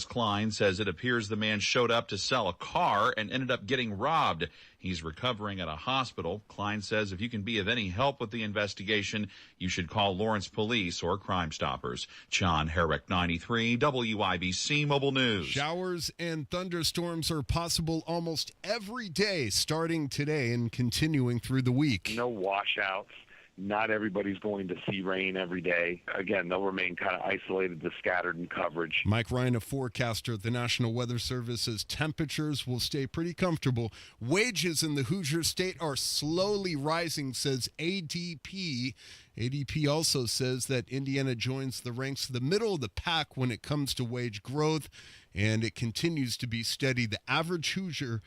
Klein says it appears the man showed up to sell a car and ended up getting robbed. He's recovering at a hospital. Klein says if you can be of any help with the investigation, you should call Lawrence Police or Crime Stoppers. John Herrick, 93, WIBC Mobile News. Showers and thunderstorms are possible almost every day, starting today and continuing through the week. No washouts. Not everybody's going to see rain every day. Again, they'll remain kind of isolated to scattered in coverage. Mike Ryan, a forecaster at the National Weather Service, says temperatures will stay pretty comfortable. Wages in the Hoosier State are slowly rising, says ADP. ADP also says that Indiana joins the ranks of the middle of the pack when it comes to wage growth, and it continues to be steady. The average Hoosier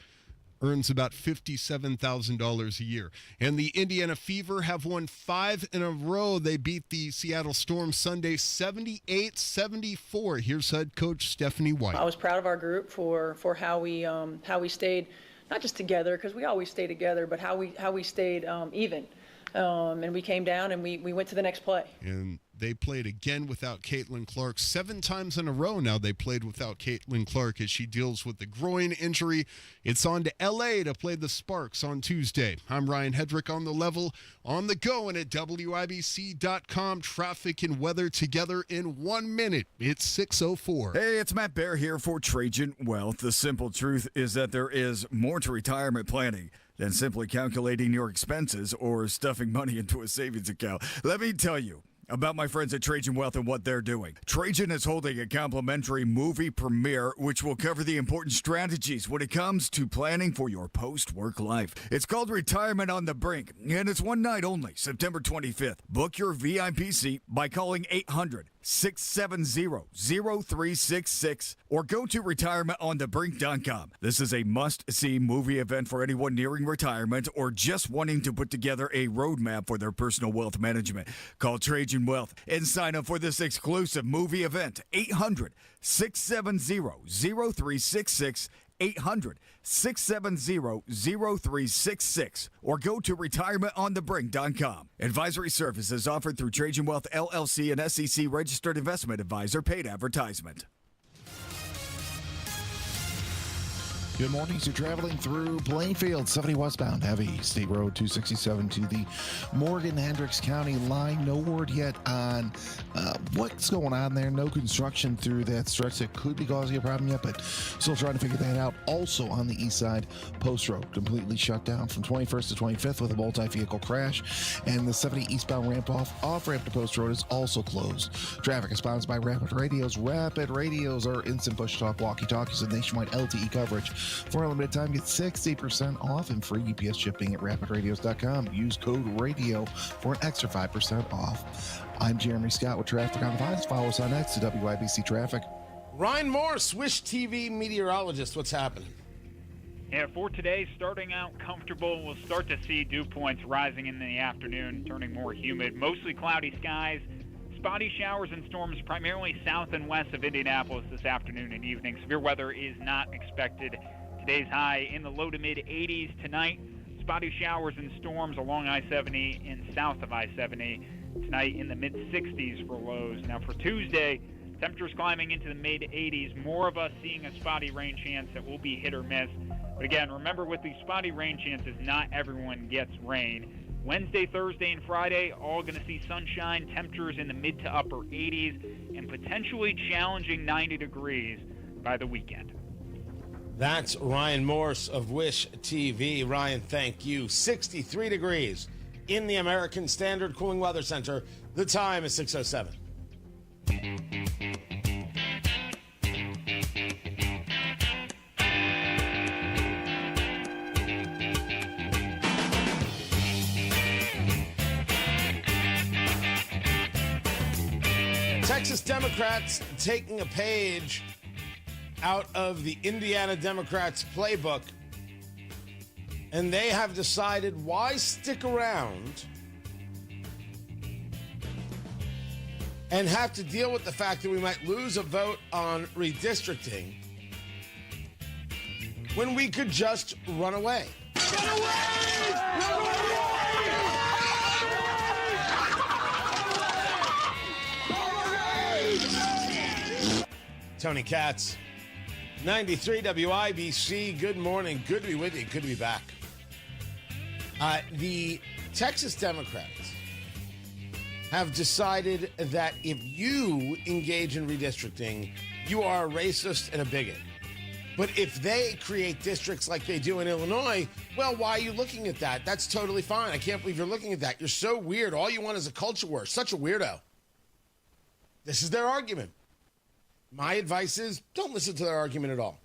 earns about $57,000 a year. And the Indiana Fever have won 5 in a row. They beat the Seattle Storm Sunday 78-74. Here's head coach Stephanie White. I was proud of our group for how we stayed, not just together, because we always stay together, but how we stayed even. And we came down and we went to the next play. And they played again without Caitlin Clark. 7 times in a row now they played without Caitlin Clark as she deals with the groin injury. It's on to L.A. to play the Sparks on Tuesday. I'm Ryan Hedrick on the level, on the go, and at WIBC.com. Traffic and weather together in 1 minute. It's 6:04. Hey, it's Matt Bear here for Trajan Wealth. The simple truth is that there is more to retirement planning than simply calculating your expenses or stuffing money into a savings account. Let me tell you about my friends at Trajan Wealth and what they're doing. Trajan is holding a complimentary movie premiere, which will cover the important strategies when it comes to planning for your post-work life. It's called Retirement on the Brink, and it's one night only, September 25th. Book your VIP seat by calling 800-670-0366 or go to retirementonthebrink.com. This is a must-see movie event for anyone nearing retirement or just wanting to put together a roadmap for their personal wealth management. Call Trajan Wealth and sign up for this exclusive movie event. 800-670-0366. 800-670-0366 or go to retirementonthebrink.com. Advisory services offered through Trajan Wealth LLC, an SEC registered investment advisor. Paid advertisement. Good morning. So traveling through Plainfield, 70 westbound, heavy State Road 267 to the Morgan-Hendricks County line. No word yet on what's going on there. No construction through that stretch that could be causing a problem yet, but still trying to figure that out. Also on the east side, Post Road completely shut down from 21st to 25th with a multi-vehicle crash, and the 70 eastbound ramp off-ramp to Post Road is also closed. Traffic is sponsored by Rapid Radios. Rapid Radios are instant push talk walkie-talkies and nationwide LTE coverage. For a limited time, get 60% off and free UPS shipping at rapidradios.com. Use code RADIO for an extra 5% off. I'm Jeremy Scott with Traffic on the Vines. Follow us on X to WIBC Traffic. Ryan Morse, Wish TV meteorologist. What's happening? Yeah, for today, starting out comfortable. We'll start to see dew points rising in the afternoon, turning more humid. Mostly cloudy skies. Spotty showers and storms primarily south and west of Indianapolis this afternoon and evening. Severe weather is not expected. Today's high in the low to mid 80s tonight. Spotty showers and storms along I-70 and south of I-70. Tonight in the mid 60s for lows. Now for Tuesday, temperatures climbing into the mid 80s. More of us seeing a spotty rain chance that will be hit or miss. But again, remember with these spotty rain chances, not everyone gets rain. Wednesday, Thursday, and Friday, all going to see sunshine, temperatures in the mid to upper 80s, and potentially challenging 90 degrees by the weekend. That's Ryan Morse of Wish TV. Ryan, thank you. 63 degrees in the American Standard Cooling Weather Center. The time is 6:07. Texas Democrats taking a page out of the Indiana Democrats' playbook, and they have decided why stick around and have to deal with the fact that we might lose a vote on redistricting when we could just run away. Run away! Run away! Tony Katz, 93 WIBC. Good morning. Good to be with you. Good to be back. The Texas Democrats have decided that if you engage in redistricting, you are a racist and a bigot. But if they create districts like they do in Illinois, well, why are you looking at that? That's totally fine. I can't believe you're looking at that. You're so weird. All you want is a culture war. Such a weirdo. This is their argument. My advice is don't listen to their argument at all.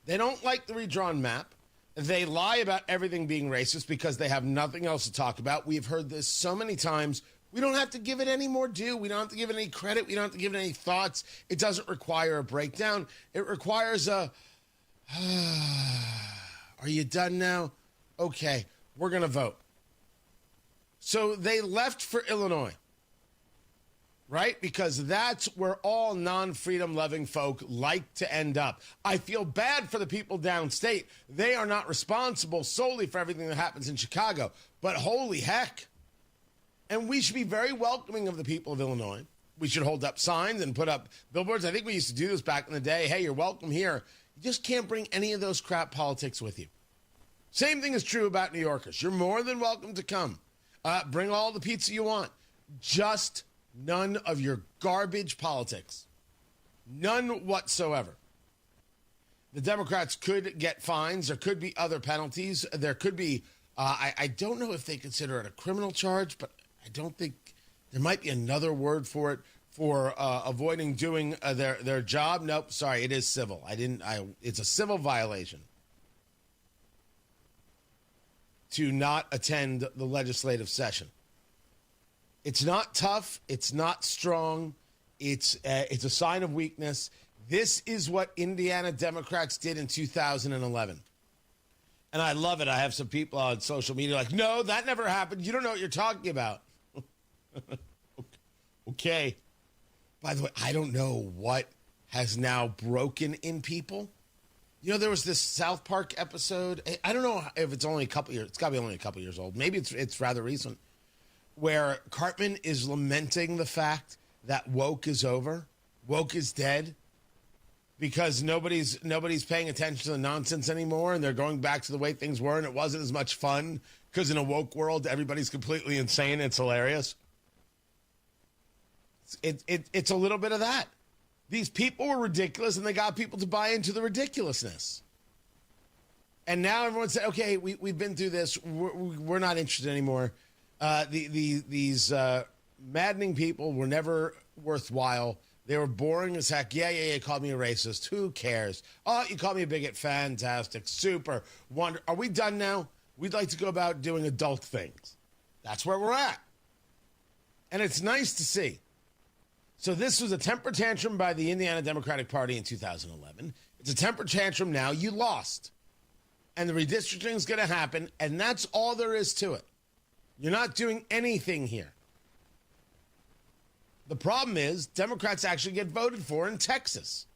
They don't like the redrawn map. They lie about everything being racist because they have nothing else to talk about. We've heard this so many times. We don't have to give it any more due. We don't have to give it any credit. We don't have to give it any thoughts. It doesn't require a breakdown. It requires a, are you done now? Okay, we're going to vote. So they left for Illinois, right? Because that's where all non-freedom loving folk like to end up. I feel bad for the people downstate. They are not responsible solely for everything that happens in Chicago, but holy heck. And we should be very welcoming of the people of Illinois. We should hold up signs and put up billboards. I think we used to do this back in the day. Hey, you're welcome here. You just can't bring any of those crap politics with you. Same thing is true about New Yorkers. You're more than welcome to come. Bring all the pizza you want. Just none of your garbage politics. None whatsoever. The Democrats could get fines. There could be other penalties. There could be, I don't know if they consider it a criminal charge, but I don't think there might be another word for it for avoiding doing their job. Nope, sorry, it is civil. It's a civil violation to not attend the legislative session. It's not tough. It's not strong. It's a sign of weakness. This is what Indiana Democrats did in 2011. And I love it. I have some people on social media like, no, that never happened. You don't know what you're talking about. Okay. By the way, I don't know what has now broken in people. You know, there was this South Park episode. I don't know if it's only a couple years. It's got to be only a couple years old. Maybe it's rather recent, where Cartman is lamenting the fact that woke is over. Woke is dead because nobody's paying attention to the nonsense anymore, and they're going back to the way things were, and it wasn't as much fun because in a woke world, everybody's completely insane. It's hilarious. It's a little bit of that. These people were ridiculous, and they got people to buy into the ridiculousness. And now everyone said, okay, we've been through this. We're not interested anymore. These maddening people were never worthwhile. They were boring as heck. Yeah, you called me a racist. Who cares? Oh, you called me a bigot. Fantastic. Super. Wonder. Are we done now? We'd like to go about doing adult things. That's where we're at. And it's nice to see. So this was a temper tantrum by the Indiana Democratic Party in 2011. It's a temper tantrum now. You lost. And the redistricting is going to happen, and that's all there is to it. You're not doing anything here. The problem is Democrats actually get voted for in Texas.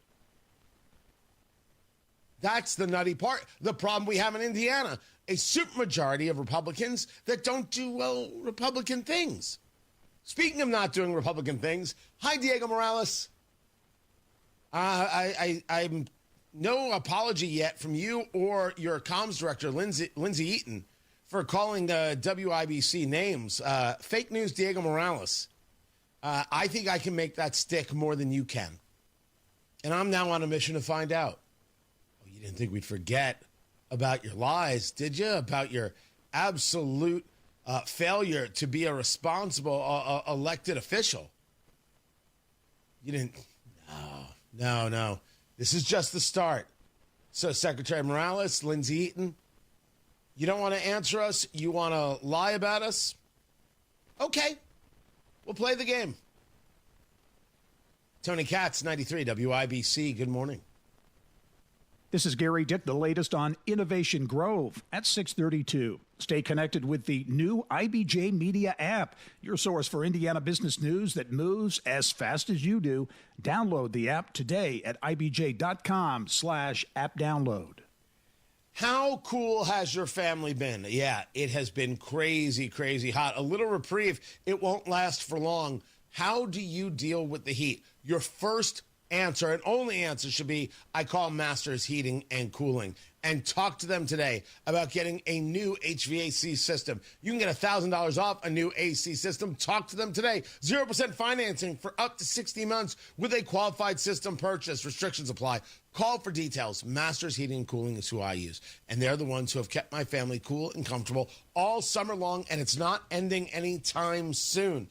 That's the nutty part. The problem we have in Indiana, a supermajority of Republicans that don't do, well, Republican things. Speaking of not doing Republican things, hi, Diego Morales. I'm no apology yet from you or your comms director, Lindsay Eaton, for calling WIBC names. Fake news, Diego Morales. I think I can make that stick more than you can. And I'm now on a mission to find out. Oh, you didn't think we'd forget about your lies, did you? About your absolute failure to be a responsible elected official. You didn't. No. This is just the start. So, Secretary Morales, Lindsay Eaton, you don't want to answer us? You want to lie about us? Okay. We'll play the game. Tony Katz, 93 WIBC. Good morning. This is Gary Dick, the latest on Innovation Grove at 632. Stay connected with the new IBJ Media app, your source for Indiana business news that moves as fast as you do. Download the app today at ibj.com/app download. How cool has your family been? Yeah, it has been crazy, crazy hot. A little reprieve. It won't last for long. How do you deal with the heat? Your first answer and only answer should be, I call Masters Heating and Cooling and talk to them today about getting a new HVAC system. You can get $1,000 off a new AC system. Talk to them today. 0% financing for up to 60 months with a qualified system purchase. Restrictions apply. Call for details. Masters Heating and Cooling is who I use. And they're the ones who have kept my family cool and comfortable all summer long, and it's not ending anytime soon.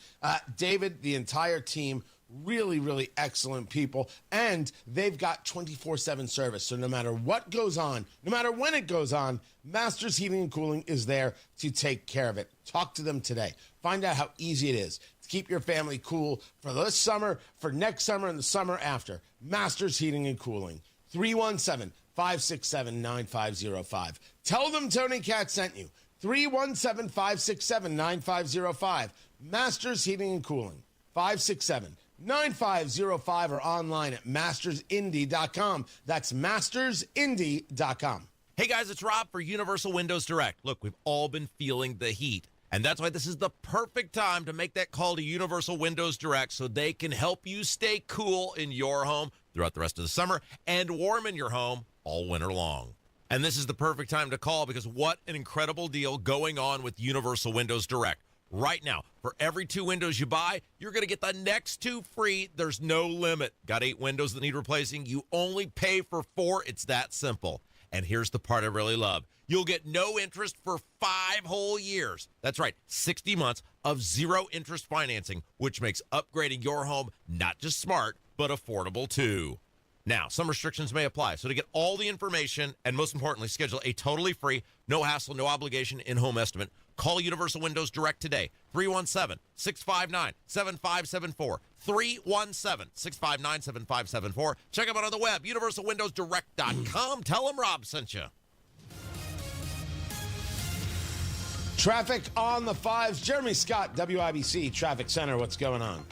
David, the entire team, really, really excellent people. And they've got 24/7 service. So no matter what goes on, no matter when it goes on, Masters Heating and Cooling is there to take care of it. Talk to them today. Find out how easy it is to keep your family cool for this summer, for next summer, and the summer after. Masters Heating and Cooling. 317-567-9505. Tell them Tony Katz sent you. 317-567-9505. Masters Heating and Cooling. 567-9505 or online at mastersindy.com. That's mastersindy.com. Hey guys, it's Rob for Universal Windows Direct. Look, we've all been feeling the heat, and that's why this is the perfect time to make that call to Universal Windows Direct so they can help you stay cool in your home throughout the rest of the summer and warm in your home all winter long. And this is the perfect time to call because what an incredible deal going on with Universal Windows Direct. Right now, for every 2 windows you buy, you're going to get the next 2 free. There's no limit. Got 8 windows that need replacing? You only pay for 4. It's that simple. And here's the part I really love. You'll get no interest for 5 whole years. That's right, 60 months of 0 interest financing, which makes upgrading your home not just smart, but affordable too. Now, some restrictions may apply. So to get all the information and most importantly, schedule a totally free, no hassle, no obligation in-home estimate, call Universal Windows Direct today. 317-659-7574. 317-659-7574. Check them out on the web, universalwindowsdirect.com. Tell them Rob sent you. Traffic on the 5s. Jeremy Scott, WIBC Traffic Center. What's going on?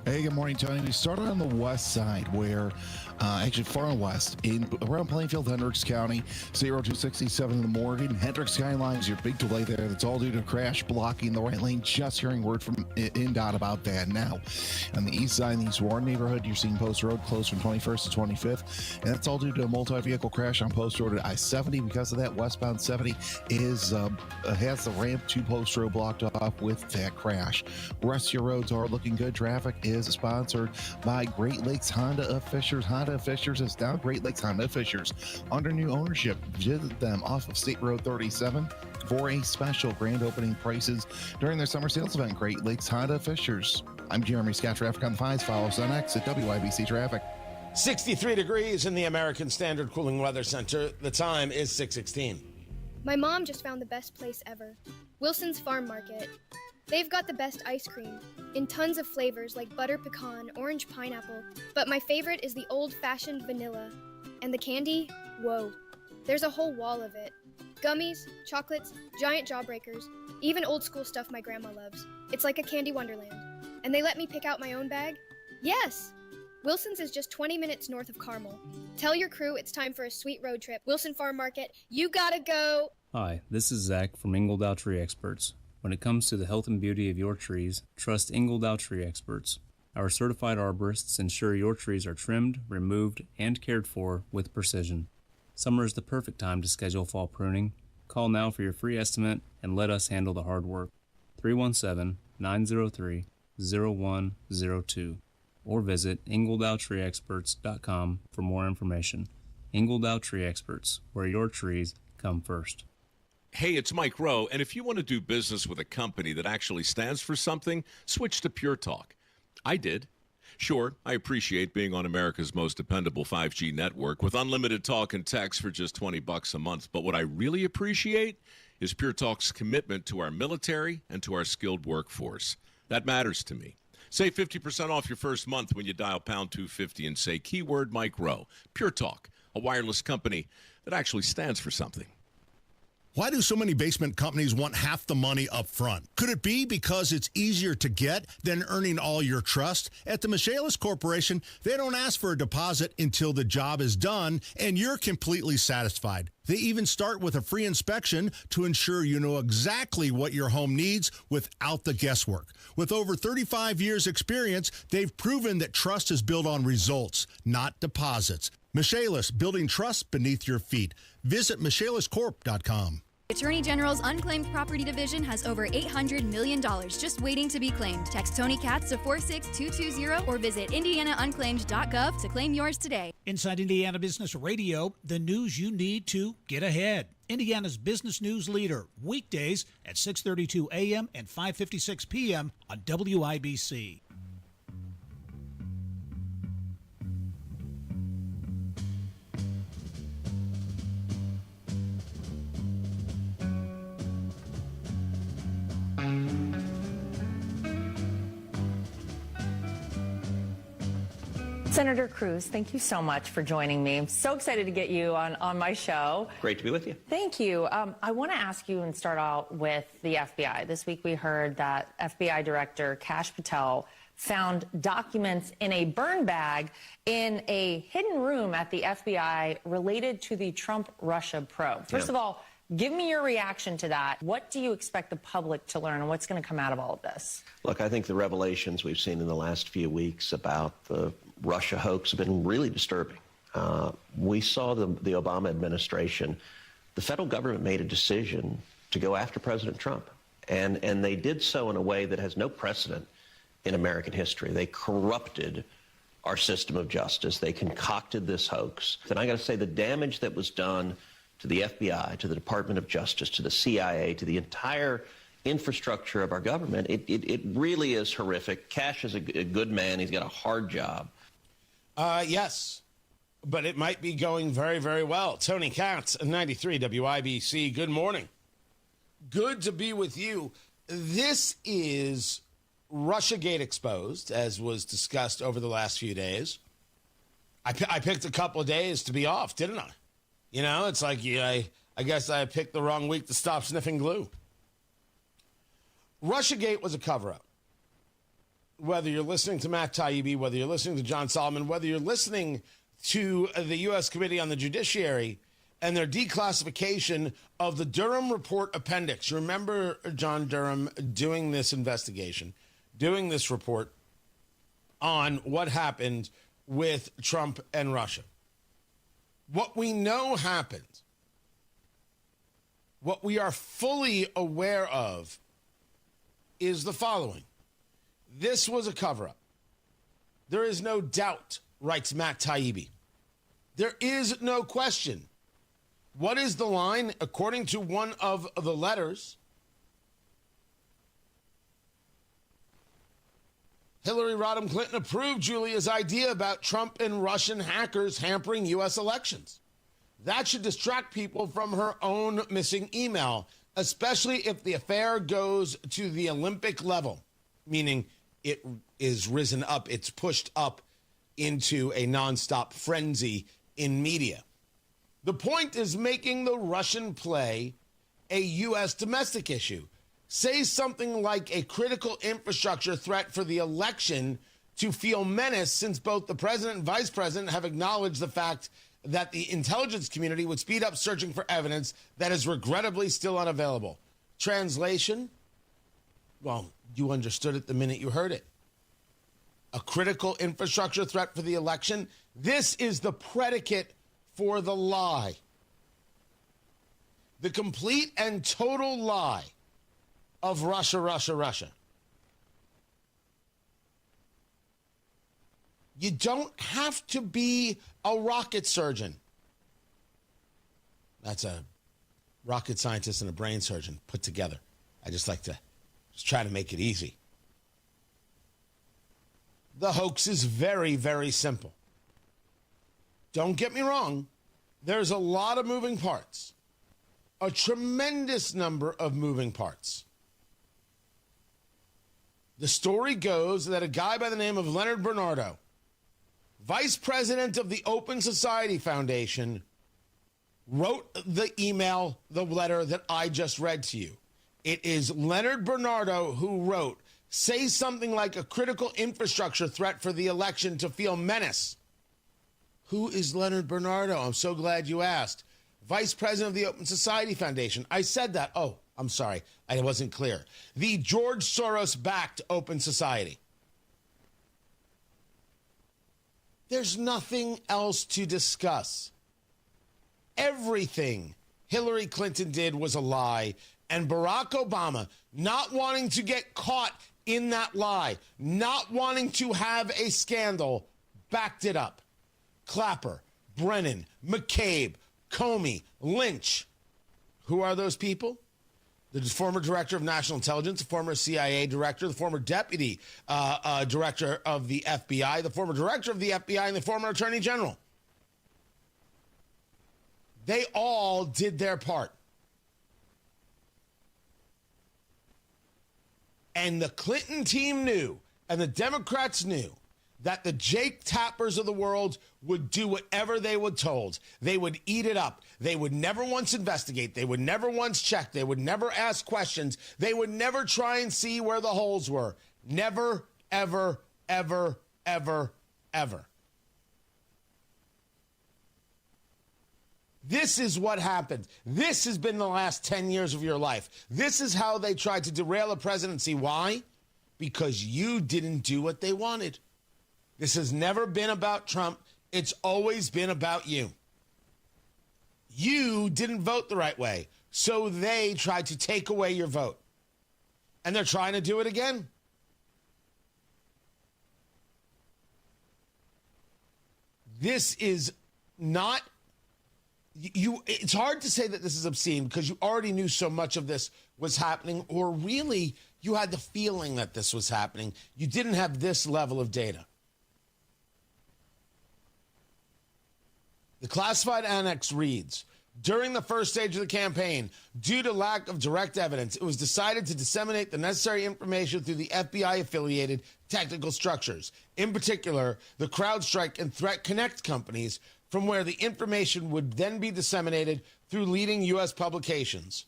Hey, good morning, Tony. We started on the west side where, actually far west, around Plainfield, Hendricks County, State Road 267 in the Morgan. Hendricks County lines, your big delay there. That's all due to a crash blocking the right lane. Just hearing word from INDOT about that now. On the east side in the East Warren neighborhood, you're seeing Post Road closed from 21st to 25th. And that's all due to a multi-vehicle crash on Post Road at I-70. Because of that, westbound 70 has the ramp to Post Road blocked off with that crash. The rest of your roads are looking good. Traffic is sponsored by Great Lakes Honda of Fishers. Honda of Fishers is now Great Lakes Honda of Fishers. Under new ownership, visit them off of State Road 37 for a special grand opening prices during their summer sales event. Great Lakes Honda of Fishers. I'm Jeremy Scott. Traffic on the 5s. Follow us on X at WIBC Traffic. 63 degrees in the American Standard Cooling Weather Center. The time is 6:16. My mom just found the best place ever, Wilson's Farm Market. They've got the best ice cream in tons of flavors like butter pecan, orange pineapple, but my favorite is the old-fashioned vanilla. And the candy? Whoa. There's a whole wall of it. Gummies, chocolates, giant jawbreakers, even old school stuff my grandma loves. It's like a candy wonderland. And they let me pick out my own bag? Yes! Wilson's is just 20 minutes north of Carmel. Tell your crew it's time for a sweet road trip. Wilson Farm Market, you gotta go! Hi, this is Zach from Ingledow Tree Experts. When it comes to the health and beauty of your trees, trust Ingledow Tree Experts. Our certified arborists ensure your trees are trimmed, removed, and cared for with precision. Summer is the perfect time to schedule fall pruning. Call now for your free estimate and let us handle the hard work. 317-903-0102 or visit ingledowtreeexperts.com for more information. Ingledow Tree Experts, where your trees come first. Hey, it's Mike Rowe, and if you want to do business with a company that actually stands for something, switch to Pure Talk. I did. Sure, I appreciate being on America's most dependable 5G network with unlimited talk and text for just $20 a month. But what I really appreciate is Pure Talk's commitment to our military and to our skilled workforce. That matters to me. Save 50% off your first month when you dial pound 250 and say keyword Mike Rowe. Pure Talk, a wireless company that actually stands for something. Why do so many basement companies want half the money up front? Could it be because it's easier to get than earning all your trust? At the Michaelis Corporation, they don't ask for a deposit until the job is done and you're completely satisfied. They even start with a free inspection to ensure you know exactly what your home needs without the guesswork. With over 35 years experience, they've proven that trust is built on results, not deposits. Michaelis, building trust beneath your feet. Visit michaeliscorp.com. Attorney General's Unclaimed Property Division has over $800 million just waiting to be claimed. Text Tony Katz to 46220 or visit indianaunclaimed.gov to claim yours today. Inside Indiana Business Radio, the news you need to get ahead. Indiana's business news leader, weekdays at 6:32 a.m. and 5:56 p.m. on WIBC. Senator Cruz, thank you so much for joining me. I'm so excited to get you on my show. Great to be with you. Thank you. I want to ask you and start out with the FBI. This week we heard that FBI Director Kash Patel found documents in a burn bag in a hidden room at the FBI related to the Trump-Russia probe. First of all, give me your reaction to that. What do you expect the public to learn, and what's going to come out of all of this? Look, I think the revelations we've seen in the last few weeks about the Russia hoax have been really disturbing. We saw the Obama administration, the federal government made a decision to go after President Trump. And they did so in a way that has no precedent in American history. They corrupted our system of justice. They concocted this hoax. And I got to say, the damage that was done to the FBI, to the Department of Justice, to the CIA, to the entire infrastructure of our government, it really is horrific. Kash is a good man. He's got a hard job. Yes, but it might be going very, very well. Tony Katz, 93 WIBC. Good morning. Good to be with you. This is Russiagate exposed, as was discussed over the last few days. I picked a couple of days to be off, didn't I? You know, it's like I guess I picked the wrong week to stop sniffing glue. Russiagate was a cover-up. Whether you're listening to Matt Taibbi, whether you're listening to John Solomon, whether you're listening to the U.S. Committee on the Judiciary and their declassification of the Durham Report Appendix. You remember John Durham doing this investigation, doing this report on what happened with Trump and Russia. What we know happened, what we are fully aware of, is the following. This was a cover-up. There is no doubt, writes Matt Taibbi. There is no question. What is the line? According to one of the letters, Hillary Rodham Clinton approved Julia's idea about Trump and Russian hackers hampering U.S. elections. That should distract people from her own missing email, especially if the affair goes to the Olympic level, meaning it is risen up, it's pushed up into a nonstop frenzy in media. The point is making the Russian play a U.S. domestic issue. Say something like a critical infrastructure threat for the election to feel menaced, since both the president and vice president have acknowledged the fact that the intelligence community would speed up searching for evidence that is regrettably still unavailable. Translation? Well, you understood it the minute you heard it. A critical infrastructure threat for the election. This is the predicate for the lie. The complete and total lie of Russia, Russia, Russia. You don't have to be a rocket surgeon. That's a rocket scientist and a brain surgeon put together. I just like to try to make it easy. The hoax is very, very simple. Don't get me wrong. There's a lot of moving parts. A tremendous number of moving parts. The story goes that a guy by the name of Leonard Bernardo, vice president of the Open Society Foundation, wrote the email, the letter that I just read to you. It is Leonard Bernardo who wrote, say something like a critical infrastructure threat for the election to feel menace. Who is Leonard Bernardo? I'm so glad you asked. Vice President of the Open Society Foundation. I said that. Oh, I'm sorry. I wasn't clear. The George Soros-backed Open Society. There's nothing else to discuss. Everything Hillary Clinton did was a lie, and Barack Obama, not wanting to get caught in that lie, not wanting to have a scandal, backed it up. Clapper, Brennan, McCabe, Comey, Lynch. Who are those people? The former director of national intelligence, the former CIA director, the former deputy director of the FBI, the former director of the FBI, and the former attorney general. They all did their part. And the Clinton team knew, and the Democrats knew, that the Jake Tappers of the world would do whatever they were told. They would eat it up. They would never once investigate. They would never once check. They would never ask questions. They would never try and see where the holes were. Never, ever, ever, ever, ever. This is what happened. This has been the last 10 years of your life. This is how they tried to derail a presidency. Why? Because you didn't do what they wanted. This has never been about Trump. It's always been about you. You didn't vote the right way, so they tried to take away your vote. And they're trying to do it again. This is not... It's hard to say that this is obscene because you already knew so much of this was happening, or really you had the feeling that this was happening. You didn't have this level of data. The classified annex reads, during the first stage of the campaign, due to lack of direct evidence, it was decided to disseminate the necessary information through the FBI-affiliated technical structures, in particular, the CrowdStrike and Threat Connect companies, from where the information would then be disseminated through leading U.S. publications.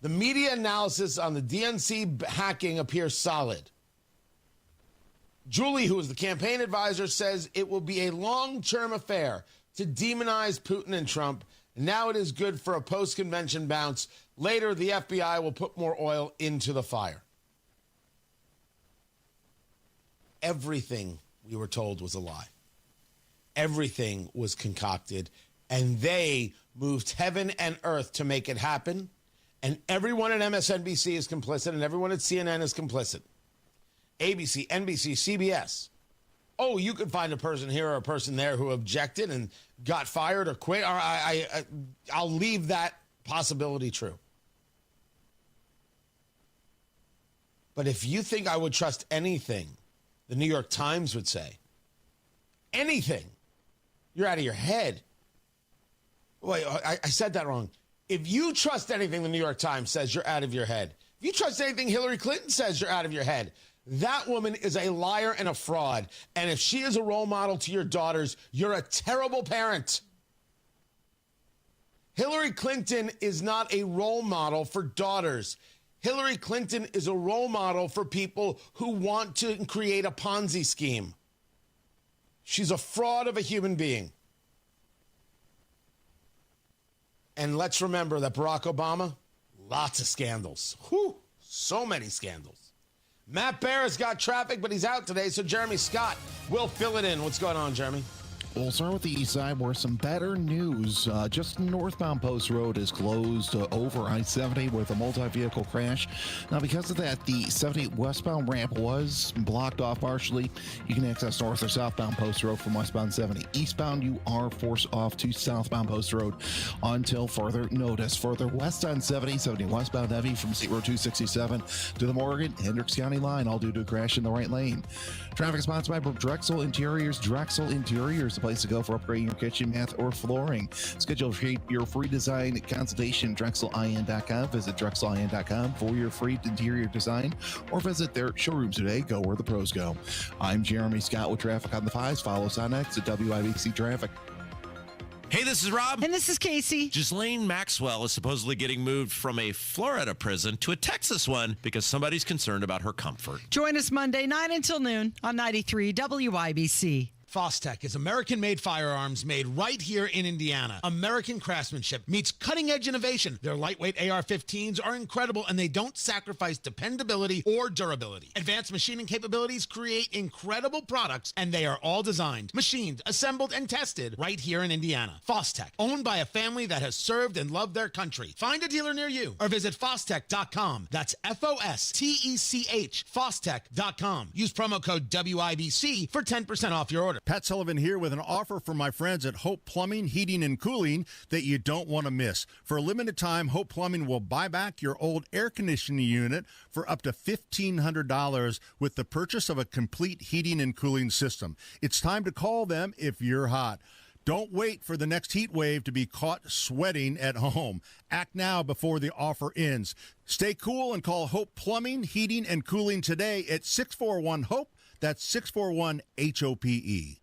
The media analysis on the DNC hacking appears solid. Julie, who is the campaign advisor, says it will be a long-term affair to demonize Putin and Trump. Now it is good for a post-convention bounce. Later, the FBI will put more oil into the fire. Everything we were told was a lie. Everything was concocted, and they moved heaven and earth to make it happen. And everyone at MSNBC is complicit, and everyone at CNN is complicit. ABC, NBC, CBS. Oh, you could find a person here or a person there who objected and got fired or quit. Or I'll leave that possibility true. But if you think I would trust anything the New York Times would say, anything, you're out of your head. Wait, I said that wrong. If you trust anything the New York Times says, you're out of your head. If you trust anything Hillary Clinton says, you're out of your head. That woman is a liar and a fraud. And if she is a role model to your daughters, you're a terrible parent. Hillary Clinton is not a role model for daughters. Hillary Clinton is a role model for people who want to create a Ponzi scheme. She's a fraud of a human being. And let's remember that Barack Obama, lots of scandals. Whew, so many scandals. Matt Bear has got traffic, but he's out today, so Jeremy Scott will fill it in. What's going on, Jeremy? We'll start with the east side, where some better news. Just northbound Post Road is closed over I-70 with a multi-vehicle crash. Now, because of that, the 70 westbound ramp was blocked off partially. You can access north or southbound Post Road from westbound 70. Eastbound, you are forced off to southbound Post Road until further notice. Further west on 70 westbound heavy from State Road 267 to the Morgan Hendricks County line, all due to a crash in the right lane. Traffic sponsored by Drexel Interiors. Drexel Interiors, the place to go for upgrading your kitchen, bath, or flooring. Schedule your free design consultation, drexelin.com. Visit drexelin.com for your free interior design, or visit their showrooms today. Go where the pros go. I'm Jeremy Scott with traffic on the 5s. Follow us on X at WIBC Traffic. Hey, this is Rob. And this is Casey. Ghislaine Maxwell is supposedly getting moved from a Florida prison to a Texas one because somebody's concerned about her comfort. Join us Monday, 9 until noon on 93 WIBC. Fostech is American-made firearms made right here in Indiana. American craftsmanship meets cutting-edge innovation. Their lightweight AR-15s are incredible, and they don't sacrifice dependability or durability. Advanced machining capabilities create incredible products, and they are all designed, machined, assembled, and tested right here in Indiana. Fostech, owned by a family that has served and loved their country. Find a dealer near you or visit Fostech.com. That's F-O-S-T-E-C-H, Fostech.com. Use promo code WIBC for 10% off your order. Pat Sullivan here with an offer from my friends at Hope Plumbing, Heating, and Cooling that you don't want to miss. For a limited time, Hope Plumbing will buy back your old air conditioning unit for up to $1,500 with the purchase of a complete heating and cooling system. It's time to call them if you're hot. Don't wait for the next heat wave to be caught sweating at home. Act now before the offer ends. Stay cool and call Hope Plumbing, Heating, and Cooling today at 641-HOPE. That's 641-HOPE.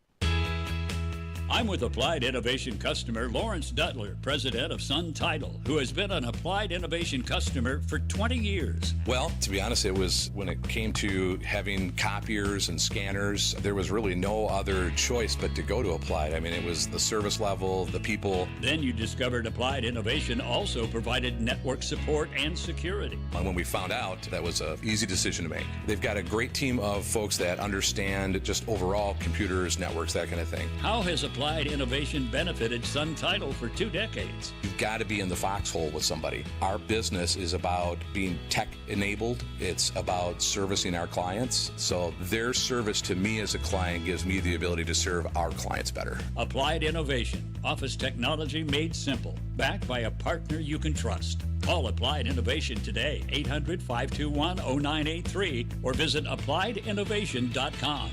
I'm with Applied Innovation customer Lawrence Duttler, president of Sun Title, who has been an Applied Innovation customer for 20 years. Well, to be honest, it was when it came to having copiers and scanners, there was really no other choice but to go to Applied. I mean, it was the service level, the people. Then you discovered Applied Innovation also provided network support and security. And when we found out, that was an easy decision to make. They've got a great team of folks that understand just overall computers, networks, that kind of thing. How has Applied Innovation benefited Sun Title for 2 decades? You've got to be in the foxhole with somebody. Our business is about being tech-enabled. It's about servicing our clients. So their service to me as a client gives me the ability to serve our clients better. Applied Innovation, office technology made simple, backed by a partner you can trust. Call Applied Innovation today, 800-521-0983, or visit applieddinnovation.com.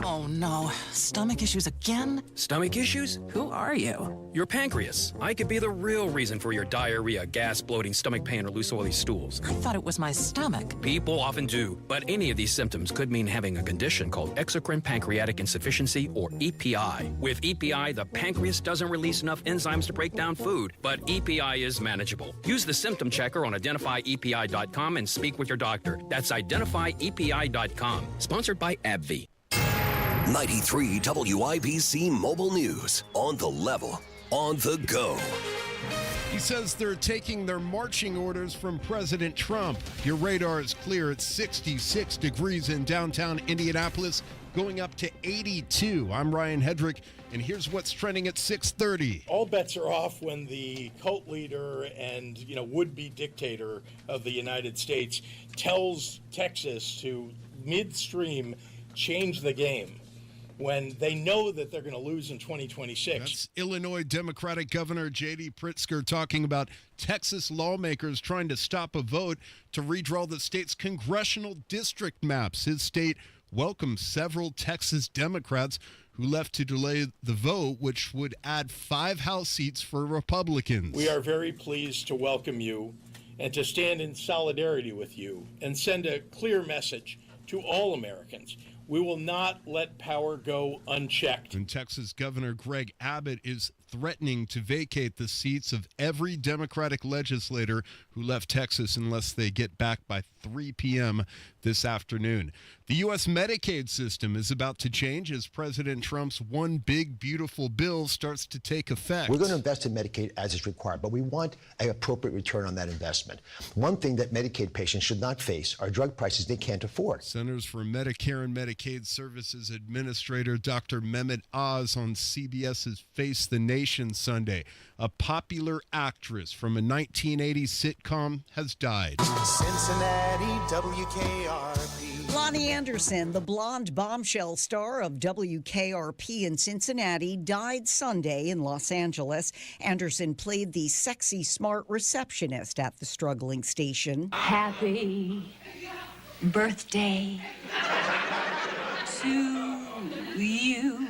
Oh no, stomach issues again? Stomach issues? Who are you? Your pancreas. I could be the real reason for your diarrhea, gas, bloating, stomach pain, or loose oily stools. I thought it was my stomach. People often do, but any of these symptoms could mean having a condition called exocrine pancreatic insufficiency, or EPI. With EPI, the pancreas doesn't release enough enzymes to break down food, but EPI is manageable. Use the symptom checker on identifyepi.com and speak with your doctor. That's identifyepi.com. Sponsored by AbbVie. 93 WIBC Mobile News. On the level, on the go. He says they're taking their marching orders from President Trump. Your radar is clear at 66 degrees in downtown Indianapolis, going up to 82. I'm Ryan Hedrick, and here's what's trending at 6:30. All bets are off when the cult leader and would-be dictator of the United States tells Texas to midstream change the game, when they know that they're going to lose in 2026. That's Illinois Democratic Governor J.D. Pritzker talking about Texas lawmakers trying to stop a vote to redraw the state's congressional district maps. His state welcomed several Texas Democrats who left to delay the vote, which would add 5 House seats for Republicans. We are very pleased to welcome you and to stand in solidarity with you and send a clear message to all Americans. We will not let power go unchecked. And Texas Governor Greg Abbott is threatening to vacate the seats of every Democratic legislator who left Texas unless they get back by 3 p.m. this afternoon. The U.S. Medicaid system is about to change as President Trump's One Big Beautiful Bill starts to take effect. We're going to invest in Medicaid as is required, but we want an appropriate return on that investment. One thing that Medicaid patients should not face are drug prices they can't afford. Centers for Medicare and Medicaid Services Administrator Dr. Mehmet Oz on CBS's Face the Nation Sunday. A popular actress from a 1980s sitcom has died. Cincinnati, WKRP. Lonnie Anderson, the blonde bombshell star of WKRP in Cincinnati, died Sunday in Los Angeles. Anderson played the sexy, smart receptionist at the struggling station. Happy birthday to you.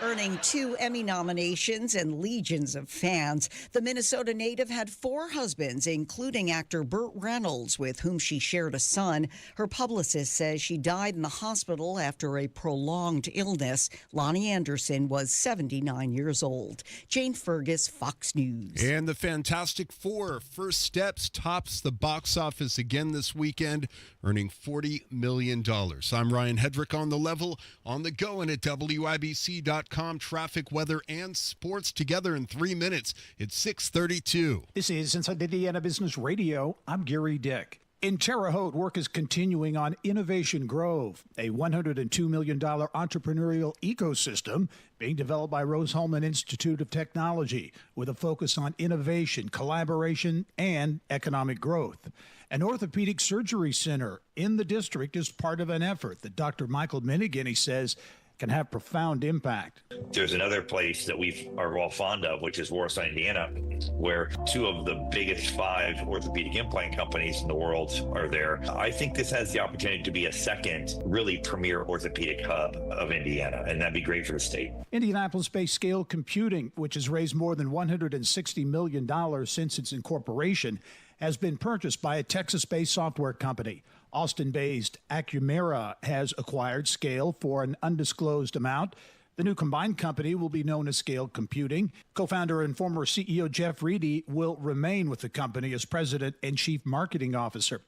Earning 2 Emmy nominations and legions of fans, the Minnesota native had 4 husbands, including actor Burt Reynolds, with whom she shared a son. Her publicist says she died in the hospital after a prolonged illness. Lonnie Anderson was 79 years old. Jane Fergus, Fox News. And the Fantastic Four, First Steps, tops the box office again this weekend, earning $40 million. I'm Ryan Hedrick on The Level, on the go and at WIBC.com. Traffic, weather, and sports together in 3 minutes. It's 6:32. This is Inside Indiana Business Radio. I'm Gary Dick. In Terre Haute, work is continuing on Innovation Grove, a $102 million entrepreneurial ecosystem being developed by Rose-Hulman Institute of Technology with a focus on innovation, collaboration, and economic growth. An orthopedic surgery center in the district is part of an effort that Dr. Michael Minigan, he says, can have profound impact. There's another place that we are all fond of, which is Warsaw, Indiana, where 2 of the biggest 5 orthopedic implant companies in the world are there. I think this has the opportunity to be a second really premier orthopedic hub of Indiana, and that'd be great for the state. Indianapolis-based Scale Computing, which has raised more than $160 million since its incorporation, has been purchased by a Texas-based software company. Austin-based Acumera has acquired Scale for an undisclosed amount. The new combined company will be known as Scale Computing. Co-founder and former CEO Jeff Reedy will remain with the company as president and chief marketing officer.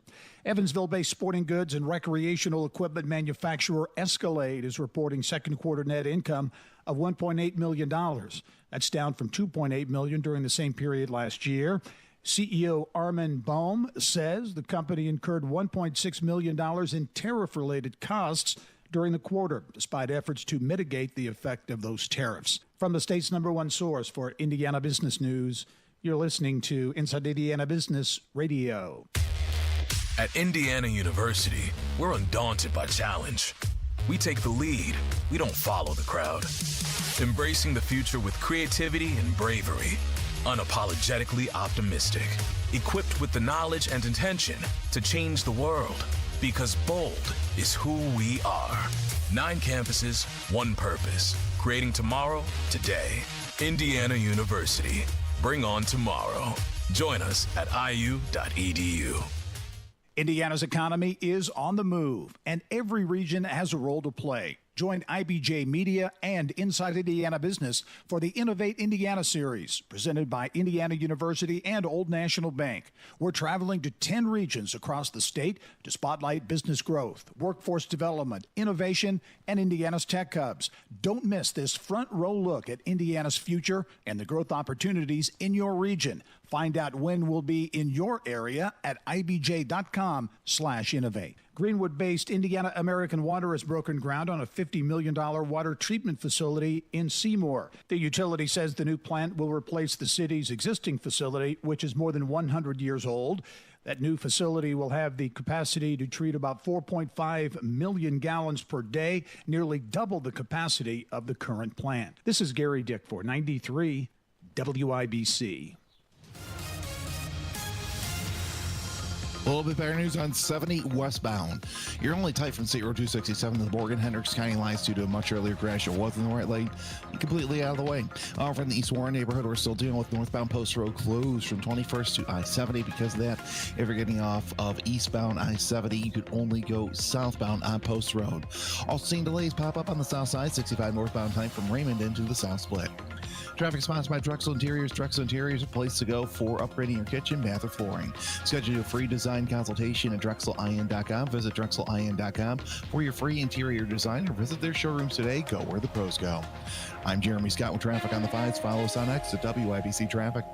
Evansville-based sporting goods and recreational equipment manufacturer Escalade is reporting second quarter net income of $1.8 million. That's down from $2.8 million during the same period last year. CEO Armin Bohm says the company incurred $1.6 million in tariff-related costs during the quarter, despite efforts to mitigate the effect of those tariffs. From the state's #1 source for Indiana business news, you're listening to Inside Indiana Business Radio. At Indiana University, we're undaunted by challenge. We take the lead. We don't follow the crowd. Embracing the future with creativity and bravery. Unapologetically optimistic, equipped with the knowledge and intention to change the world, because bold is who we are. 9 campuses, 1 purpose, creating tomorrow, today. Indiana University, bring on tomorrow. Join us at iu.edu. Indiana's economy is on the move, and every region has a role to play. Join IBJ Media and Inside Indiana Business for the Innovate Indiana series, presented by Indiana University and Old National Bank. We're traveling to 10 regions across the state to spotlight business growth, workforce development, innovation, and Indiana's tech hubs. Don't miss this front row look at Indiana's future and the growth opportunities in your region. Find out when we'll be in your area at ibj.com/innovate. Greenwood-based Indiana American Water has broken ground on a $50 million water treatment facility in Seymour. The utility says the new plant will replace the city's existing facility, which is more than 100 years old. That new facility will have the capacity to treat about 4.5 million gallons per day, nearly double the capacity of the current plant. This is Gary Dick for 93 WIBC. A little bit better news on 70 westbound. You're only tight from State Road 267 to the Morgan-Hendricks County lines due to a much earlier crash. It was in the right lane, completely out of the way. Over in the East Warren neighborhood, we're still dealing with northbound Post Road closed from 21st to I-70 because of that. If you're getting off of eastbound I-70, you could only go southbound on Post Road. Also seeing delays pop up on the south side, 65 northbound time from Raymond into the south split. Traffic sponsored by Drexel Interiors. Drexel Interiors, a place to go for upgrading your kitchen, bath, or flooring. Schedule a free design consultation at drexelin.com. Visit drexelin.com for your free interior design or visit their showrooms today. Go where the pros go. I'm Jeremy Scott with traffic on the 5s. Follow us on X at WIBC Traffic.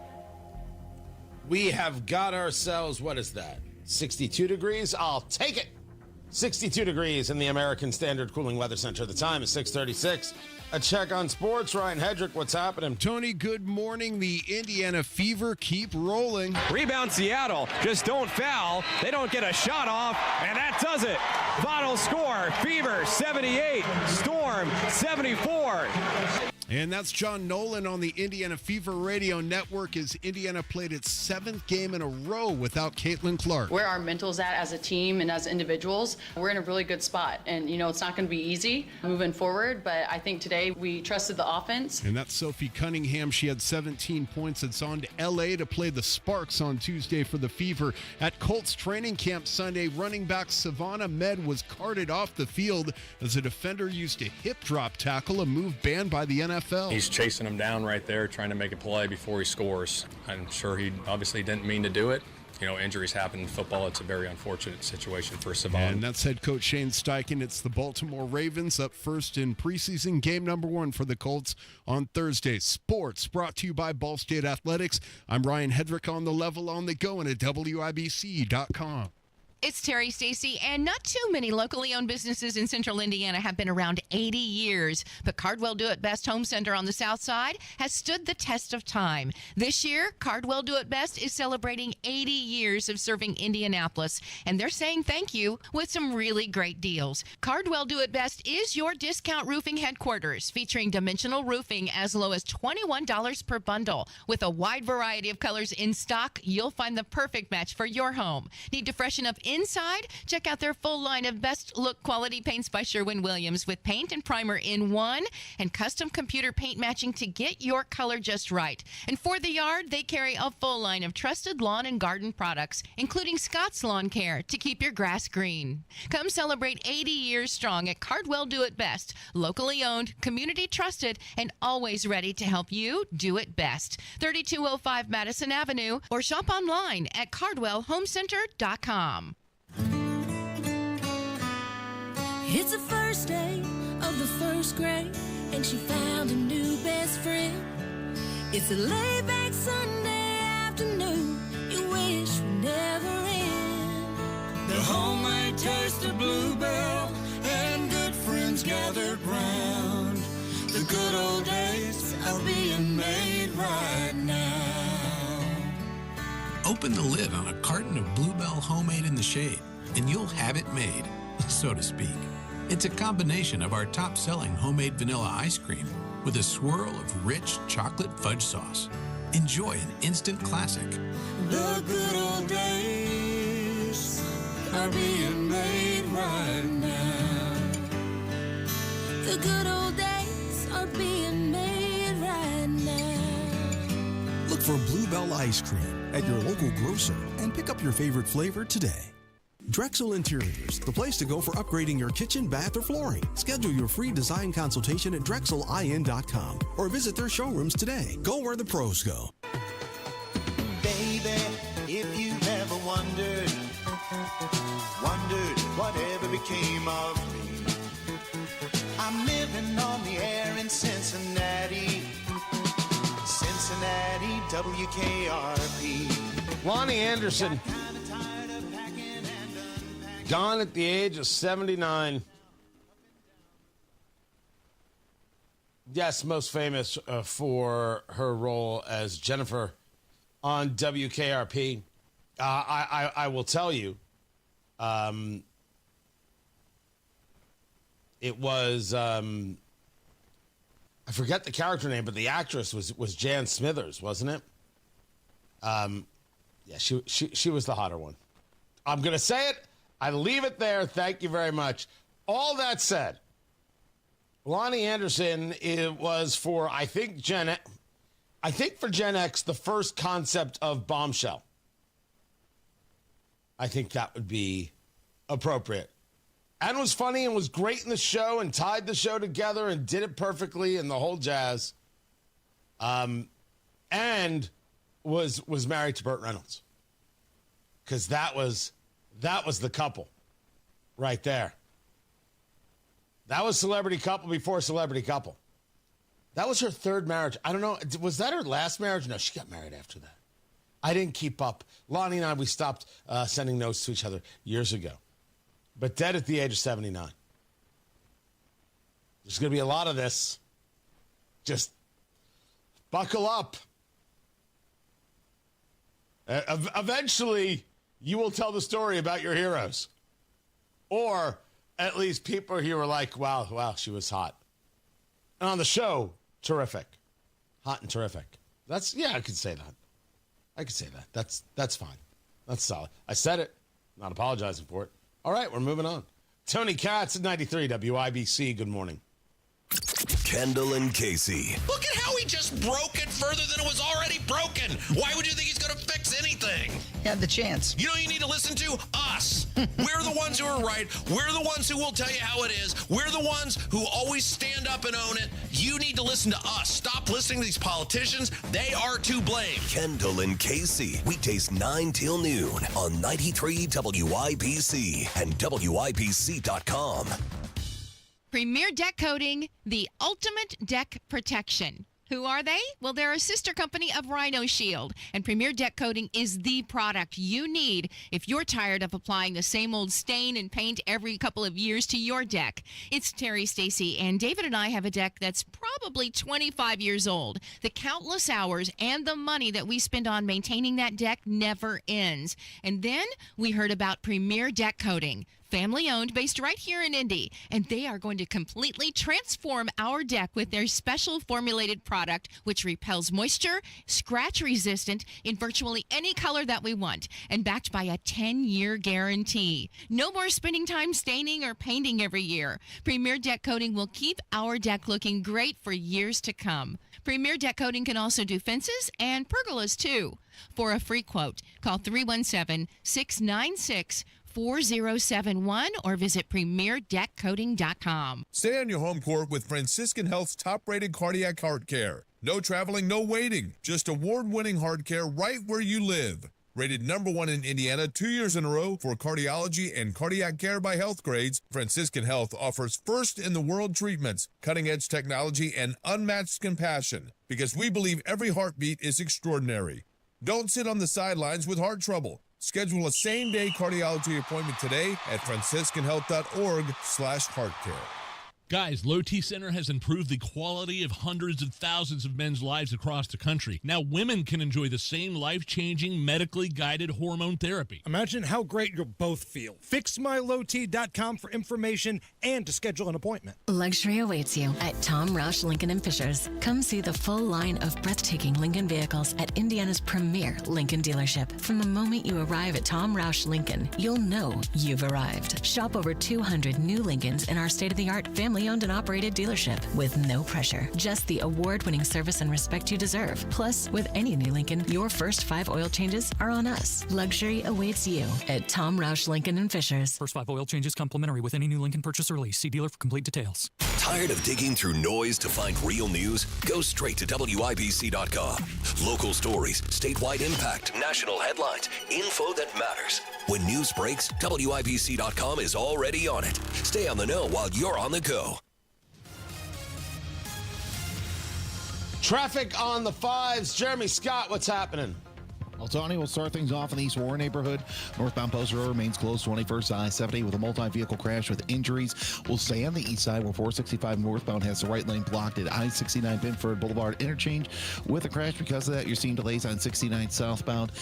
We have got ourselves, what is that, 62 degrees? I'll take it. 62 degrees in the American Standard Cooling Weather Center. The time is 6:36. A check on sports. Ryan Hedrick, what's happening? Tony, good morning. The Indiana Fever keep rolling. Rebound Seattle. Just don't foul. They don't get a shot off, and that does it. Final score, Fever 78, Storm 74. And that's John Nolan on the Indiana Fever Radio Network as Indiana played its 7th game in a row without Caitlin Clark. Where our mental's at as a team and as individuals, we're in a really good spot. And, it's not going to be easy moving forward, but I think today we trusted the offense. And that's Sophie Cunningham. She had 17 points. It's on to L.A. to play the Sparks on Tuesday for the Fever. At Colts training camp Sunday, running back Savannah Med was carted off the field as a defender used a hip drop tackle, a move banned by the NFL. He's chasing him down right there, trying to make a play before he scores. I'm sure he obviously didn't mean to do it. Injuries happen in football. It's a very unfortunate situation for Savannah. And that's head coach Shane Steichen. It's the Baltimore Ravens up first in preseason game number 1 for the Colts on Thursday. Sports brought to you by Ball State Athletics. I'm Ryan Hedrick on the level on the go and at WIBC.com. It's Terry Stacy, and not too many locally owned businesses in central Indiana have been around 80 years. But Cardwell Do It Best Home Center on the south side has stood the test of time. This year, Cardwell Do It Best is celebrating 80 years of serving Indianapolis, and they're saying thank you with some really great deals. Cardwell Do It Best is your discount roofing headquarters, featuring dimensional roofing as low as $21 per bundle. With a wide variety of colors in stock, you'll find the perfect match for your home. Need to freshen up inside? Check out their full line of best look quality paints by Sherwin-Williams with paint and primer in one and custom computer paint matching to get your color just right. And for the yard, they carry a full line of trusted lawn and garden products, including Scott's Lawn Care to keep your grass green. Come celebrate 80 years strong at Cardwell Do It Best, locally owned, community trusted, and always ready to help you do it best. 3205 Madison Avenue or shop online at cardwellhomecenter.com. It's the first day of the first grade, and she found a new best friend. It's a laid-back Sunday afternoon you wish would never end. The homemade taste of Bluebell and good friends gathered round. The good old days are being made right now. Open the lid on a carton of Bluebell Homemade in the Shade, and you'll have it made, so to speak. It's a combination of our top-selling homemade vanilla ice cream with a swirl of rich chocolate fudge sauce. Enjoy an instant classic. The good old days are being made right now. The good old days are being made right now. Look for Bluebell Ice Cream at your local grocer and pick up your favorite flavor today. Drexel Interiors, the place to go for upgrading your kitchen, bath, or flooring. Schedule your free design consultation at drexelin.com or visit their showrooms today. Go where the pros go. Baby, if you've ever wondered whatever became of me, I'm living on the air in Cincinnati, WKRP. Lonnie Anderson, gone at the age of 79. Yes, most famous for her role as Jennifer on WKRP. I will tell you, it was, I forget the character name, but the actress was Jan Smithers, wasn't it? Yeah, she was the hotter one. I'm going to say it. I leave it there. Thank you very much. All that said, Lonnie Anderson, it was for, I think for Gen X, the first concept of bombshell. I think that would be appropriate. And was funny and was great in the show and tied the show together and did it perfectly and the whole jazz. And was married to Burt Reynolds. Because that was the couple right there. That was celebrity couple before celebrity couple. That was her third marriage. I don't know. Was that her last marriage? No, she got married after that. I didn't keep up. Lonnie and I, we stopped sending notes to each other years ago. But dead at the age of 79. There's going to be a lot of this. Just buckle up. Eventually, you will tell the story about your heroes. Or at least people here were like, wow, she was hot. And on the show, terrific. Hot and terrific. I could say that. That's fine. That's solid. I said it. Not apologizing for it. All right, we're moving on. Tony Katz at 93 WIBC. Good morning. Kendall and Casey. Look at how he just broke it further than it was already broken. Why would you think he's going to fix anything? Had the chance. You know who you need to listen to? Us. We're the ones who are right. We're the ones who will tell you how it is. We're the ones who always stand up and own it. You need to listen to us. Stop listening to these politicians. They are to blame. Kendall and Casey. Weekdays 9 till noon on 93 WIBC and WIBC.com. Premier Deck Coating, the ultimate deck protection. Who are they? Well, they're a sister company of Rhino Shield, and Premier Deck Coating is the product you need if you're tired of applying the same old stain and paint every couple of years to your deck. It's Terry, Stacy, and David and I have a deck that's probably 25 years old. The countless hours and the money that we spend on maintaining that deck never ends. And then we heard about Premier Deck Coating. Family-owned, based right here in Indy, and they are going to completely transform our deck with their special formulated product, which repels moisture, scratch-resistant in virtually any color that we want, and backed by a 10-year guarantee. No more spending time staining or painting every year. Premier Deck Coating will keep our deck looking great for years to come. Premier Deck Coating can also do fences and pergolas, too. For a free quote, call 317-696-4071 or visit premierdeckcoating.com. Stay on your home court with Franciscan Health's top-rated cardiac heart care. No traveling, no waiting. Just award-winning heart care right where you live. Rated #1 in Indiana 2 years in a row for cardiology and cardiac care by health grades, Franciscan Health offers first-in-the-world treatments, cutting-edge technology, and unmatched compassion because we believe every heartbeat is extraordinary. Don't sit on the sidelines with heart trouble. Schedule a same-day cardiology appointment today at franciscanhealth.org/heartcare. Guys, Low T Center has improved the quality of hundreds of thousands of men's lives across the country. Now women can enjoy the same life-changing, medically guided hormone therapy. Imagine how great you'll both feel. FixMyLowT.com for information and to schedule an appointment. Luxury awaits you at Tom Roush Lincoln & Fishers. Come see the full line of breathtaking Lincoln vehicles at Indiana's premier Lincoln dealership. From the moment you arrive at Tom Roush Lincoln, you'll know you've arrived. Shop over 200 new Lincolns in our state-of-the-art family-owned and operated dealership with no pressure. Just the award-winning service and respect you deserve. Plus, with any new Lincoln, your first 5 oil changes are on us. Luxury awaits you at Tom Roush Lincoln & Fishers. First 5 oil changes complimentary with any new Lincoln purchase or lease. See dealer for complete details. Tired of digging through noise to find real news? Go straight to WIBC.com. Local stories, statewide impact, national headlines, info that matters. When news breaks, WIBC.com is already on it. Stay on the know while you're on the go. Traffic on the 5s. Jeremy Scott, what's happening? Well, Tony, we'll start things off in the East Warren neighborhood. Northbound Post Road remains closed 21st I-70 with a multi-vehicle crash with injuries. We'll stay on the east side where 465 northbound has the right lane blocked at I-69 Binford Boulevard interchange. With a crash because of that, you're seeing delays on 69 southbound,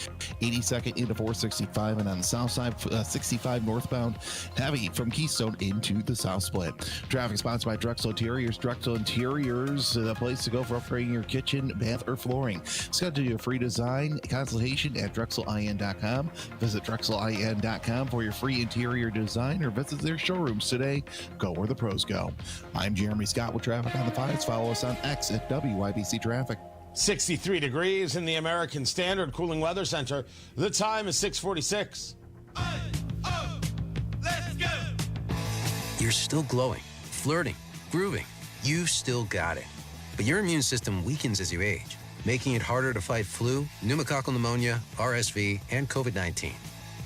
82nd into 465, and on the south side, 65 northbound, heavy from Keystone into the south split. Traffic sponsored by Drexel Interiors. Drexel Interiors, the place to go for upgrading your kitchen, bath, or flooring. Schedule your free design consultation at DrexelIN.com. Visit DrexelIN.com for your free interior design or visit their showrooms today. Go where the pros go. I'm Jeremy Scott with Traffic on the 5s. Follow us on X at WIBC Traffic. 63 degrees in the American Standard Cooling Weather Center. The time is 6:46. Let's go! You're still glowing, flirting, grooving. You still got it. But your immune system weakens as you age, making it harder to fight flu, pneumococcal pneumonia, RSV, and COVID-19.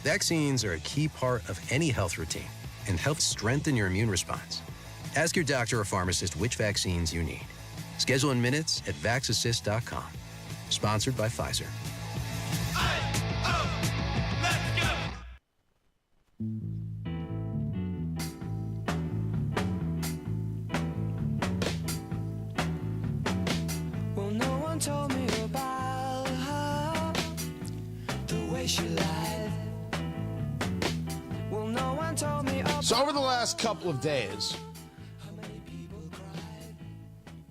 Vaccines are a key part of any health routine and help strengthen your immune response. Ask your doctor or pharmacist which vaccines you need. Schedule in minutes at vaxassist.com. Sponsored by Pfizer. Well, no one told me about her, the way she lied. Well, no one told me about. So over the last couple of days,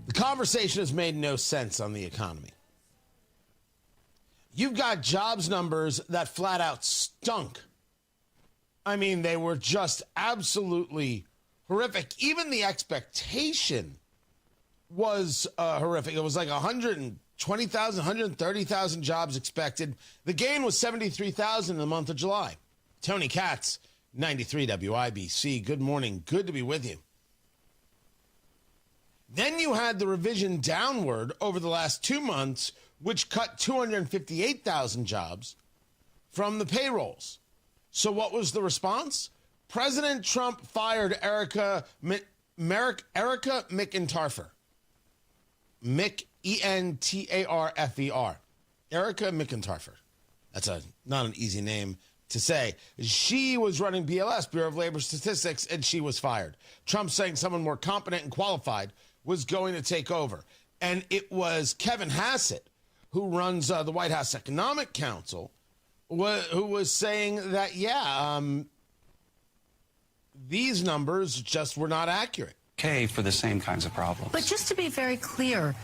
the conversation has made no sense on the economy. You've got jobs numbers that flat out stunk. I mean, they were just absolutely horrific. Even the expectation was horrific. It was like 120,000, 130,000 jobs expected. The gain was 73,000 in the month of July. Tony Katz, 93 WIBC. Good morning. Good to be with you. Then you had the revision downward over the last 2 months, which cut 258,000 jobs from the payrolls. So what was the response? President Trump fired Erica McIntarfer. E-N-T-A-R-F-E-R. Erica McIntarfer. That's not an easy name to say. She was running BLS, Bureau of Labor Statistics, and she was fired. Trump saying someone more competent and qualified was going to take over. And it was Kevin Hassett, who runs the White House Economic Council, who was saying that, these numbers just were not accurate. Okay, for the same kinds of problems. But just to be very clear,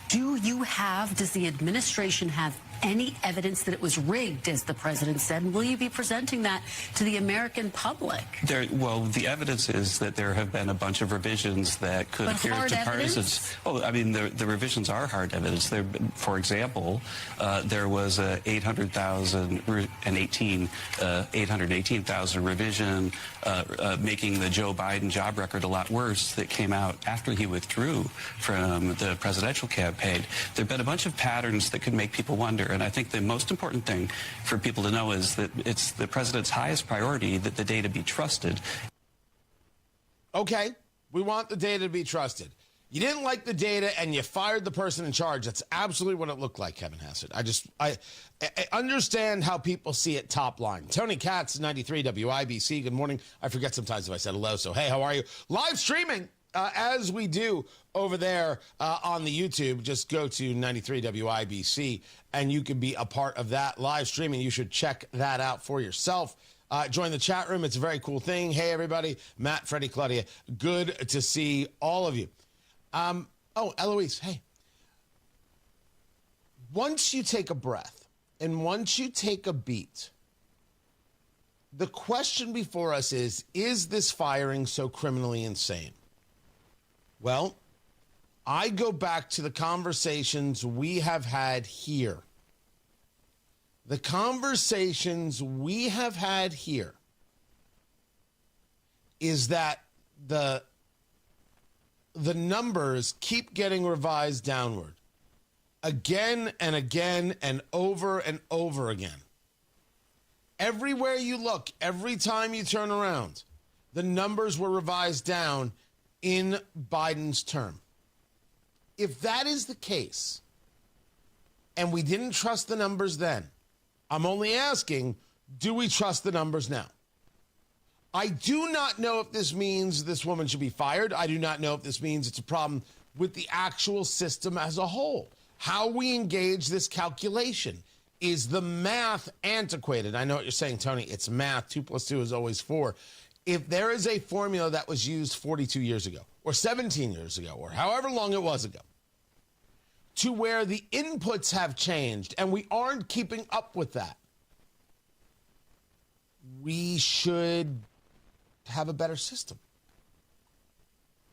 does the administration have any evidence that it was rigged, as the president said? And will you be presenting that to the American public? The evidence is that there have been a bunch of revisions that could appear to partisans. Oh, I mean, the revisions are hard evidence. For example, there was a 818,000 revision making the Joe Biden job record a lot worse that came out after he withdrew from the presidential campaign. There have been a bunch of patterns that could make people wonder. And I think the most important thing for people to know is that it's the president's highest priority that the data be trusted. Okay, we want the data to be trusted. You didn't like the data and you fired the person in charge. That's absolutely what it looked like, Kevin Hassett. I understand how people see it top line. Tony Katz, 93 WIBC. Good morning. I forget sometimes if I said hello. So, hey, how are you? Live streaming. As we do over there on the YouTube, just go to 93 WIBC and you can be a part of that live streaming. You should check that out for yourself. Join the chat room. It's a very cool thing. Hey, everybody. Matt, Freddie, Claudia. Good to see all of you. Eloise, hey. Once you take a breath and once you take a beat, the question before us is this firing so criminally insane? Well, I go back to the conversations we have had here. The conversations we have had here is that the numbers keep getting revised downward again and again and over again. Everywhere you look, every time you turn around, the numbers were revised down in Biden's term. If that is the case, and we didn't trust the numbers then, I'm only asking, do we trust the numbers now? I do not know if this means this woman should be fired. I do not know if this means it's a problem with the actual system as a whole. How we engage this calculation. Is the math antiquated? I know what you're saying, Tony. It's math. 2 + 2 is always 4. If there is a formula that was used 42 years ago or 17 years ago or however long it was ago to where the inputs have changed and we aren't keeping up with that, we should have a better system.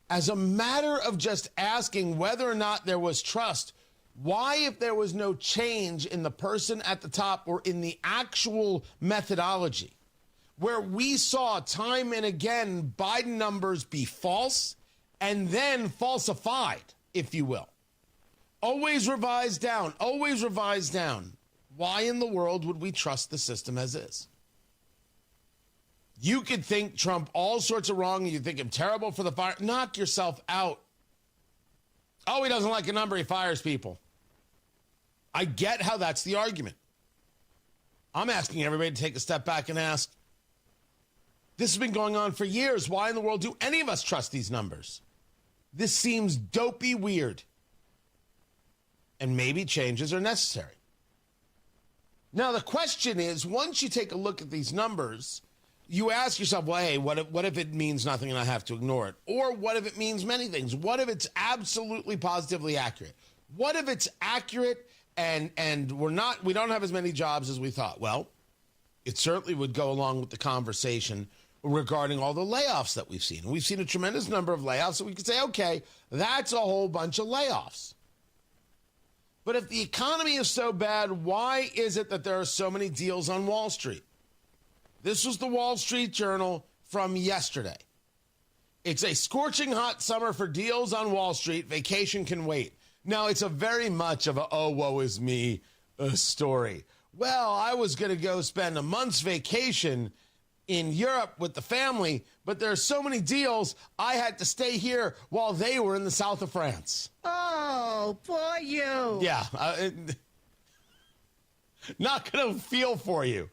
As a matter of just asking whether or not there was trust, why, if there was no change in the person at the top or in the actual methodology, where we saw time and again Biden numbers be false and then falsified, if you will. Always revised down, always revised down. Why in the world would we trust the system as is? You could think Trump all sorts of wrong and you think him terrible for the fire. Knock yourself out. Oh, he doesn't like a number, he fires people. I get how that's the argument. I'm asking everybody to take a step back and ask, this has been going on for years. Why in the world do any of us trust these numbers? This seems dopey weird. And maybe changes are necessary. Now, the question is, once you take a look at these numbers, you ask yourself, well, hey, what if it means nothing and I have to ignore it? Or what if it means many things? What if it's absolutely positively accurate? What if it's accurate and we don't have as many jobs as we thought? Well, it certainly would go along with the conversation regarding all the layoffs that we've seen. We've seen a tremendous number of layoffs, so we could say, okay, that's a whole bunch of layoffs. But if the economy is so bad, why is it that there are so many deals on Wall Street? This was the Wall Street Journal from yesterday. It's a scorching hot summer for deals on Wall Street. Vacation can wait. Now, it's a very much of a, oh, woe is me story. Well, I was going to go spend a month's vacation in Europe with the family, but there are so many deals, I had to stay here while they were in the south of France. Oh, poor you. Yeah. Not going to feel for you.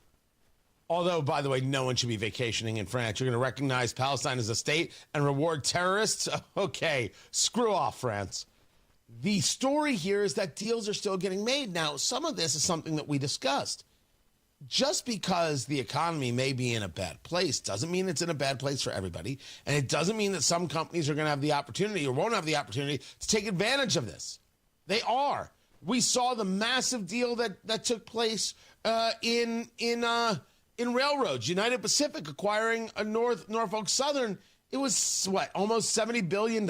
Although, by the way, no one should be vacationing in France. You're going to recognize Palestine as a state and reward terrorists? Okay, screw off, France. The story here is that deals are still getting made. Now, some of this is something that we discussed. Just because the economy may be in a bad place doesn't mean it's in a bad place for everybody. And it doesn't mean that some companies are going to have the opportunity or won't have the opportunity to take advantage of this. They are. We saw the massive deal that took place in railroads. United Pacific acquiring a Norfolk Southern. It was, almost $70 billion?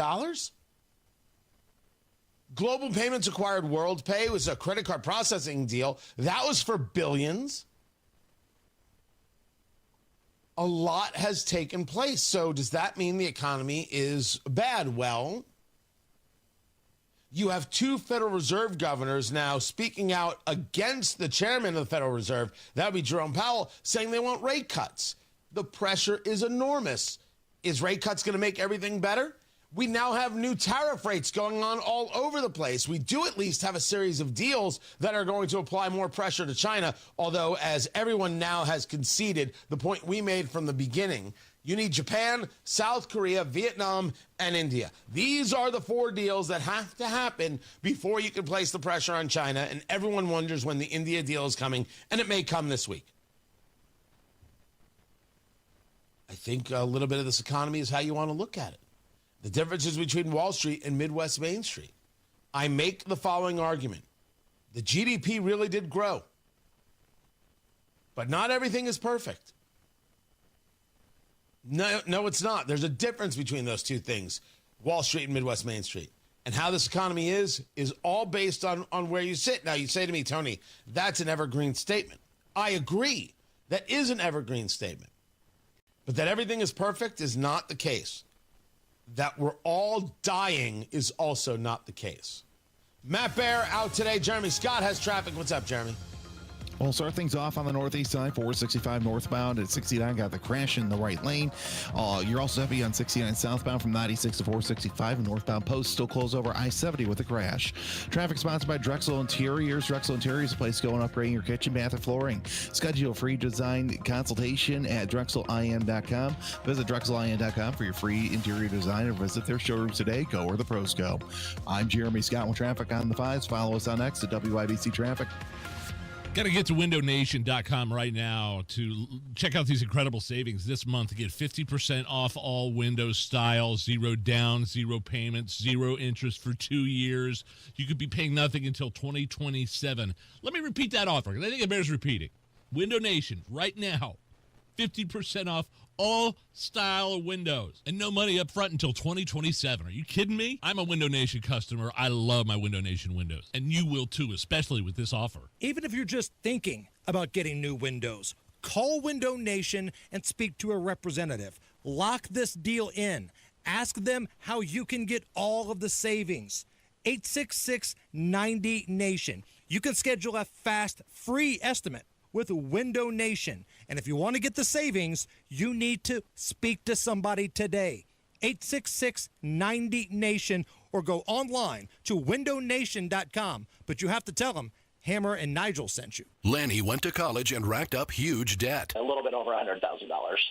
Global Payments acquired WorldPay. It was a credit card processing deal. That was for billions. A lot has taken place. So does that mean the economy is bad? Well, you have two Federal Reserve governors now speaking out against the chairman of the Federal Reserve. That would be Jerome Powell, saying they want rate cuts. The pressure is enormous. Is rate cuts going to make everything better? We now have new tariff rates going on all over the place. We do at least have a series of deals that are going to apply more pressure to China, although as everyone now has conceded, the point we made from the beginning, you need Japan, South Korea, Vietnam, and India. These are the four deals that have to happen before you can place the pressure on China, and everyone wonders when the India deal is coming, and it may come this week. I think a little bit of this economy is how you want to look at it. The differences between Wall Street and Midwest Main Street. I make the following argument. The GDP really did grow. But not everything is perfect. No, it's not. There's a difference between those two things, Wall Street and Midwest Main Street. And how this economy is all based on where you sit. Now, you say to me, Tony, that's an evergreen statement. I agree. That is an evergreen statement. But that everything is perfect is not the case. That we're all dying is also not the case. Matt Bear out today. Jeremy Scott has traffic. What's up, Jeremy? We'll start things off on the northeast side, 465 northbound at 69. Got the crash in the right lane. You're also heavy on 69 southbound from 96 to 465. Northbound post still closed over I-70 with a crash. Traffic sponsored by Drexel Interiors. Drexel Interiors is a place to go and upgrading your kitchen, bath, and flooring. Schedule a free design consultation at drexelin.com. Visit drexelin.com for your free interior design or visit their showrooms today. Go where the pros go. I'm Jeremy Scott with traffic on the 5s. Follow us on X at WIBC Traffic. Got to get to windownation.com right now to check out these incredible savings this month. Get 50% off all Windows styles, 0 down, 0 payments, 0 interest for 2 years. You could be paying nothing until 2027. Let me repeat that offer because I think it bears repeating. Window Nation, right now, 50% off all style windows and no money up front until 2027. Are you kidding me? I'm a Window Nation customer. I love my Window Nation windows, and you will too, especially with this offer. Even if you're just thinking about getting new windows, call Window Nation and speak to a representative. Lock this deal in. Ask them how you can get all of the savings. 866-90-NATION. You can schedule a fast, free estimate with Window Nation. And if you want to get the savings, you need to speak to somebody today. 866-90-NATION or go online to windownation.com. But you have to tell them Hammer and Nigel sent you. Lanny went to college and racked up huge debt. A little bit over $100,000.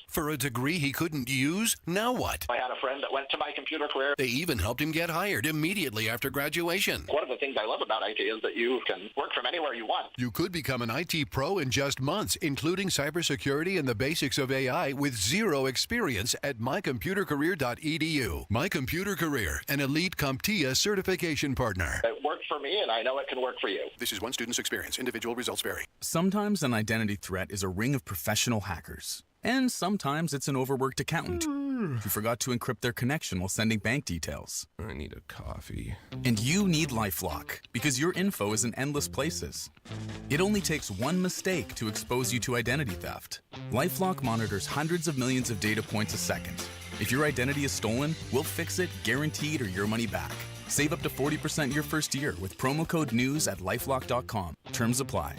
For a degree he couldn't use? Now what? I had a friend that went to My Computer Career. They even helped him get hired immediately after graduation. One of the things I love about IT is that you can work from anywhere you want. You could become an IT pro in just months, including cybersecurity and the basics of AI with zero experience at mycomputercareer.edu. My Computer Career, an elite CompTIA certification partner. It worked for me, and I know it can work for you. This is one student's experience. Individual results vary. Sometimes an identity threat is a ring of professional hackers. And sometimes it's an overworked accountant who forgot to encrypt their connection while sending bank details. I need a coffee. And you need LifeLock because your info is in endless places. It only takes one mistake to expose you to identity theft. LifeLock monitors hundreds of millions of data points a second. If your identity is stolen, we'll fix it, guaranteed, or your money back. Save up to 40% your first year with promo code NEWS at lifelock.com. Terms apply.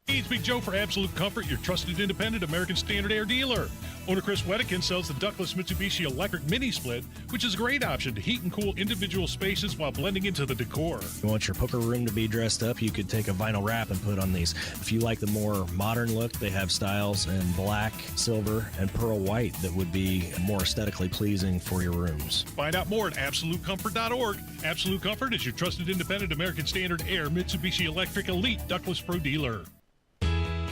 Hey, it's Big Joe for Absolute Comfort, your trusted independent American Standard Air dealer. Owner Chris Wedekin sells the ductless Mitsubishi Electric Mini Split, which is a great option to heat and cool individual spaces while blending into the decor. You want your poker room to be dressed up, you could take a vinyl wrap and put on these. If you like the more modern look, they have styles in black, silver, and pearl white that would be more aesthetically pleasing for your rooms. Find out more at AbsoluteComfort.org. Absolute Comfort is your trusted independent American Standard Air Mitsubishi Electric Elite Ductless Pro dealer.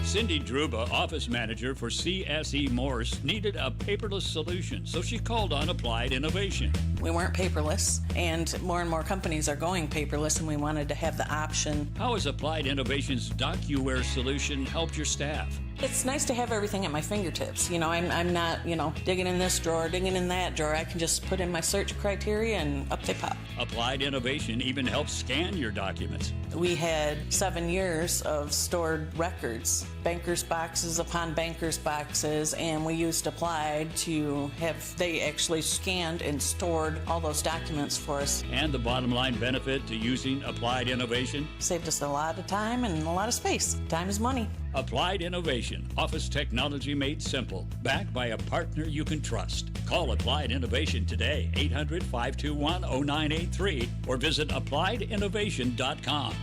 Cindy Druba, office manager for CSE Morse, needed a paperless solution, so she called on Applied Innovation. We weren't paperless, and more companies are going paperless, and we wanted to have the option. How has Applied Innovation's DocuWare solution helped your staff? It's nice to have everything at my fingertips. You know, I'm not, digging in this drawer, digging in that drawer. I can just put in my search criteria and up they pop. Applied Innovation even helps scan your documents. We had 7 years of stored records, bankers' boxes upon bankers' boxes, and we used Applied to have, they actually scanned and stored all those documents for us. And the bottom line benefit to using Applied Innovation? Saved us a lot of time and a lot of space. Time is money. Applied Innovation, office technology made simple, backed by a partner you can trust. Call Applied Innovation today, 800-521-0983, or visit appliedinnovation.com.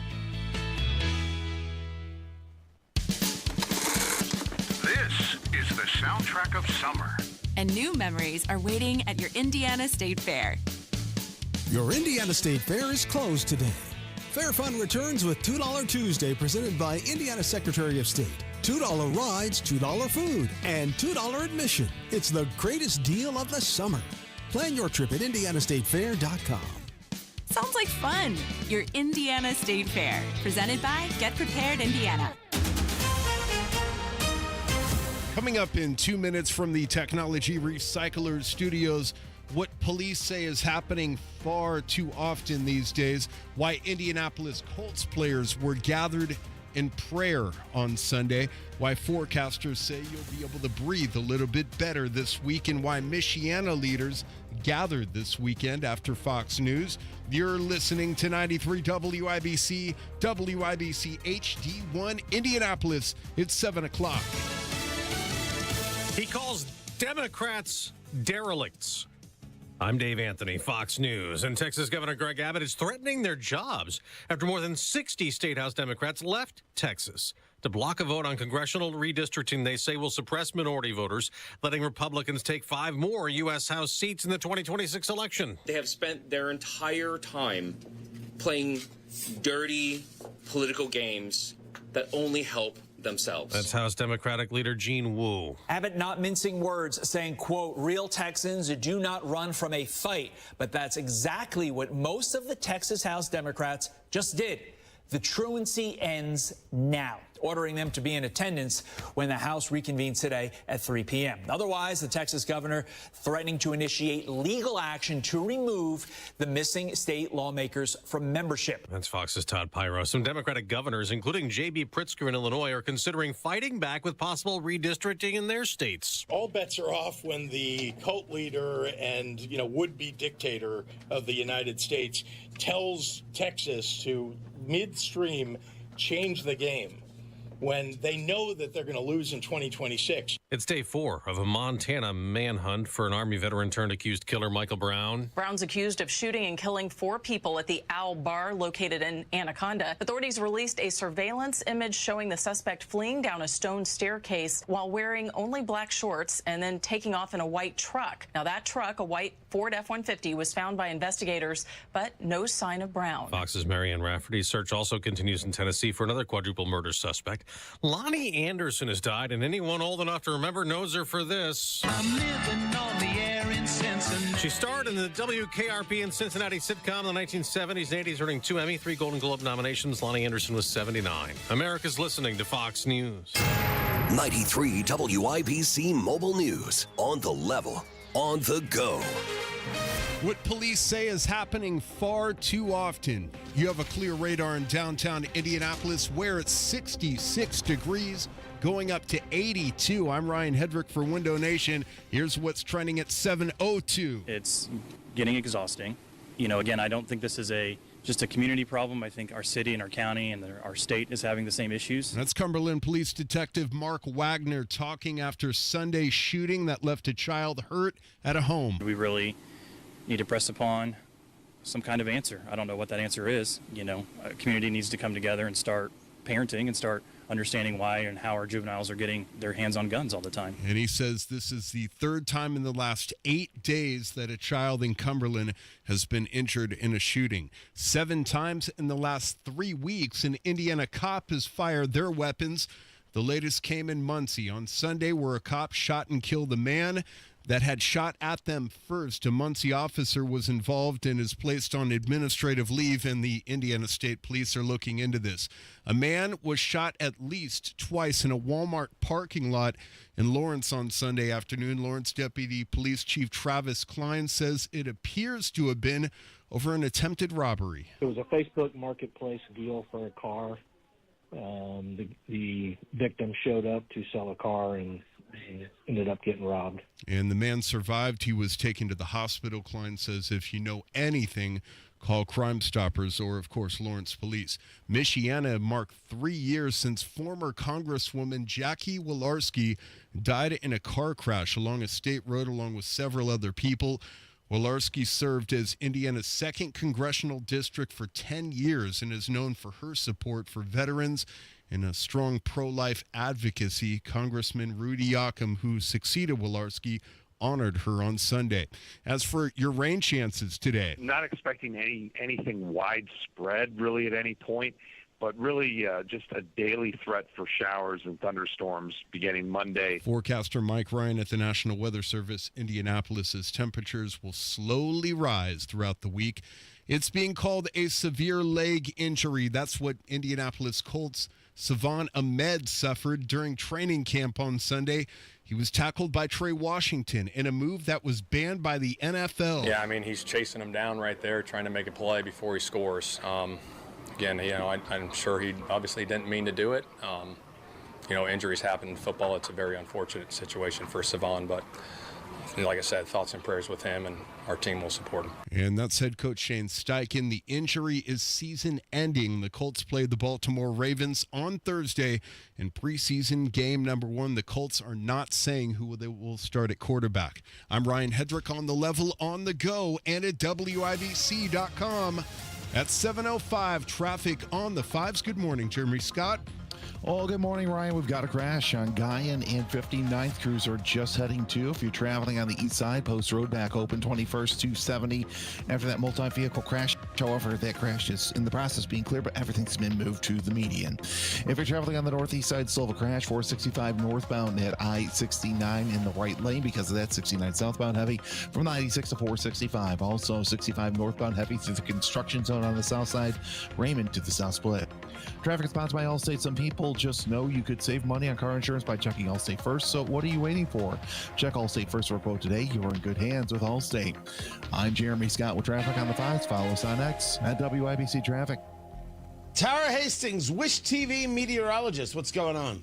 This is the soundtrack of summer. And new memories are waiting at your Indiana State Fair. Your Indiana State Fair is closed today. Fair Fun returns with $2 Tuesday presented by Indiana Secretary of State. $2 rides, $2 food, and $2 admission. It's the greatest deal of the summer. Plan your trip at indianastatefair.com. Sounds like fun. Your Indiana State Fair, presented by Get Prepared Indiana. Coming up in 2 minutes from the Technology Recyclers Studios, what police say is happening far too often these days, why Indianapolis Colts players were gathered in prayer on Sunday, why forecasters say you'll be able to breathe a little bit better this week, and why Michiana leaders gathered this weekend after Fox News. You're listening to 93 WIBC, WIBC HD1 Indianapolis. It's 7 o'clock. He calls Democrats derelicts. I'm Dave Anthony, Fox News. And Texas Governor Greg Abbott is threatening their jobs after more than 60 State House Democrats left Texas to block a vote on congressional redistricting they say will suppress minority voters, letting Republicans take 5 more U.S. House seats in the 2026 election. They have spent their entire time playing dirty political games that only help themselves. That's House Democratic leader Gene Wu. Abbott not mincing words, saying, quote, real Texans do not run from a fight. But that's exactly what most of the Texas House Democrats just did. The truancy ends now, ordering them to be in attendance when the House reconvenes today at 3 p.m. Otherwise, the Texas governor threatening to initiate legal action to remove the missing state lawmakers from membership. That's Fox's Todd Pyro. Some Democratic governors, including J.B. Pritzker in Illinois, are considering fighting back with possible redistricting in their states. All bets are off when the cult leader and, would-be dictator of the United States tells Texas to midstream change the game. when they know that they're going to lose in 2026. It's day 4 of a Montana manhunt for an Army veteran turned accused killer Michael Brown. Brown's accused of shooting and killing 4 people at the Owl Bar located in Anaconda. Authorities released a surveillance image showing the suspect fleeing down a stone staircase while wearing only black shorts and then taking off in a white truck. Now, that truck, a white Ford F-150, was found by investigators, but no sign of Brown. Fox's Marianne Rafferty's search also continues in Tennessee for another quadruple murder suspect. Lonnie Anderson has died, and anyone old enough to remember knows her for this. I'm living on the air in Cincinnati. She starred in the WKRP and Cincinnati sitcom in the 1970s and 80s, earning 2 Emmy, 3 Golden Globe nominations. Lonnie Anderson was 79. America's listening to Fox News. 93 WIBC Mobile News. On the level, on the go. What police say is happening far too often. You have a clear radar in downtown Indianapolis where it's 66 degrees, going up to 82. I'm Ryan Hedrick for Window Nation. Here's what's trending at 7:02. It's getting exhausting. Again, I don't think this is just a community problem. I think our city and our county and our state is having the same issues. That's Cumberland Police Detective Mark Wagner talking after Sunday's shooting that left a child hurt at a home. We really need to press upon some kind of answer. I don't know what that answer is. A community needs to come together and start parenting and start understanding why and how our juveniles are getting their hands on guns all the time. And he says this is the 3rd time in the last 8 days that a child in Cumberland has been injured in a shooting. 7 times in the last 3 weeks, an Indiana cop has fired their weapons. The latest came in Muncie on Sunday, where a cop shot and killed a man that had shot at them first. A Muncie officer was involved and is placed on administrative leave, and the Indiana State Police are looking into this. A man was shot at least twice in a Walmart parking lot in Lawrence on Sunday afternoon. Lawrence Deputy Police Chief Travis Klein says it appears to have been over an attempted robbery. It was a Facebook marketplace deal for a car. The victim showed up to sell a car and ended up getting robbed. And the man survived. He was taken to the hospital. Klein says if you know anything, call Crime Stoppers or, of course, Lawrence Police. Michiana marked 3 years since former Congresswoman Jackie Walorski died in a car crash along a state road along with several other people. Walorski served as Indiana's 2nd congressional district for 10 years and is known for her support for veterans and a strong pro-life advocacy. Congressman Rudy Yocum, who succeeded Walorski, honored her on Sunday. As for your rain chances today, not expecting anything widespread really at any point, but really just a daily threat for showers and thunderstorms beginning Monday. Forecaster Mike Ryan at the National Weather Service, Indianapolis's temperatures will slowly rise throughout the week. It's being called a severe leg injury. That's what Indianapolis Colts Savon Ahmed suffered during training camp on Sunday. He was tackled by Trey Washington in a move that was banned by the NFL. Yeah, he's chasing him down right there, trying to make a play before he scores. Again, I'm sure he obviously didn't mean to do it. Injuries happen in football. It's a very unfortunate situation for Savon, but like I said, thoughts and prayers with him, and our team will support him. And that's head coach Shane Steichen. The injury is season-ending. The Colts play the Baltimore Ravens on Thursday in preseason game number 1. The Colts are not saying who they will start at quarterback. I'm Ryan Hedrick on the level, on the go, and at WIBC.com. At 7:05, traffic on the 5s. Good morning, Jeremy Scott. Oh, good morning, Ryan. We've got a crash on Guyan and 59th. Crews are just heading to. If you're traveling on the east side, Post Road back open 21st to 70 after that multi-vehicle crash. However, that crash is in the process of being cleared, but everything's been moved to the median. If you're traveling on the northeast side, still have a crash, 465 northbound at I-69 in the right lane because of that. 69 southbound heavy from 96 to 465. Also 65 northbound heavy through the construction zone on the south side, Raymond to the south split. Traffic is sponsored by Allstate. Some people just know you could save money on car insurance by checking Allstate First. So what are you waiting for? Check Allstate First for a quote today. You are in good hands with Allstate. I'm Jeremy Scott with traffic on the 5s. Follow us on X at WIBC Traffic. Tara Hastings, Wish TV meteorologist. What's going on?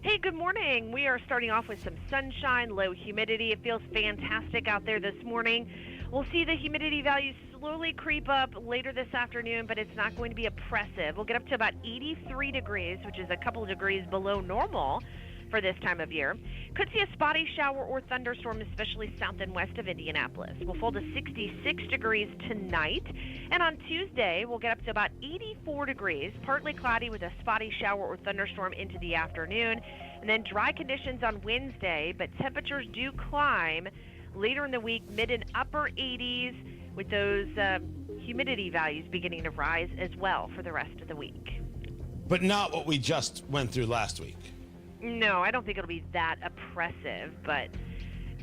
Hey, good morning. We are starting off with some sunshine, low humidity. It feels fantastic out there this morning. We'll see the humidity values slowly creep up later this afternoon, but it's not going to be oppressive. We'll get up to about 83 degrees, which is a couple of degrees below normal for this time of year. Could see a spotty shower or thunderstorm, especially south and west of Indianapolis. We'll fall to 66 degrees tonight. And on Tuesday, we'll get up to about 84 degrees, partly cloudy with a spotty shower or thunderstorm into the afternoon. And then dry conditions on Wednesday, but temperatures do climb later in the week, mid and upper 80s, with those humidity values beginning to rise as well for the rest of the week. But not what we just went through last week. No, I don't think it'll be that oppressive, but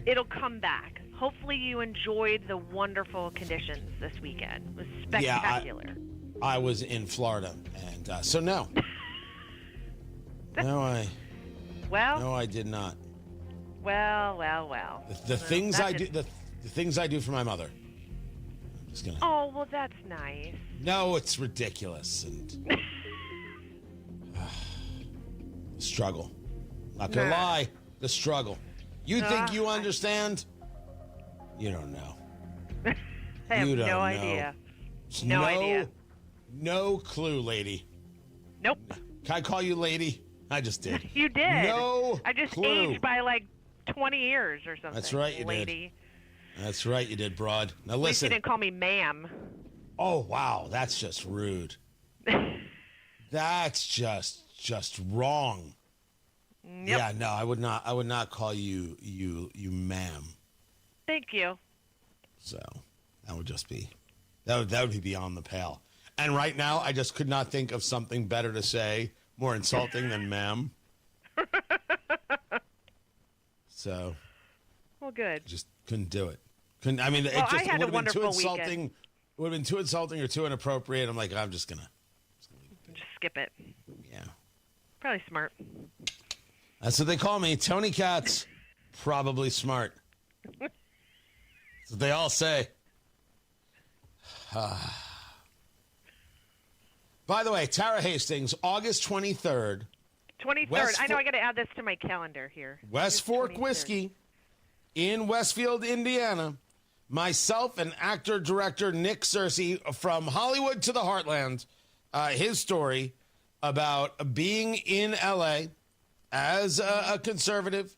it'll come back. Hopefully you enjoyed the wonderful conditions this weekend. It was spectacular. Yeah, I was in Florida, and so no. No, I did not. Well. The things I do, the things I do for my mother. I'm just gonna. Oh, well, that's nice. No, it's ridiculous and struggle. Not gonna lie, the struggle. You think you understand? You don't know. I have no idea. No idea. No clue, lady. Nope. Can I call you lady? I just did. You did. No I just clue. aged by like 20 years or something. That's right, you lady. did. That's right, you did, broad. Now At least listen. you didn't call me ma'am. Oh wow, that's just rude. That's just wrong. Yep. Yeah, no, I would not call you ma'am. Thank you. So that would just be that would be beyond the pale. And right now, I just could not think of something better to say, more insulting than ma'am. So, well, good. Just couldn't do it. Couldn't. I mean, well, it I had would a have been too wonderful insulting. weekend. It would have been too insulting or too inappropriate. I'm like, I'm just gonna skip it. Yeah. Probably smart. That's what they call me, Tony Katz. Probably smart. That's what they all say. By the way, Tara Hastings, August 23rd. 23rd. I know I got to add this to my calendar here. West Fork Whiskey in Westfield, Indiana. Myself and actor-director Nick Searcy from Hollywood to the Heartland. His story about being in L.A. as a conservative,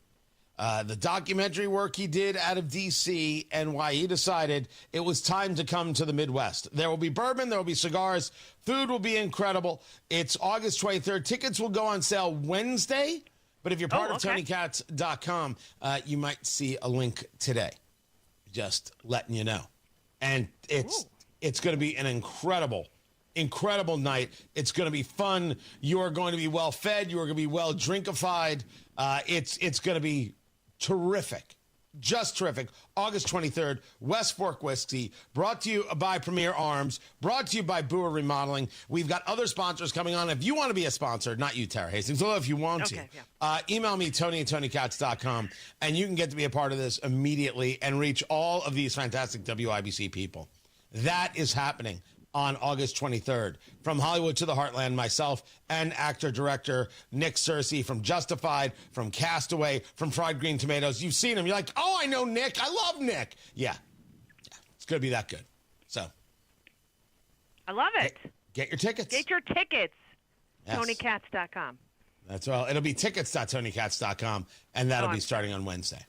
the documentary work he did out of D.C., and why he decided it was time to come to the Midwest. There will be bourbon, there will be cigars, food will be incredible. It's August 23rd. Tickets will go on sale Wednesday, but if you're part of TonyKatz.com, you might see a link today. Just letting you know. And it's going to be an incredible night. It's going to be fun. You are going to be well fed. You are going to be well drinkified. It's going to be terrific. Just terrific. August 23rd, West Fork Whiskey, brought to you by Premier Arms, brought to you by Boer Remodeling. We've got other sponsors coming on. If you want to be a sponsor, not you, Tara Hastings, although if you want to, email me, Tony@TonyKatz.com, and you can get to be a part of this immediately and reach all of these fantastic WIBC people. That is happening on August 23rd. From Hollywood to the Heartland, myself and actor-director Nick Searcy from Justified, from Castaway, from Fried Green Tomatoes. You've seen him. You're like, oh, I know Nick. I love Nick. Yeah. It's going to be that good. So. I love it. Get your tickets. Get your tickets. Yes. TonyKatz.com. That's all. It'll be tickets.TonyKatz.com, and that'll be starting on Wednesday.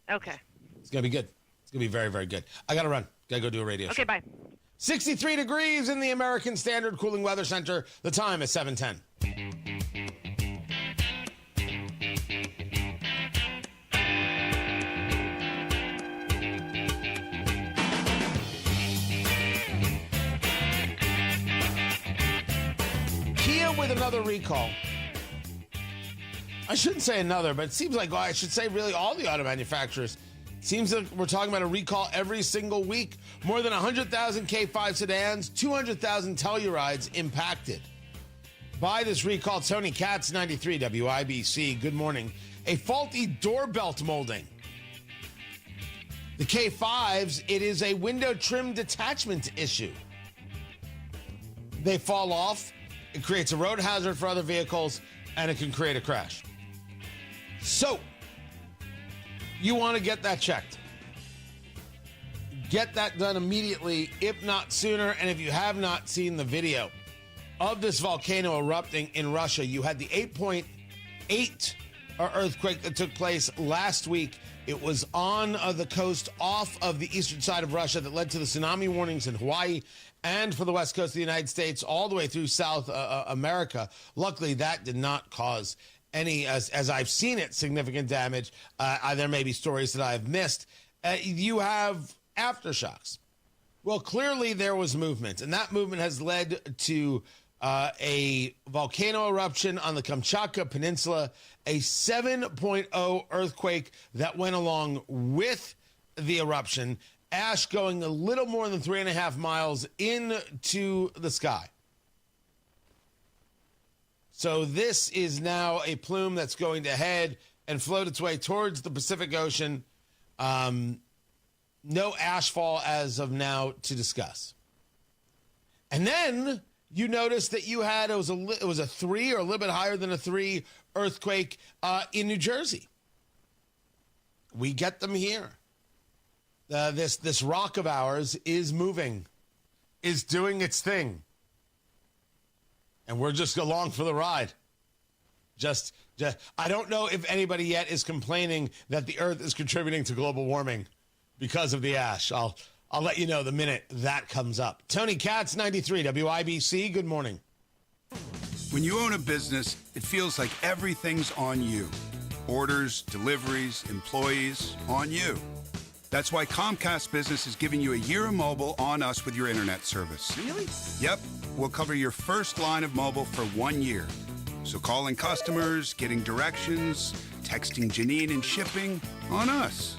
Okay. It's going to be good. It's going to be very, very good. I got to run. Got to go do a radio show. Okay, bye. 63 degrees in the American Standard Cooling Weather Center. The time is 7:10. Kia with another recall. I shouldn't say another, but it seems like I should say really all the auto manufacturers. Seems like we're talking about a recall every single week. More than 100,000 K5 sedans, 200,000 Tellurides impacted by this recall. Tony Katz, 93 WIBC. Good morning. A faulty door belt molding. The K5s, it is a window trim detachment issue. They fall off. It creates a road hazard for other vehicles, and it can create a crash. So, you want to get that checked. Get that done immediately, if not sooner. And if you have not seen the video of this volcano erupting in Russia, you had the 8.8 earthquake that took place last week. It was on the coast off of the eastern side of Russia that led to the tsunami warnings in Hawaii and for the west coast of the United States all the way through South America. Luckily, that did not cause any, as I've seen it, significant damage. There may be stories that I've missed. You have aftershocks. Well, clearly there was movement, and that movement has led to a volcano eruption on the Kamchatka Peninsula, a 7.0 earthquake that went along with the eruption, ash going a little more than 3.5 miles into the sky. So this is now a plume that's going to head and float its way towards the Pacific Ocean. No ashfall as of now to discuss. And then you notice that you had, it was a 3 or a little bit higher than a 3 earthquake in New Jersey. We get them here. This rock of ours is moving, is doing its thing. And we're just along for the ride. Just I don't know if anybody yet is complaining that the earth is contributing to global warming because of the ash. I'll let you know the minute that comes up. Tony Katz, 93 WIBC. Good morning. When you own a business, it feels like everything's on you. Orders, deliveries, employees, on you. That's why Comcast Business is giving you a year of mobile on us with your internet service. Really? Yep. We'll cover your first line of mobile for 1 year. So calling customers, getting directions, texting Janine and shipping, on us.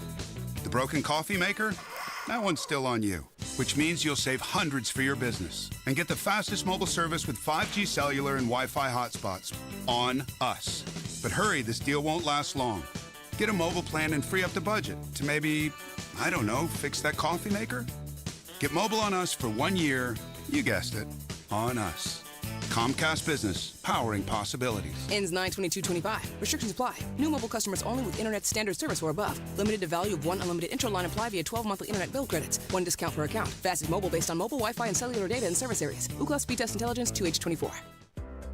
The broken coffee maker? That one's still on you, which means you'll save hundreds for your business and get the fastest mobile service with 5G cellular and Wi-Fi hotspots on us. But hurry, this deal won't last long. Get a mobile plan and free up the budget to maybe, I don't know, fix that coffee maker? Get mobile on us for 1 year, you guessed it, on us. Comcast Business, powering possibilities. Ends 9/22/25. Restrictions apply. New mobile customers only with internet standard service or above. Limited to value of 1 unlimited intro line apply via 12 monthly internet bill credits. 1 discount per account. Fastest mobile based on mobile Wi-Fi and cellular data in service areas. Ookla Speed Test Intelligence 2H24.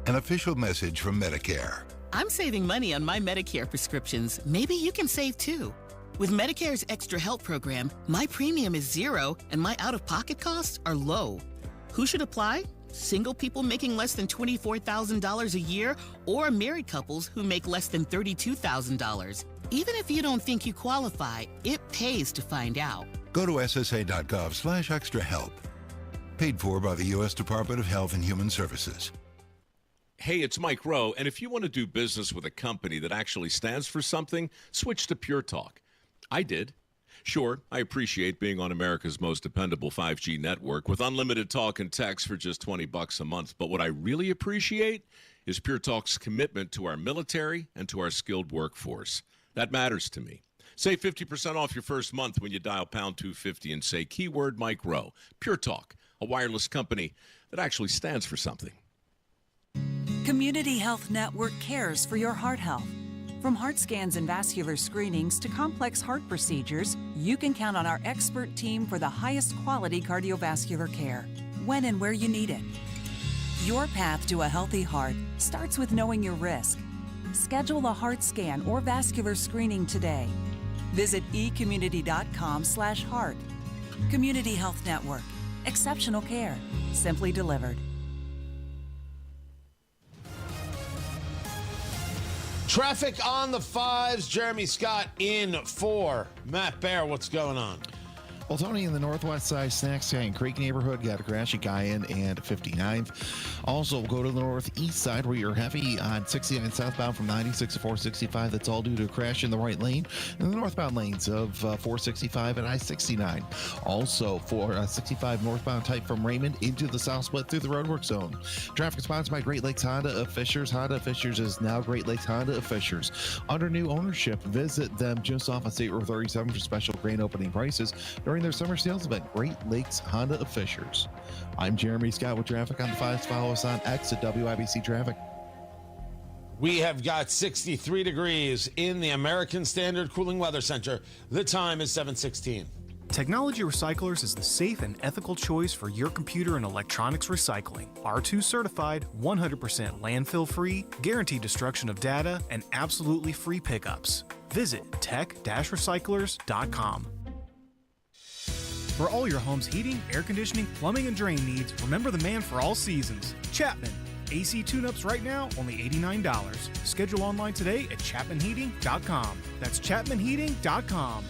An official message from Medicare. I'm saving money on my Medicare prescriptions. Maybe you can save too. With Medicare's Extra Help program, my premium is $0 and my out-of-pocket costs are low. Who should apply? Single people making less than $24,000 a year or married couples who make less than $32,000. Even if you don't think you qualify, it pays to find out. Go to ssa.gov/extrahelp. Paid for by the U.S. Department of Health and Human Services. Hey, it's Mike Rowe, and if you want to do business with a company that actually stands for something, switch to Pure Talk. I did. Sure, I appreciate being on America's most dependable 5G network with unlimited talk and text for just $20 a month. But what I really appreciate is Pure Talk's commitment to our military and to our skilled workforce. That matters to me. Save 50% off your first month when you dial pound 250 and say keyword Mike Rowe. Pure Talk, a wireless company that actually stands for something. Community Health Network cares for your heart health. From heart scans and vascular screenings to complex heart procedures, you can count on our expert team for the highest quality cardiovascular care, when and where you need it. Your path to a healthy heart starts with knowing your risk. Schedule a heart scan or vascular screening today. Visit ecommunity.com/heart. Community Health Network. Exceptional care. Simply delivered. Traffic on the 5s. Jeremy Scott in 4. Matt Bear, what's going on? Well, Tony, in the northwest side, Snacks Guy and Creek neighborhood, got a crash at Guyan and 59th. Also, go to the northeast side where you're heavy on 69 southbound from 96 to 465. That's all due to a crash in the right lane. In the northbound lanes of 465 and I-69. Also, for 65 northbound type from Raymond into the south split through the roadwork zone. Traffic sponsored by Great Lakes Honda of Fishers. Honda of Fishers is now Great Lakes Honda of Fishers. Under new ownership, visit them just off of State Road 37 for special grand opening prices during their summer sales event, Great Lakes Honda of Fishers. I'm Jeremy Scott with traffic on the 5s. Follow us on X at WIBC Traffic. We have got 63 degrees in the American Standard Cooling Weather Center. The time is 7:16. Technology Recyclers is the safe and ethical choice for your computer and electronics recycling. R2 certified, 100% landfill free, guaranteed destruction of data, and absolutely free pickups. Visit tech-recyclers.com. For all your home's heating, air conditioning, plumbing, and drain needs, remember the man for all seasons, Chapman. AC tune-ups right now, only $89. Schedule online today at chapmanheating.com. That's chapmanheating.com.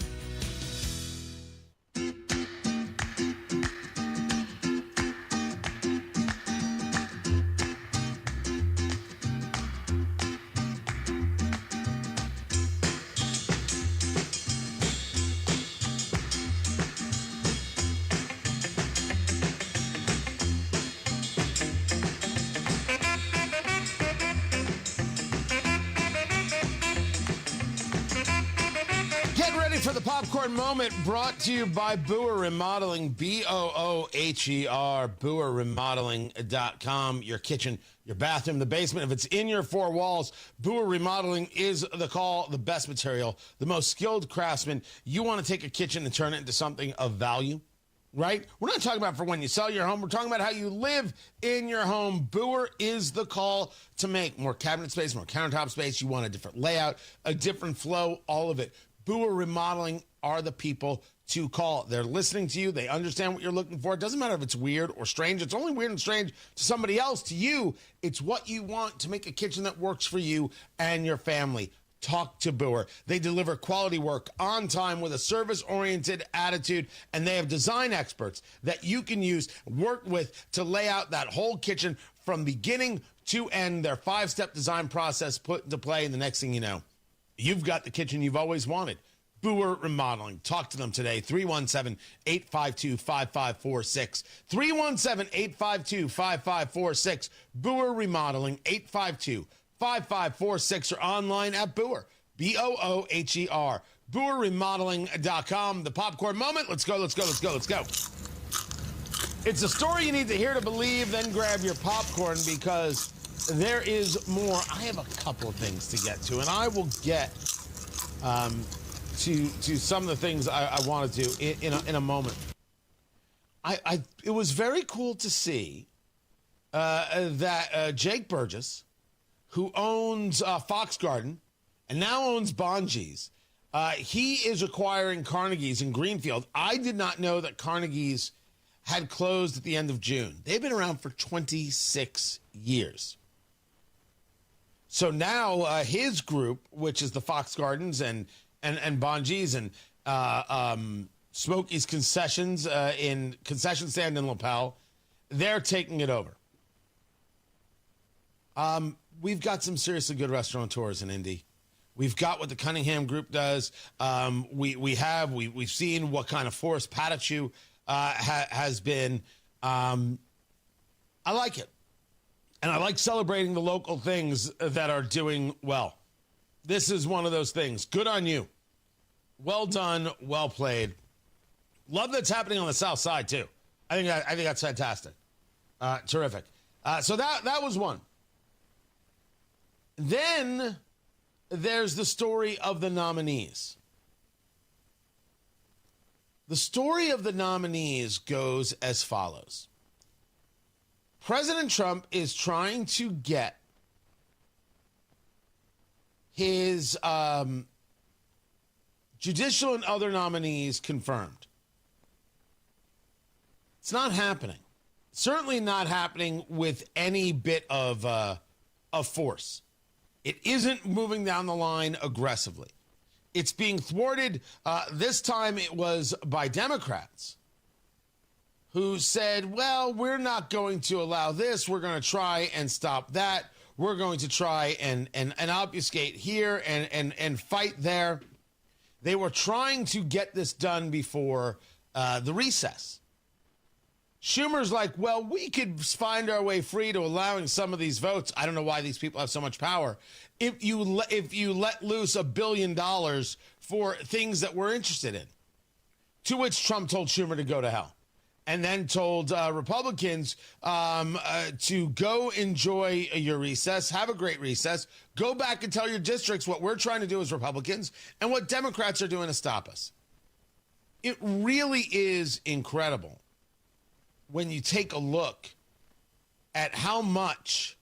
For the popcorn moment, brought to you by Booher Remodeling, Booher, BooherRemodeling.com. Your kitchen, your bathroom, the basement. If it's in your four walls, Booher Remodeling is the call, the best material, the most skilled craftsman. You want to take a kitchen and turn it into something of value, right? We're not talking about for when you sell your home. We're talking about how you live in your home. Booher is the call to make more cabinet space, more countertop space. You want a different layout, a different flow, all of it. Booher Remodeling are the people to call. They're listening to you. They understand what you're looking for. It doesn't matter if it's weird or strange. It's only weird and strange to somebody else. To you, it's what you want to make a kitchen that works for you and your family. Talk to Booher. They deliver quality work on time with a service-oriented attitude, and they have design experts that you can use, work with to lay out that whole kitchen from beginning to end. Their 5-step design process put into play, and the next thing you know, you've got the kitchen you've always wanted. Booher Remodeling. Talk to them today. 317-852-5546. 317-852-5546. Booher Remodeling. 852-5546. Or online at Booher. Booher. BooherRemodeling.com. The popcorn moment. Let's go. It's a story you need to hear to believe. Then grab your popcorn because there is more. I have a couple of things to get to, and I will get to some of the things I wanted to in a moment. It was very cool to see that Jake Burgess, who owns Fox Garden and now owns Bonji's, he is acquiring Carnegie's in Greenfield. I did not know that Carnegie's had closed at the end of June. They've been around for 26 years. So now his group, which is the Fox Gardens and Bonji's and Smokey's Concessions in Concession Stand in Lapel, they're taking it over. We've got some seriously good restaurateurs in Indy. We've got what the Cunningham Group does. We've seen what kind of Forrest Patachu has been. I like it. And I like celebrating the local things that are doing well. This is one of those things. Good on you. Well done. Well played. Love that's happening on the South Side, too. I think that's fantastic. Terrific. So that was one. Then there's the story of the nominees. The story of the nominees goes as follows. President Trump is trying to get his judicial and other nominees confirmed. It's not happening. Certainly not happening with any bit of force. It isn't moving down the line aggressively. It's being thwarted. This time it was by Democrats who said, well, we're not going to allow this. We're going to try and stop that. We're going to try and obfuscate here and fight there. They were trying to get this done before the recess. Schumer's like, well, we could find our way free to allowing some of these votes. I don't know why these people have so much power. If you let loose $1 billion for things that we're interested in. To which Trump told Schumer to go to hell. And then told Republicans to go enjoy your recess, have a great recess, go back and tell your districts what we're trying to do as Republicans and what Democrats are doing to stop us. It really is incredible when you take a look at how much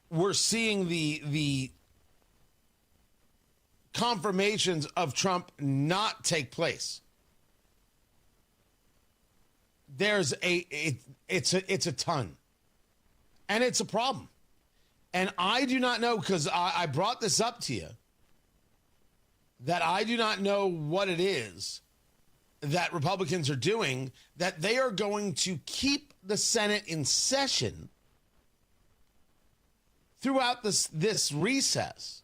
we're seeing the confirmations of Trump not take place. There's it's a ton, and it's a problem. And I do not know, because I brought this up to you, that I do not know what it is that Republicans are doing, that they are going to keep the Senate in session throughout this recess,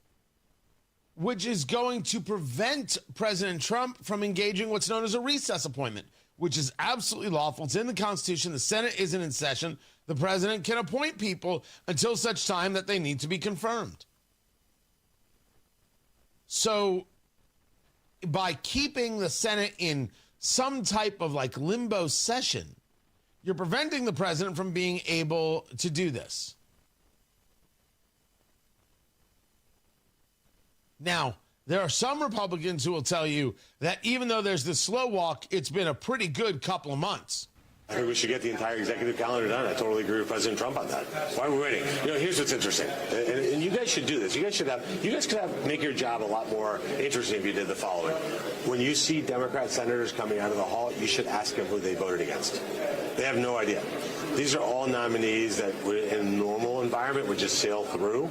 which is going to prevent President Trump from engaging what's known as a recess appointment, which is absolutely lawful. It's in the Constitution. The Senate isn't in session. The president can appoint people until such time that they need to be confirmed. So by keeping the Senate in some type of like limbo session, you're preventing the president from being able to do this. Now, there are some Republicans who will tell you that even though there's this slow walk, it's been a pretty good couple of months. I think we should get the entire executive calendar done. I totally agree with President Trump on that. Why are we waiting? Here's what's interesting, and you guys should do this. You guys could make your job a lot more interesting if you did the following. When you see Democrat senators coming out of the hall, you should ask them who they voted against. They have no idea. These are all nominees that in a normal environment would just sail through.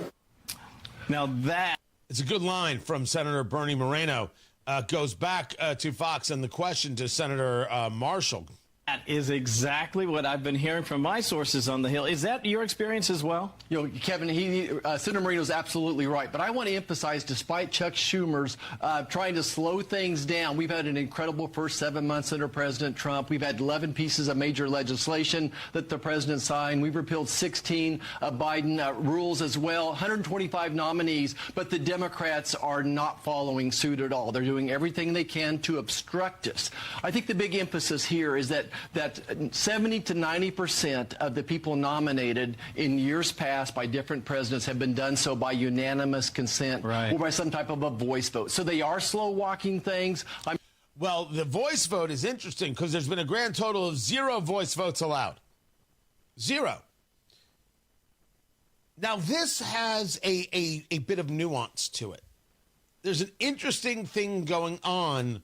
Now that it's a good line from Senator Bernie Moreno. Goes back to Fox and the question to Senator Marshall. That is exactly what I've been hearing from my sources on the Hill. Is that your experience as well? Kevin, Senator Moreno's absolutely right. But I want to emphasize, despite Chuck Schumer's trying to slow things down, we've had an incredible first 7 months under President Trump. We've had 11 pieces of major legislation that the president signed. We've repealed 16 Biden rules as well, 125 nominees. But the Democrats are not following suit at all. They're doing everything they can to obstruct us. I think the big emphasis here is that 70 to 90% of the people nominated in years past by different presidents have been done so by unanimous consent or by some type of a voice vote. So they are slow walking things. Well, the voice vote is interesting because there's been a grand total of 0 voice votes allowed. 0. Now, this has a bit of nuance to it. There's an interesting thing going on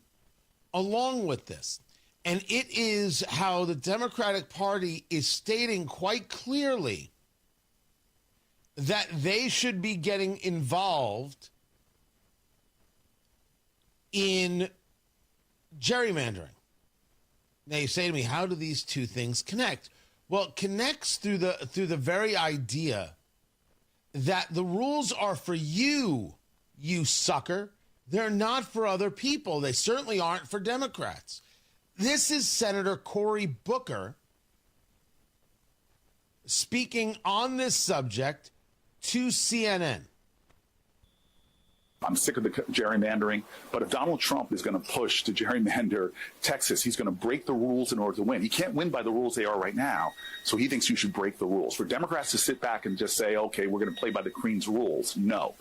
along with this. And it is how the Democratic Party is stating quite clearly that they should be getting involved in gerrymandering. Now you say to me, how do these two things connect? Well, it connects through the very idea that the rules are for you, you sucker. They're not for other people. They certainly aren't for Democrats. This is Senator Cory Booker speaking on this subject to CNN. I'm sick of the gerrymandering, but if Donald Trump is going to push to gerrymander Texas, he's going to break the rules in order to win. He can't win by the rules they are right now, so he thinks you should break the rules. For Democrats to sit back and just say, okay, we're going to play by the Queen's rules, no.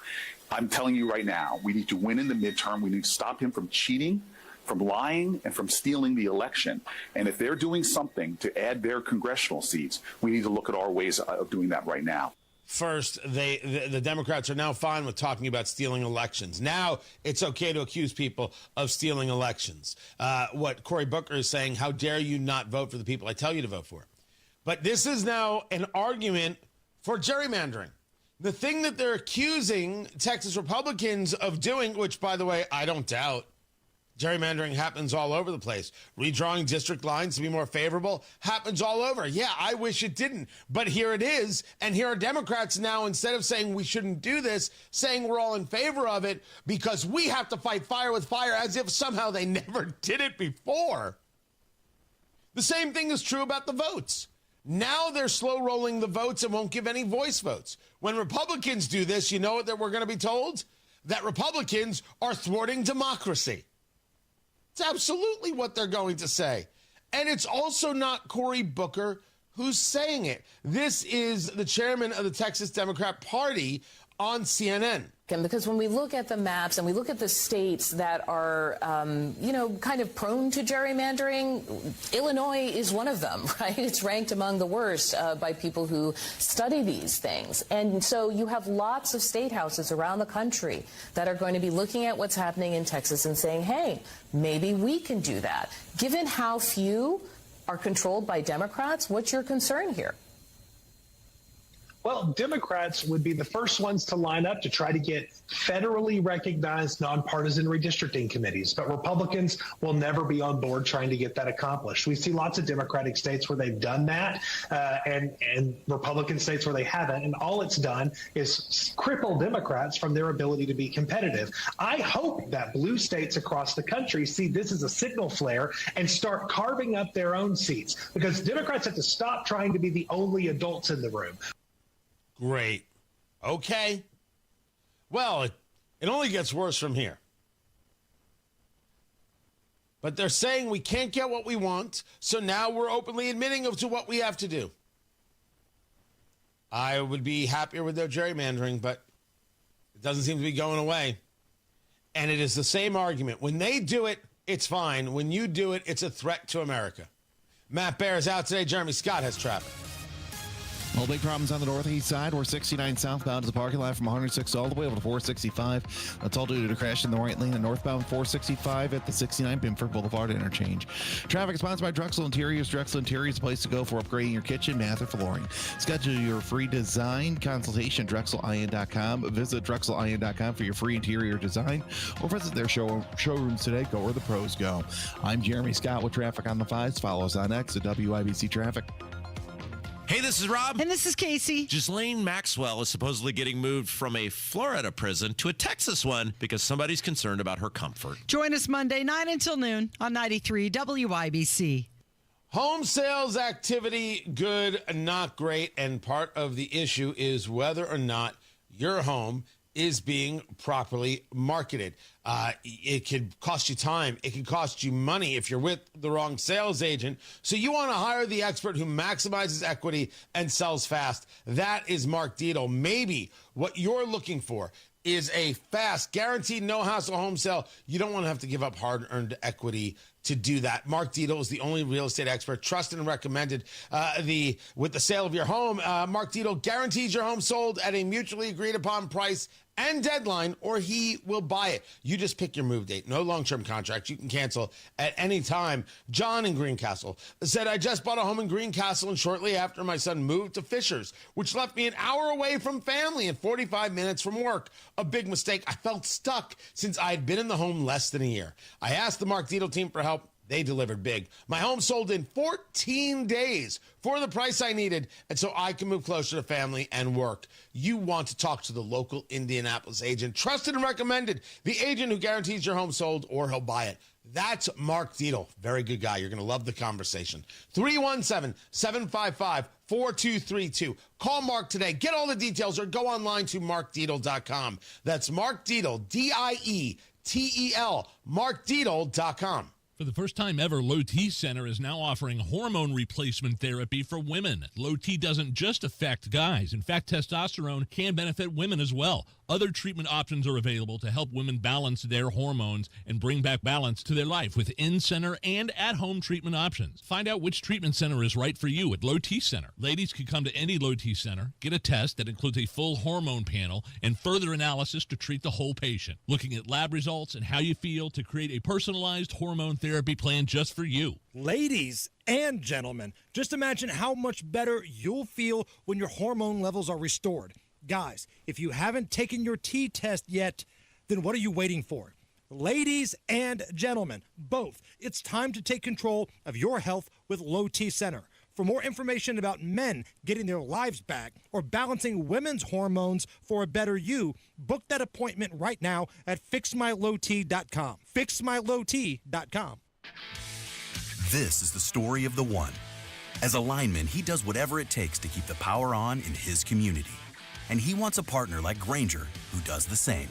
I'm telling you right now, we need to win in the midterm. We need to stop him from cheating, from lying, and from stealing the election. And if they're doing something to add their congressional seats, we need to look at our ways of doing that right now. First, the Democrats are now fine with talking about stealing elections. Now it's okay to accuse people of stealing elections. What Cory Booker is saying, how dare you not vote for the people I tell you to vote for? But this is now an argument for gerrymandering. The thing that they're accusing Texas Republicans of doing, which, by the way, I don't doubt, gerrymandering happens all over the place. Redrawing district lines to be more favorable happens all over. Yeah, I wish it didn't, but here it is. And here are Democrats now, instead of saying we shouldn't do this, saying we're all in favor of it because we have to fight fire with fire, as if somehow they never did it before. The same thing is true about the votes. Now they're slow rolling the votes and won't give any voice votes. When Republicans do this, you know what we're going to be told? That Republicans are thwarting democracy. It's absolutely what they're going to say. And it's also not Cory Booker who's saying it. This is the chairman of the Texas Democrat Party on CNN. Because when we look at the maps and we look at the states that are, kind of prone to gerrymandering, Illinois is one of them, right? It's ranked among the worst by people who study these things. And so you have lots of state houses around the country that are going to be looking at what's happening in Texas and saying, hey, maybe we can do that. Given how few are controlled by Democrats, what's your concern here? Well, Democrats would be the first ones to line up to try to get federally recognized nonpartisan redistricting committees. But Republicans will never be on board trying to get that accomplished. We see lots of Democratic states where they've done that and Republican states where they haven't. And all it's done is cripple Democrats from their ability to be competitive. I hope that blue states across the country see this as a signal flare and start carving up their own seats, because Democrats have to stop trying to be the only adults in the room. Great. Okay. Well, it only gets worse from here. But they're saying we can't get what we want, so now we're openly admitting to what we have to do. I would be happier with their gerrymandering, but it doesn't seem to be going away. And it is the same argument. When they do it, it's fine. When you do it, it's a threat to America. Matt Bear is out today. Jeremy Scott has traffic. Well, big problems on the northeast side. We're 69 southbound to the parking lot from 106 all the way over to 465. That's all due to a crash in the right lane and northbound 465 at the 69 Binford Boulevard interchange. Traffic is sponsored by Drexel Interiors. Drexel Interiors is a place to go for upgrading your kitchen, bath, or flooring. Schedule your free design consultation at DrexelIN.com. Visit DrexelIN.com for your free interior design, or visit their showrooms today. Go where the pros go. I'm Jeremy Scott with traffic on the 5s. Follow us on X at WIBC Traffic. Hey, this is Rob. And this is Casey. Ghislaine Maxwell is supposedly getting moved from a Florida prison to a Texas one because somebody's concerned about her comfort. Join us Monday, 9 until noon on 93 WIBC. Home sales activity, good, not great. And part of the issue is whether or not your home is being properly marketed. It could cost you time. It can cost you money if you're with the wrong sales agent. So you want to hire the expert who maximizes equity and sells fast. That is Mark Dietel. Maybe what you're looking for is a fast, guaranteed, no-hassle home sale. You don't want to have to give up hard-earned equity to do that. Mark Dietel is the only real estate expert trusted and recommended with the sale of your home. Mark Dietel guarantees your home sold at a mutually agreed-upon price and deadline, or he will buy it. You just pick your move date. No long-term contract. You can cancel at any time. John in Greencastle said, I just bought a home in Greencastle, and shortly after my son moved to Fishers, which left me an hour away from family and 45 minutes from work. A big mistake. I felt stuck since I had been in the home less than a year. I asked the Mark Dietel team for help. They delivered big. My home sold in 14 days for the price I needed, and so I can move closer to family and work. You want to talk to the local Indianapolis agent, trusted and recommended, the agent who guarantees your home sold or he'll buy it. That's Mark Dietel. Very good guy. You're going to love the conversation. 317-755-4232. Call Mark today. Get all the details or go online to markdietel.com. That's Mark Dietel, D-I-E-T-E-L, markdietel.com. For the first time ever, Low T Center is now offering hormone replacement therapy for women. Low T doesn't just affect guys. In fact, testosterone can benefit women as well. Other treatment options are available to help women balance their hormones and bring back balance to their life with in-center and at-home treatment options. Find out which treatment center is right for you at Low T Center. Ladies can come to any Low T Center, get a test that includes a full hormone panel and further analysis to treat the whole patient, looking at lab results and how you feel to create a personalized hormone therapy plan just for you. Ladies and gentlemen, just imagine how much better you'll feel when your hormone levels are restored. Guys, if you haven't taken your T test yet, then what are you waiting for? Ladies and gentlemen, both, it's time to take control of your health with Low T Center. For more information about men getting their lives back or balancing women's hormones for a better you, book that appointment right now at fixmylowt.com. Fixmylowt.com. This is the story of the one. As a lineman, he does whatever it takes to keep the power on in his community. And he wants a partner like Grainger who does the same.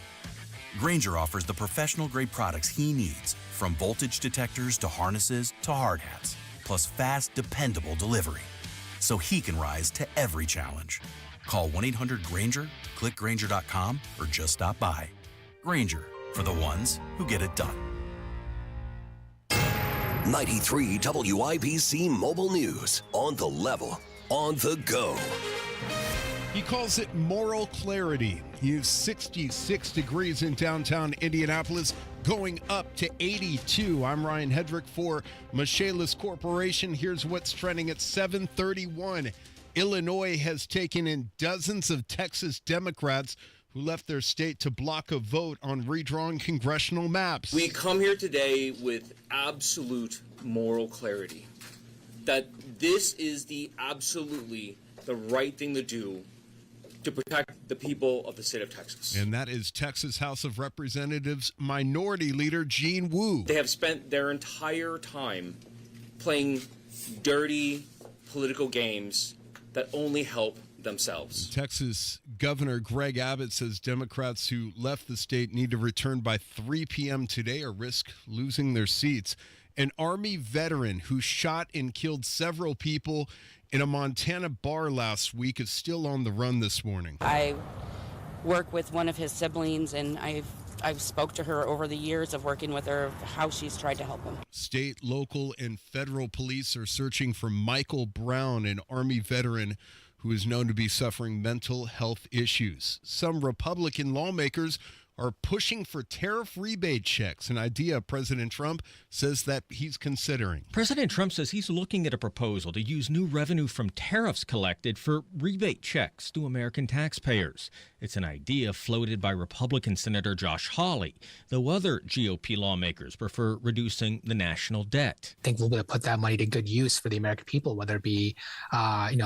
Grainger offers the professional-grade products he needs, from voltage detectors to harnesses to hard hats, plus fast, dependable delivery, so he can rise to every challenge. Call 1-800-GRAINGER Click Grainger.com or just stop by. Grainger, for the ones who get it done. 93 WIBC Mobile News. On the level, on the go. He calls it moral clarity. It's 66 degrees in downtown Indianapolis, going up to 82. I'm Ryan Hedrick for Michaelis Corporation. Here's what's trending at 7:31. Illinois has taken in dozens of Texas Democrats who left their state to block a vote on redrawing congressional maps. We come here today with absolute moral clarity that this is absolutely the right thing to do to protect the people of the state of Texas. And that is Texas House of Representatives Minority Leader Gene Wu. They have spent their entire time playing dirty political games that only help themselves. Texas Governor Greg Abbott says Democrats who left the state need to return by 3 p.m. today or risk losing their seats. An Army veteran who shot and killed several people in a Montana bar last week is still on the run this morning. I work with one of his siblings, and I've spoke to her over the years of working with her, how she's tried to help him. State, local, and federal police are searching for Michael Brown, an Army veteran who is known to be suffering mental health issues. Some Republican lawmakers are pushing for tariff rebate checks, an idea President Trump says that he's considering. President Trump says he's looking at a proposal to use new revenue from tariffs collected for rebate checks to American taxpayers. It's an idea floated by Republican Senator Josh Hawley, though other GOP lawmakers prefer reducing the national debt. I think we'll be able to put that money to good use for the American people, whether it be,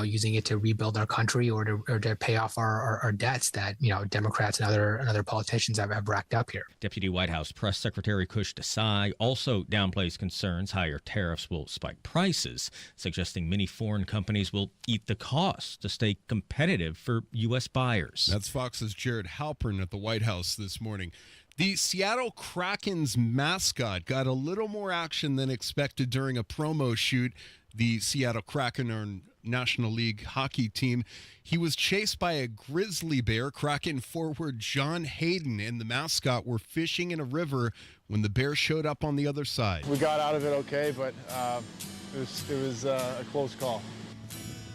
using it to rebuild our country or to pay off our debts that, Democrats and other politicians have racked up here. Deputy White House Press Secretary Kush Desai also downplays concerns higher tariffs will spike prices, suggesting many foreign companies will eat the cost to stay competitive for U.S. buyers. That's Fox's Jared Halpern at the White House this morning. The Seattle Kraken's mascot got a little more action than expected during a promo shoot. The Seattle Kraken are National League hockey team. He was chased by a grizzly bear. Kraken forward John Hayden and the mascot were fishing in a river when the bear showed up on the other side. We got out of it okay, but it was a close call.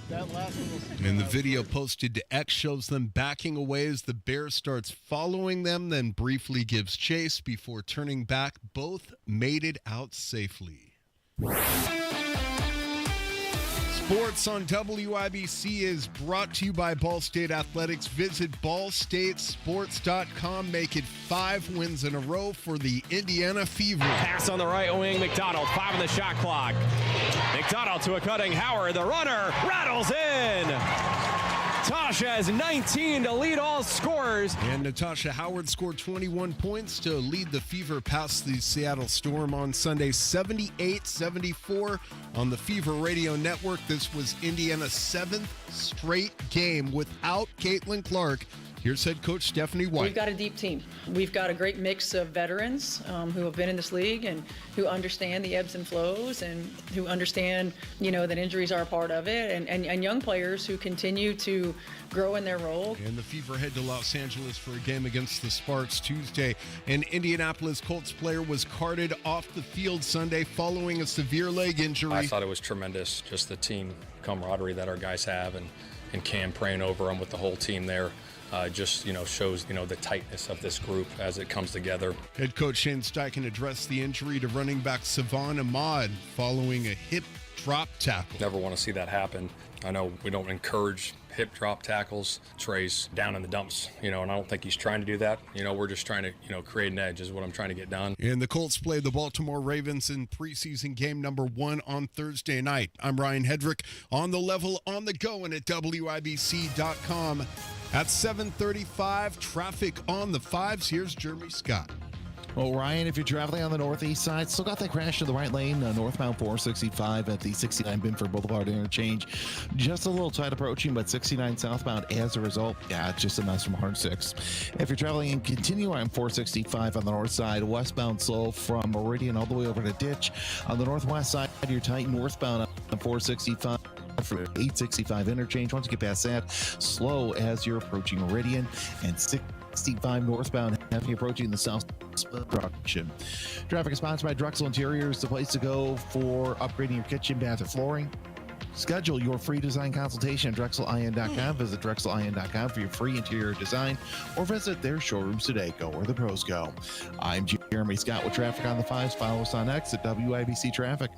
That last one was, and the video posted to X shows them backing away as the bear starts following them, then briefly gives chase before turning back. Both made it out safely. Sports on WIBC is brought to you by Ball State Athletics. Visit ballstatesports.com. Make it 5 wins in a row for the Indiana Fever. Pass on the right wing. McDonald, 5 on the shot clock. McDonald to a cutting Howard. The runner rattles in. Natasha has 19 to lead all scorers. And Natasha Howard scored 21 points to lead the Fever past the Seattle Storm on Sunday, 78-74 on the Fever Radio Network. This was Indiana's 7th straight game without Caitlin Clark. Here's head coach Stephanie White. We've got a deep team. We've got a great mix of veterans who have been in this league and who understand the ebbs and flows and who understand, that injuries are a part of it, and young players who continue to grow in their role. And the Fever head to Los Angeles for a game against the Sparks Tuesday. An Indianapolis Colts player was carted off the field Sunday following a severe leg injury. I thought it was tremendous, just the team camaraderie that our guys have, and Cam praying over them with the whole team there. Shows, the tightness of this group as it comes together. Head coach Shane Steichen addressed the injury to running back Savon Ahmad following a hip drop tackle. Never want to see that happen. I know we don't encourage hip drop tackles. Trey's down in the dumps, and I don't think he's trying to do that. We're just trying to, create an edge is what I'm trying to get done. And the Colts play the Baltimore Ravens in preseason game number 1 on Thursday night. I'm Ryan Hedrick on the level, on the go, and at WIBC.com. At 7:35, traffic on the 5s. Here's Jeremy Scott. Well, Ryan, if you're traveling on the northeast side, still got that crash to the right lane, northbound 465 at the 69 Binford Boulevard interchange. Just a little tight approaching, but 69 southbound as a result. Yeah, it's just a mess from Hard 6. If you're traveling and continue on 465 on the north side, westbound slow from Meridian all the way over to Ditch. On the northwest side, you're tight northbound on 465. for 865 interchange. Once you get past that, slow as you're approaching Meridian, and 65 northbound, heavy approaching the south direction. Traffic is sponsored by Drexel Interiors, the place to go for upgrading your kitchen, bath, or flooring. Schedule your free design consultation at DrexelIN.com. Visit DrexelIN.com for your free interior design, or visit their showrooms today. Go where the pros go. I'm Jeremy Scott with traffic on the 5s. Follow us on X at WIBC Traffic.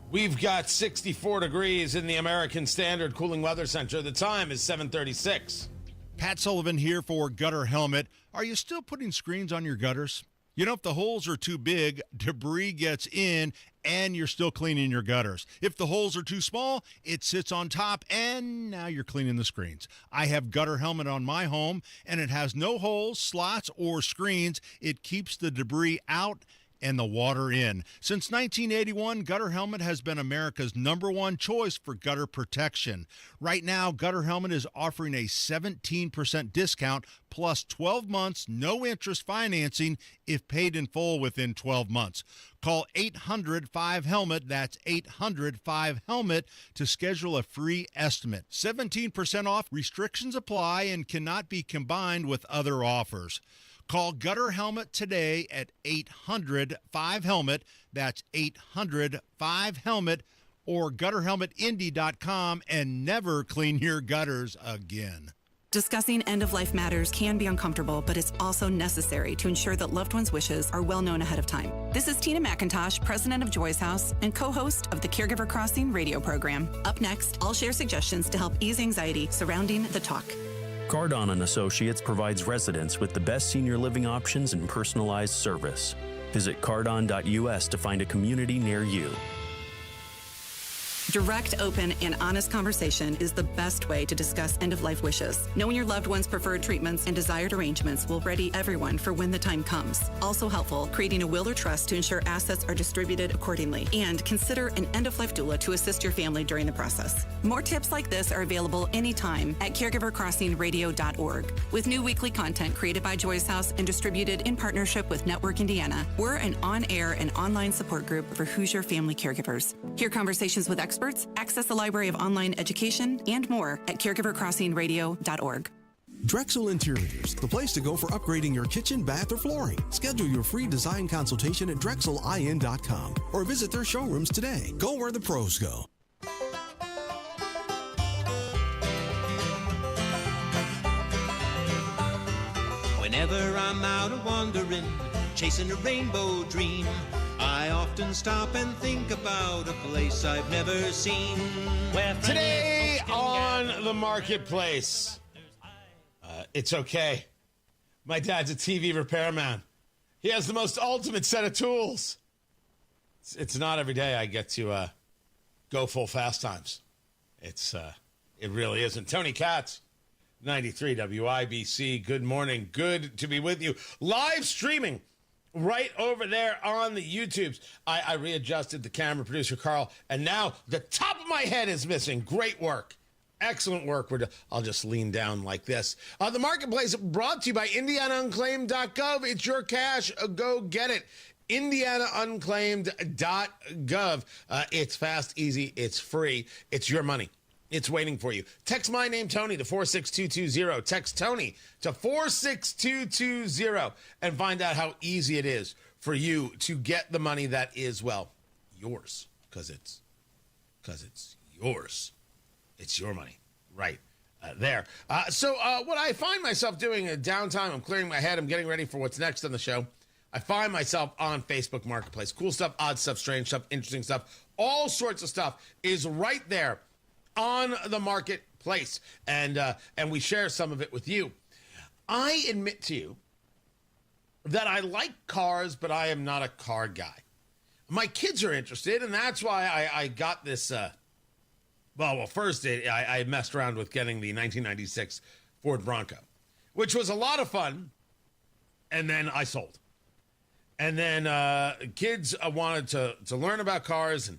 We've got 64 degrees in the American Standard Cooling Weather Center. The time is 7:36. Pat Sullivan here for Gutter Helmet. Are you still putting screens on your gutters? You know, if the holes are too big, debris gets in and you're still cleaning your gutters. If the holes are too small, it sits on top and now you're cleaning the screens. I have Gutter Helmet on my home and it has no holes, slots, or screens. It keeps the debris out and the water in. Since 1981, Gutter Helmet has been America's #1 choice for gutter protection. Right now, Gutter Helmet is offering a 17% discount plus 12 months, no interest financing if paid in full within 12 months. Call 800-5HELMET, that's 800-5HELMET, to schedule a free estimate. 17% off, restrictions apply, and cannot be combined with other offers. Call Gutter Helmet today at 800-5HELMET. That's 800-5HELMET, or gutterhelmetindy.com, and never clean your gutters again. Discussing end-of-life matters can be uncomfortable, but it's also necessary to ensure that loved ones' wishes are well known ahead of time. This is Tina McIntosh, president of Joy's House and co-host of the Caregiver Crossing radio program. Up next, I'll share suggestions to help ease anxiety surrounding the talk. Cardon & Associates provides residents with the best senior living options and personalized service. Visit cardon.us to find a community near you. Direct, open, and honest conversation is the best way to discuss end-of-life wishes. Knowing your loved one's preferred treatments and desired arrangements will ready everyone for when the time comes. Also helpful, creating a will or trust to ensure assets are distributed accordingly. And consider an end-of-life doula to assist your family during the process. More tips like this are available anytime at caregivercrossingradio.org. With new weekly content created by Joy's House and distributed in partnership with Network Indiana, we're an on-air and online support group for Hoosier family caregivers. Hear conversations with experts, access the library of online education, and more at caregivercrossingradio.org. Drexel Interiors, the place to go for upgrading your kitchen, bath, or flooring. Schedule your free design consultation at DrexelIN.com or visit their showrooms today. Go where the pros go. Whenever I'm out wandering, chasing a rainbow dream, I often stop and think about a place I've never seen. Today on the marketplace, it's okay. My dad's a TV repairman. He has the most ultimate set of tools. It's not every day I get to go full fast times. It really isn't. Tony Katz, 93 WIBC. Good morning. Good to be with you. Live streaming right over there on the YouTubes. I readjusted the camera, producer Carl, and now the top of my head is missing. Great work. Excellent work. I'll just lean down like this. The marketplace brought to you by IndianaUnclaimed.gov. It's your cash. Go get it. IndianaUnclaimed.gov. It's fast, easy, it's free. It's your money. It's waiting for you. Text my name, Tony, to 46220. Text Tony to 46220 and find out how easy it is for you to get the money that is, well, yours. Because it's yours. It's your money. Right there. So what I find myself doing in downtime, I'm clearing my head, I'm getting ready for what's next on the show. I find myself on Facebook Marketplace. Cool stuff, odd stuff, strange stuff, interesting stuff. All sorts of stuff is right there on the marketplace, and we share some of it with you. I admit to you that I like cars, but I am not a car guy. My kids are interested, and that's why I got this. Well, first I messed around with getting the 1996 Ford Bronco, which was a lot of fun, and then I sold. And then kids wanted to learn about cars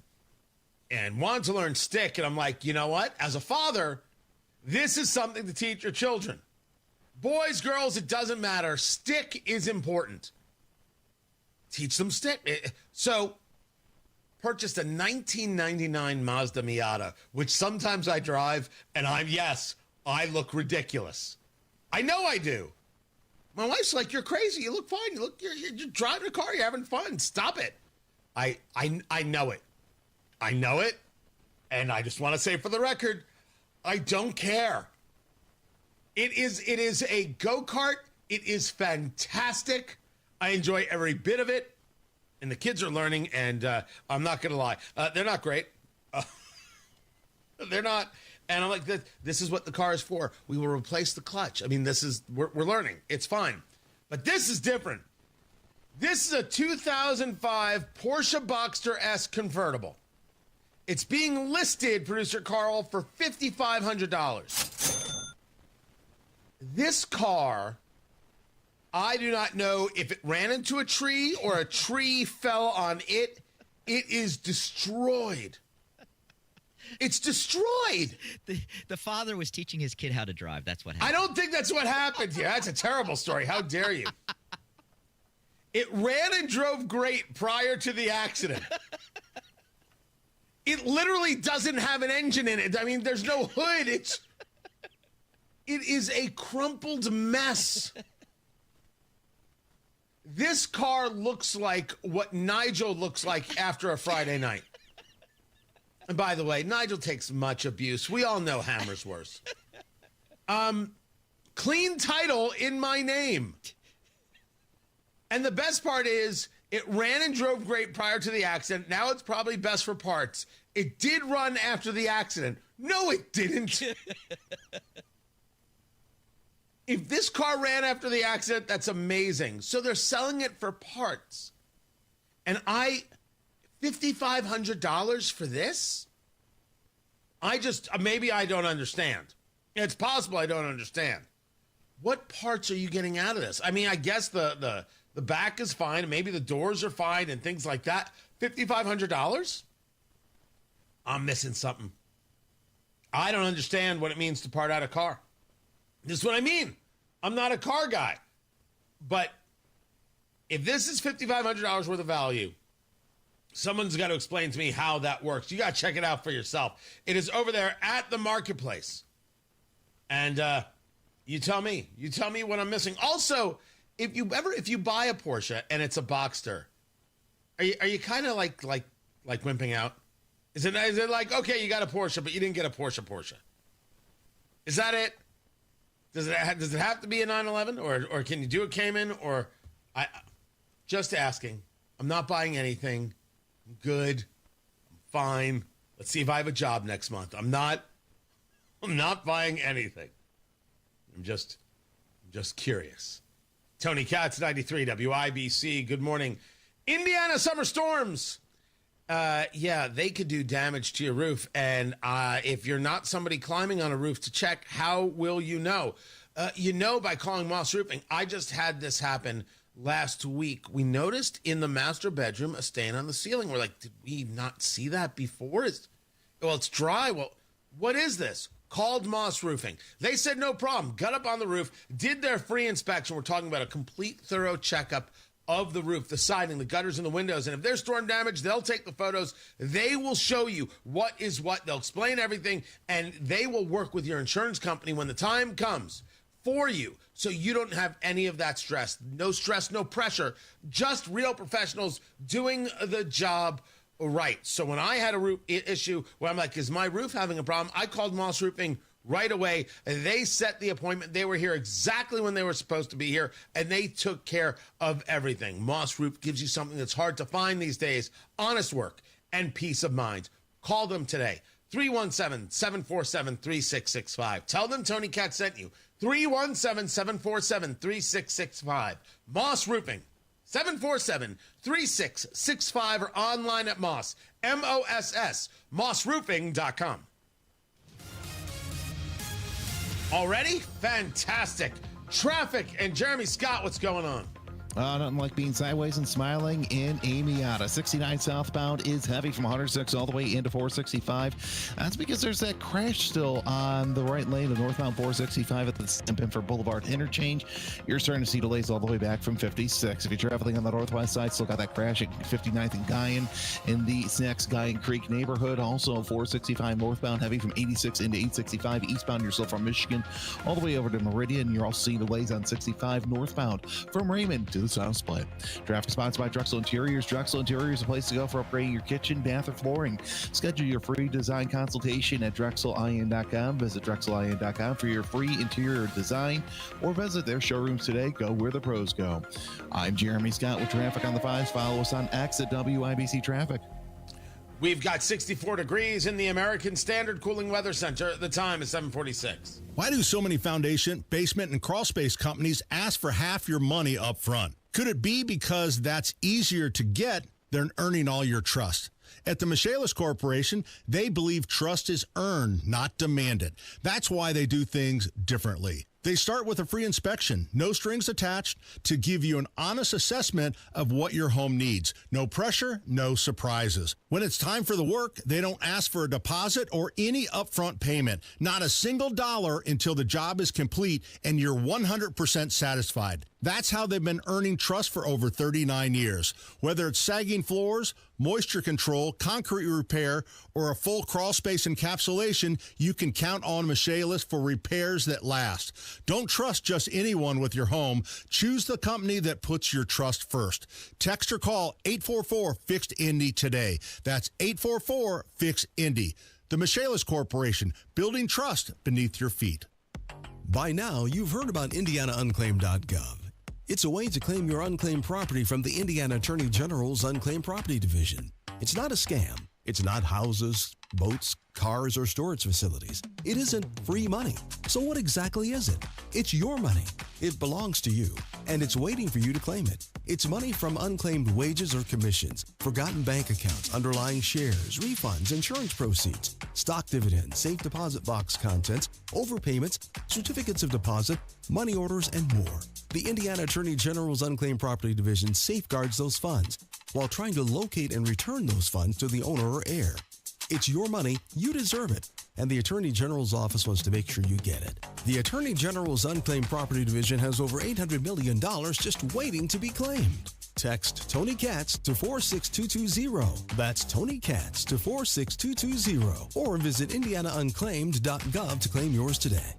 and wanted to learn stick. And I'm like, you know what? As a father, this is something to teach your children. Boys, girls, it doesn't matter. Stick is important. Teach them stick. So purchased a 1999 Mazda Miata, which sometimes I drive, and I look ridiculous. I know I do. My wife's like, you're crazy. You look fine. You're driving a car. You're having fun. Stop it. I know it. I know it. And I just want to say for the record, I don't care. It is a go-kart. It is fantastic. I enjoy every bit of it. And the kids are learning, and I'm not going to lie. They're not great. They're not. And I'm like, this is what the car is for. We will replace the clutch. I mean, we're learning. It's fine. But this is different. This is a 2005 Porsche Boxster S convertible. It's being listed, producer Carl, for $5,500. This car, I do not know if it ran into a tree or a tree fell on it. It is destroyed. It's destroyed. The father was teaching his kid how to drive. That's what happened. I don't think that's what happened here. That's a terrible story. How dare you? It ran and drove great prior to the accident. It literally doesn't have an engine in it. I mean, there's no hood. It is a crumpled mess. This car looks like what Nigel looks like after a Friday night. And by the way, Nigel takes much abuse. We all know Hammer's worse. Clean title in my name. And the best part is it ran and drove great prior to the accident. Now it's probably best for parts. It did run after the accident. No, it didn't. If this car ran after the accident, that's amazing. So they're selling it for parts. And $5,500 for this? Maybe I don't understand. It's possible I don't understand. What parts are you getting out of this? I mean, I guess the back is fine. Maybe the doors are fine and things like that. $5,500? I'm missing something. I don't understand what it means to part out a car. This is what I mean. I'm not a car guy. But if this is $5,500 worth of value, someone's got to explain to me how that works. You got to check it out for yourself. It is over there at the marketplace. And you tell me. You tell me what I'm missing. Also, if you buy a Porsche and it's a Boxster, are you kind of like wimping out? Is it like, okay, you got a Porsche, but you didn't get a Porsche? Is that it? Does it have to be a 911, or can you do a Cayman? Or just asking. I'm not buying anything. I'm good. I'm fine. Let's see if I have a job next month. I'm not buying anything. I'm just curious. Tony Katz, 93 WIBC. Good morning. Indiana summer storms. They could do damage to your roof. And if you're not somebody climbing on a roof to check, how will you know? You know by calling Moss Roofing. I just had this happen last week. We noticed in the master bedroom a stain on the ceiling. We're like, did we not see that before? It's dry. Well, what is this? Called Moss Roofing. They said no problem. Got up on the roof, did their free inspection. We're talking about a complete, thorough checkup of the roof, the siding, the gutters, and the windows. And if there's storm damage, they'll take the photos. They will show you what is what. They'll explain everything, and they will work with your insurance company when the time comes for you, so you don't have any of that stress. No stress, no pressure. Just real professionals doing the job right. So when I had a roof issue where I'm like, is my roof having a problem? I called Moss Roofing right away. And they set the appointment. They were here exactly when they were supposed to be here, and they took care of everything. Moss Roof gives you something that's hard to find these days: honest work and peace of mind. Call them today. 317-747-3665. Tell them Tony Katz sent you. 317-747-3665. Moss Roofing. 747-3665 or online at Moss, M-O-S-S, mossroofing.com. Already? Fantastic. Traffic and Jeremy Scott, what's going on? Nothing like being sideways and smiling in Amiata. 69 southbound is heavy from 106 all the way into 465. That's because there's that crash still on the right lane of northbound 465 at the Pinford Boulevard interchange. You're starting to see delays all the way back from 56. If you're traveling on the northwest side, still got that crash at 59th and Guyan in the Snacks Guyan Creek neighborhood. Also 465 northbound heavy from 86 into 865 eastbound. You're still from Michigan all the way over to Meridian. You're also seeing delays on 65 northbound from Raymond to the South Split. Traffic sponsored by Drexel Interiors. Drexel Interiors is a place to go for upgrading your kitchen, bath, or flooring. Schedule your free design consultation at drexelin.com. Visit drexelin.com for your free interior design or visit their showrooms today. Go where the pros go. I'm Jeremy Scott with traffic on the 5s. Follow us on X at WIBC Traffic. We've got 64 degrees in the American Standard Cooling Weather Center. The time is 7:46. Why do so many foundation, basement, and crawl space companies ask for half your money up front? Could it be because that's easier to get than earning all your trust? At the Michaelis Corporation, they believe trust is earned, not demanded. That's why they do things differently. They start with a free inspection, no strings attached, to give you an honest assessment of what your home needs. No pressure, no surprises. When it's time for the work, they don't ask for a deposit or any upfront payment. Not a single dollar until the job is complete and you're 100% satisfied. That's how they've been earning trust for over 39 years. Whether it's sagging floors, moisture control, concrete repair, or a full crawl space encapsulation, you can count on Michaelis for repairs that last. Don't trust just anyone with your home. Choose the company that puts your trust first. Text or call 844-FIXED-INDY today. That's 844-FIXED-INDY. The Michaelis Corporation, building trust beneath your feet. By now, you've heard about IndianaUnclaimed.gov. It's a way to claim your unclaimed property from the Indiana Attorney General's Unclaimed Property Division. It's not a scam. It's not houses, boats, cars, or storage facilities. It isn't free money. So what exactly is it? It's your money. It belongs to you, and it's waiting for you to claim it. It's money from unclaimed wages or commissions, forgotten bank accounts, underlying shares, refunds, insurance proceeds, stock dividends, safe deposit box contents, overpayments, certificates of deposit, money orders, and more. The Indiana Attorney General's Unclaimed Property Division safeguards those funds while trying to locate and return those funds to the owner or heir. It's your money, you deserve it, and the Attorney General's office wants to make sure you get it. The Attorney General's Unclaimed Property Division has over $800 million just waiting to be claimed. Text Tony Katz to 46220. That's Tony Katz to 46220. Or visit IndianaUnclaimed.gov to claim yours today.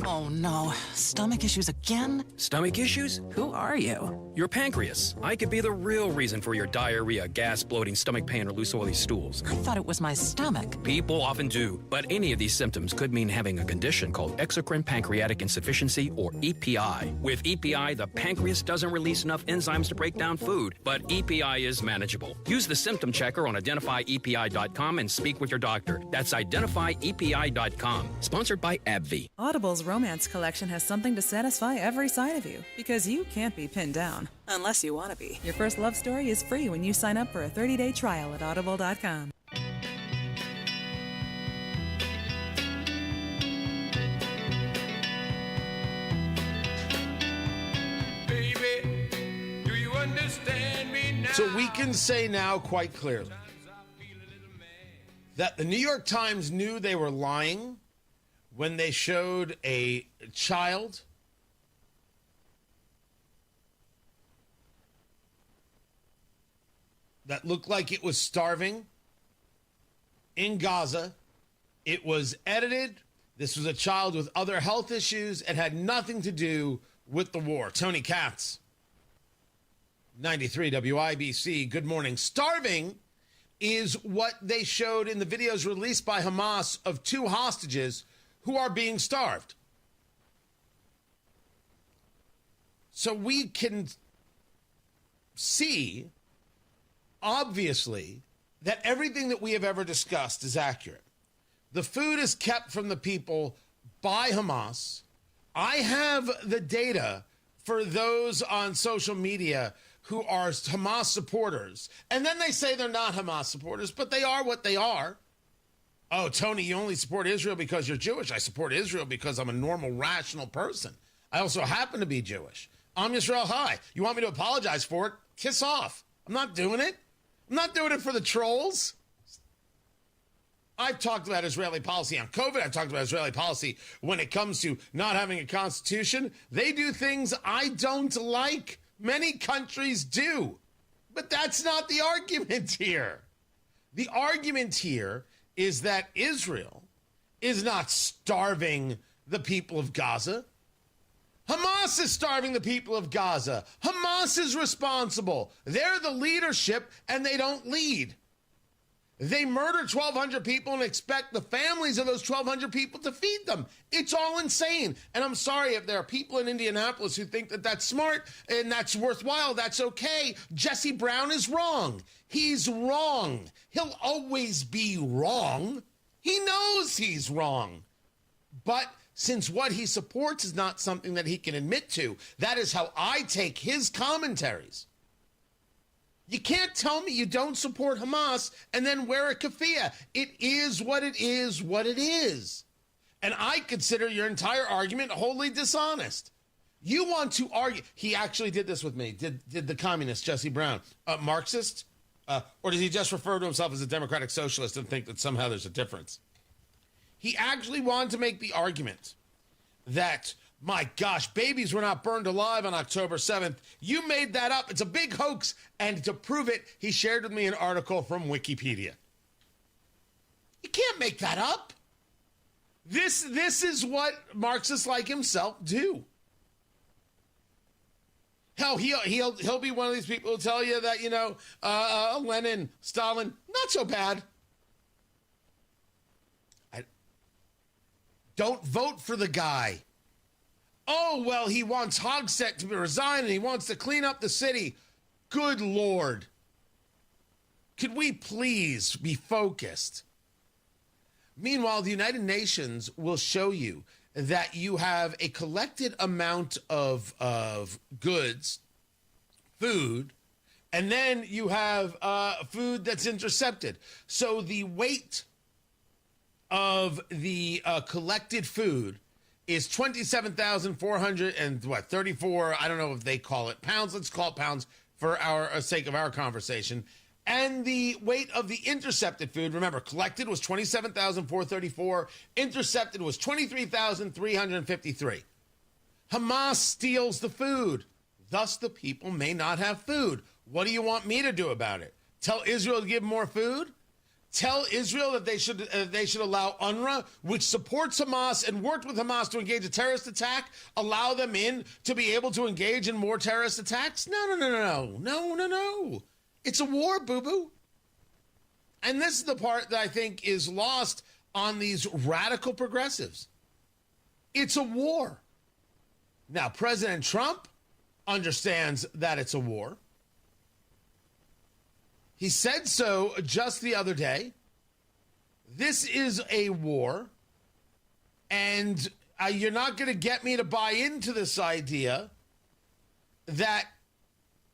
Oh no, stomach issues again? Stomach issues? Who are you? Your pancreas. I could be the real reason for your diarrhea, gas, bloating, stomach pain, or loose oily stools. I thought it was my stomach. People often do, but any of these symptoms could mean having a condition called exocrine pancreatic insufficiency, or EPI. With EPI, the pancreas doesn't release enough enzymes to break down food, but EPI is manageable. Use the symptom checker on identifyepi.com and speak with your doctor. That's identifyepi.com. Sponsored by AbbVie. Audible's romance collection has something to satisfy every side of you, because you can't be pinned down. Unless you want to be. Your first love story is free when you sign up for a 30-day trial at audible.com. Baby, do you understand me now? So we can say now quite clearly that the New York Times knew they were lying when they showed a child that looked like it was starving in Gaza. It was edited. This was a child with other health issues. It had nothing to do with the war. Tony Katz, 93 WIBC. Good morning. Starving is what they showed in the videos released by Hamas of two hostages who are being starved. So we can see, obviously, that everything that we have ever discussed is accurate. The food is kept from the people by Hamas. I have the data for those on social media who are Hamas supporters. And then they say they're not Hamas supporters, but they are what they are. Oh, Tony, you only support Israel because you're Jewish. I support Israel because I'm a normal, rational person. I also happen to be Jewish. I'm Israel High. You want me to apologize for it? Kiss off. I'm not doing it. I'm not doing it for the trolls. I've talked about Israeli policy on COVID. I've talked about Israeli policy when it comes to not having a constitution. They do things I don't like. Many countries do. But that's not the argument here. The argument here is that Israel is not starving the people of Gaza. Hamas is starving the people of Gaza. Hamas is responsible. They're the leadership, and they don't lead. They murder 1,200 people and expect the families of those 1,200 people to feed them. It's all insane. And I'm sorry if there are people in Indianapolis who think that that's smart and that's worthwhile. That's okay. Jesse Brown is wrong. He's wrong. He'll always be wrong. He knows he's wrong. But since what he supports is not something that he can admit to, that is how I take his commentaries. You can't tell me you don't support Hamas and then wear a keffiyeh. It is what it is, what it is. And I consider your entire argument wholly dishonest. You want to argue. He actually did this with me. Did the communist, Jesse Brown, Marxist? Or does he just refer to himself as a democratic socialist and think that somehow there's a difference? He actually wanted to make the argument that, my gosh, babies were not burned alive on October 7th. You made that up. It's a big hoax. And to prove it, he shared with me an article from Wikipedia. You can't make that up. This is what Marxists like himself do. Hell, he'll be one of these people who'll tell you that, Lenin, Stalin, not so bad. Don't vote for the guy. Oh, well, he wants Hogsett to resign and he wants to clean up the city. Good Lord. Could we please be focused? Meanwhile, the United Nations will show you that you have a collected amount of goods, food, and then you have food that's intercepted. So the weight of the collected food is 27,434, I don't know if they call it pounds. Let's call it pounds for our sake of our conversation. And the weight of the intercepted food, remember, collected was 27,434. Intercepted was 23,353. Hamas steals the food. Thus, the people may not have food. What do you want me to do about it? Tell Israel to give more food? Tell Israel that they should allow UNRWA, which supports Hamas and worked with Hamas to engage a terrorist attack, allow them in to be able to engage in more terrorist attacks? No. It's a war, boo-boo. And this is the part that I think is lost on these radical progressives. It's a war. Now, President Trump understands that it's a war. He said so just the other day. This is a war, and you're not going to get me to buy into this idea that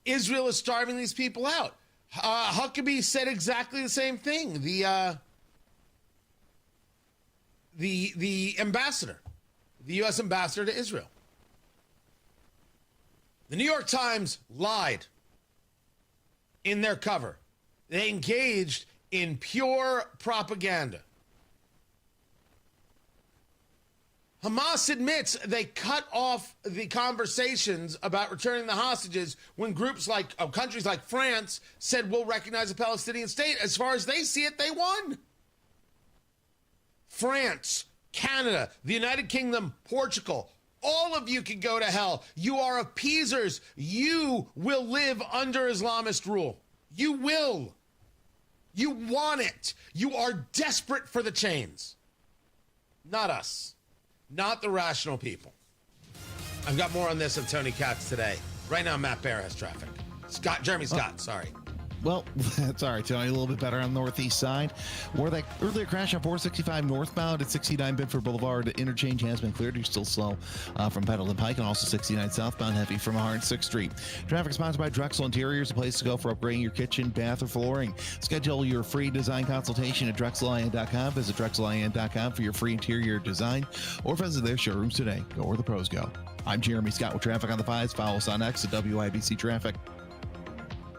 Israel is starving these people out. Huckabee said exactly the same thing. The ambassador, the U.S. ambassador to Israel. The New York Times lied in their cover. They engaged in pure propaganda. Hamas admits they cut off the conversations about returning the hostages when groups like countries like France said we'll recognize a Palestinian state. As far as they see it, they won. France, Canada, the United Kingdom, Portugal, all of you can go to hell. You are appeasers. You will live under Islamist rule. You will. You want it. You are desperate for the chains. Not us. Not the rational people. I've got more on this of Tony Katz today. Right now, Matt Bear has traffic. Jeremy Scott, sorry. Well, that's all right, Tony. A little bit better on the northeast side. Where that earlier crash on 465 northbound at 69 Bedford Boulevard interchange has been cleared. You're still slow from Pendleton Pike, and also 69 southbound heavy from 106th Street. Traffic sponsored by Drexel Interiors, a place to go for upgrading your kitchen, bath, or flooring. Schedule your free design consultation at drexelin.com. Visit drexelin.com for your free interior design, or visit their showrooms today. Go where the pros go. I'm Jeremy Scott with Traffic on the 5s. Follow us on X at WIBC Traffic.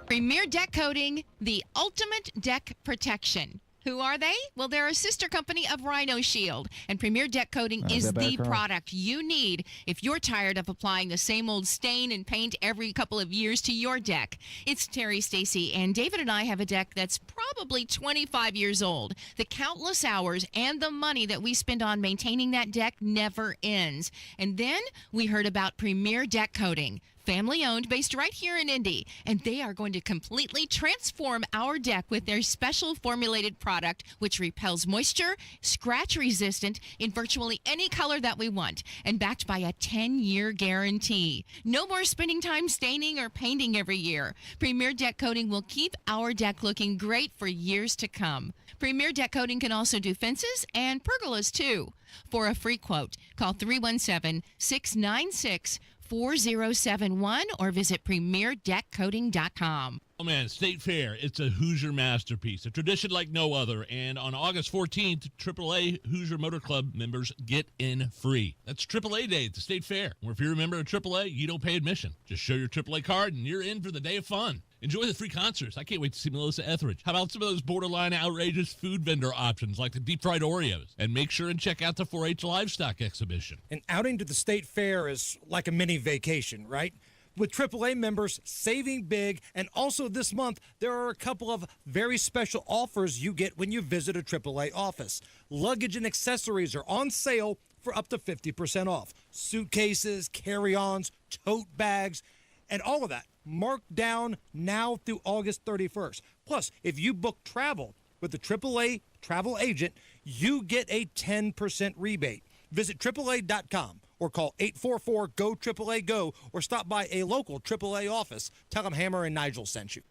Premier Deck Coating, the ultimate deck protection. Who are they? Well, they're a sister company of Rhino Shield, and Premier Deck Coating is the product you need if you're tired of applying the same old stain and paint every couple of years to your deck. It's Terry, Stacy, and David and I have a deck that's probably 25 years old. The countless hours and the money that we spend on maintaining that deck never ends. And then we heard about Premier Deck Coating. Family owned, based right here in Indy, and they are going to completely transform our deck with their special formulated product, which repels moisture, scratch resistant in virtually any color that we want, and backed by a 10-year guarantee. No more spending time staining or painting every year. Premier Deck Coating will keep our deck looking great for years to come. Premier Deck Coating can also do fences and pergolas too. For a free quote, call 317-696-4071 or visit premierdeckcoating.com. Oh man, State Fair, it's a Hoosier masterpiece, a tradition like no other. And on August 14th, AAA Hoosier Motor Club members get in free. That's AAA Day at the State Fair, where if you're a member of AAA, you don't pay admission. Just show your AAA card and you're in for the day of fun. Enjoy the free concerts. I can't wait to see Melissa Etheridge. How about some of those borderline outrageous food vendor options like the deep fried Oreos? And make sure and check out the 4-H livestock exhibition. An outing to the State Fair is like a mini vacation, right? With AAA members saving big, and also this month, there are a couple of very special offers you get when you visit a AAA office. Luggage and accessories are on sale for up to 50% off. Suitcases, carry-ons, tote bags, and all of that marked down now through August 31st. Plus, if you book travel with the AAA travel agent, you get a 10% rebate. Visit AAA.com or call 844-GO-AAA-GO or stop by a local AAA office. Tell them Hammer and Nigel sent you.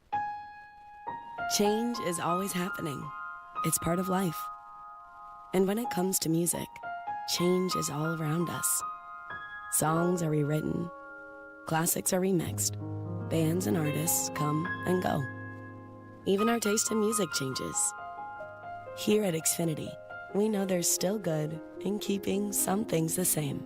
Change is always happening. It's part of life. And when it comes to music, change is all around us. Songs are rewritten. Classics are remixed. Bands and artists come and go. Even our taste in music changes. Here at Xfinity, we know there's still good in keeping some things the same.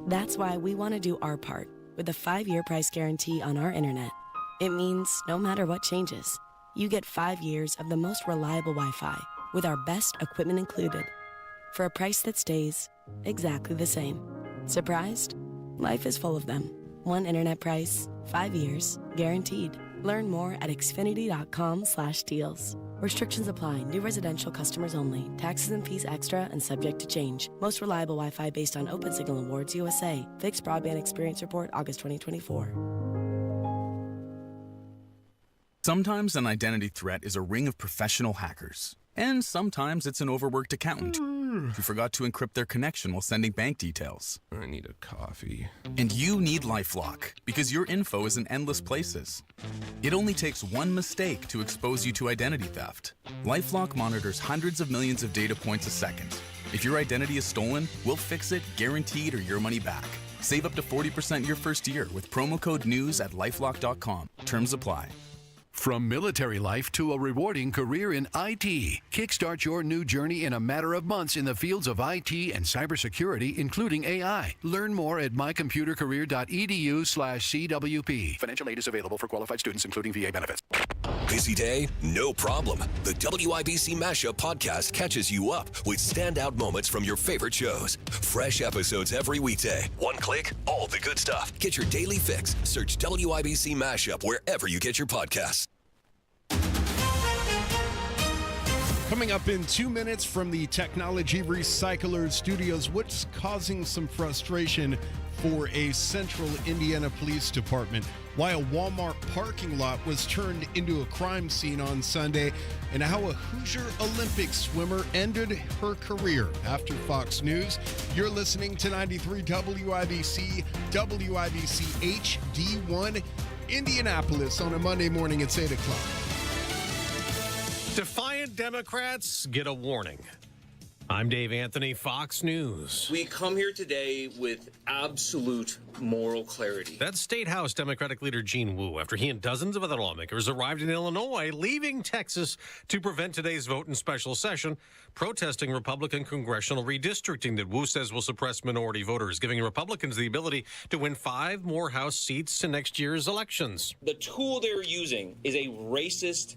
That's why we want to do our part with a 5-year price guarantee on our internet. It means no matter what changes, you get 5 years of the most reliable Wi-Fi with our best equipment included for a price that stays exactly the same. Surprised? Life is full of them. One internet price, 5 years, guaranteed. Learn more at xfinity.com/deals. Restrictions apply. New residential customers only. Taxes and fees extra and subject to change. Most reliable Wi-Fi based on Open Signal Awards USA. Fixed Broadband Experience Report, August 2024. Sometimes an identity threat is a ring of professional hackers. And sometimes it's an overworked accountant who forgot to encrypt their connection while sending bank details. I need a coffee. And you need LifeLock, because your info is in endless places. It only takes one mistake to expose you to identity theft. LifeLock monitors hundreds of millions of data points a second. If your identity is stolen, we'll fix it, guaranteed, or your money back. Save up to 40% your first year with promo code NEWS at LifeLock.com. Terms apply. From military life to a rewarding career in IT, kickstart your new journey in a matter of months in the fields of IT and cybersecurity, including AI. Learn more at mycomputercareer.edu/CWP. Financial aid is available for qualified students, including VA benefits. Busy day? No problem. The WIBC Mashup podcast catches you up with standout moments from your favorite shows. Fresh episodes every weekday. One click, all the good stuff. Get your daily fix. Search WIBC Mashup wherever you get your podcasts. Coming up in 2 minutes from the Technology Recycler Studios, what's causing some frustration for a central Indiana police department? Why a Walmart parking lot was turned into a crime scene on Sunday, and how a Hoosier Olympic swimmer ended her career after Fox News. You're listening to 93 WIBC, WIBC HD1, Indianapolis on a Monday morning. It's 8 o'clock. Defiant Democrats get a warning. I'm Dave Anthony, Fox News. We come here today with absolute moral clarity. That's State House Democratic leader Gene Wu after he and dozens of other lawmakers arrived in Illinois, leaving Texas to prevent today's vote in special session, protesting Republican congressional redistricting that Wu says will suppress minority voters, giving Republicans the ability to win 5 more House seats in next year's elections. The tool they're using is a racist,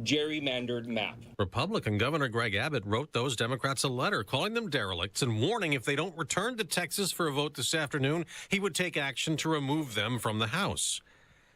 gerrymandered map. Republican Governor Greg Abbott wrote those Democrats a letter calling them derelicts and warning if they don't return to Texas for a vote this afternoon, he would take action to remove them from the House.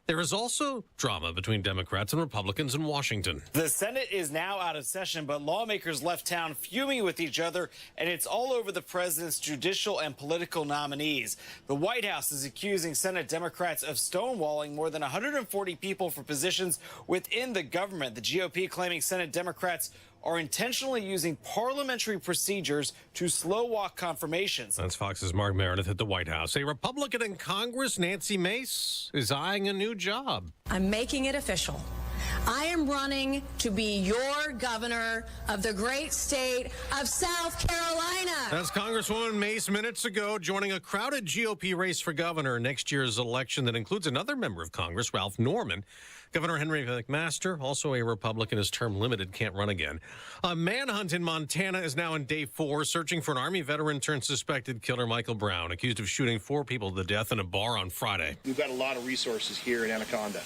There is also drama between Democrats and Republicans in Washington. The Senate is now out of session, but lawmakers left town fuming with each other, and it's all over the president's judicial and political nominees. The White House is accusing Senate Democrats of stonewalling more than 140 people for positions within the government. The GOP claiming Senate Democrats are intentionally using parliamentary procedures to slow walk confirmations. That's Fox's Mark Meredith at the White House. A Republican in Congress, Nancy Mace, is eyeing a new job. I'm making it official. I am running to be your governor of the great state of South Carolina. That's Congresswoman Mace minutes ago, joining a crowded GOP race for governor in next year's election that includes another member of Congress, Ralph Norman. Governor Henry McMaster, also a Republican, is term limited, can't run again. A manhunt in Montana is now in day 4, searching for an Army veteran turned suspected killer Michael Brown, accused of shooting 4 people to death in a bar on Friday. We've got a lot of resources here in Anaconda.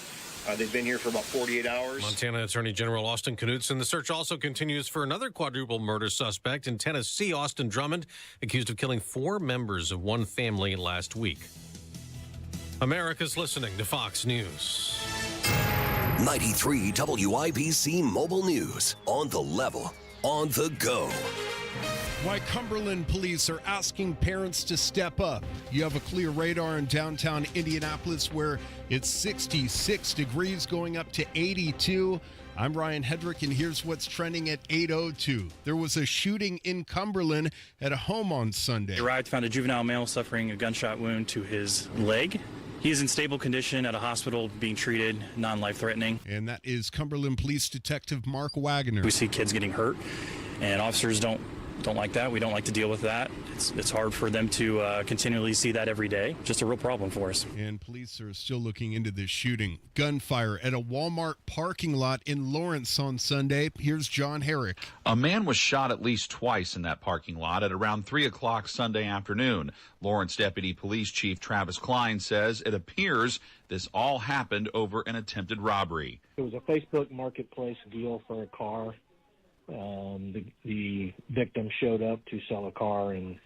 They've been here for about 48 hours. Montana Attorney General Austin Knudsen. The search also continues for another quadruple murder suspect in Tennessee, Austin Drummond, accused of killing 4 members of one family last week. America's listening to Fox News. 93 WIBC Mobile News. On the level, on the go. Why Cumberland police are asking parents to step up. You have a clear radar in downtown Indianapolis where it's 66 degrees going up to 82. I'm Ryan Hedrick, and here's what's trending at 8:02. There was a shooting in Cumberland at a home on Sunday. He arrived, found a juvenile male suffering a gunshot wound to his leg. He is in stable condition at a hospital being treated, non-life-threatening. And that is Cumberland Police Detective Mark Wagner. We see kids getting hurt, and officers don't like that. We don't like to deal with that. It's hard for them to continually see that every day. Just a real problem for us. And police are still looking into this shooting. Gunfire at a Walmart parking lot in Lawrence on Sunday. Here's John Herrick. A man was shot at least twice in that parking lot at around 3 o'clock Sunday afternoon. Lawrence Deputy Police Chief Travis Klein says it appears this all happened over an attempted robbery. It was a Facebook Marketplace deal for a car. The victim showed up to sell a car and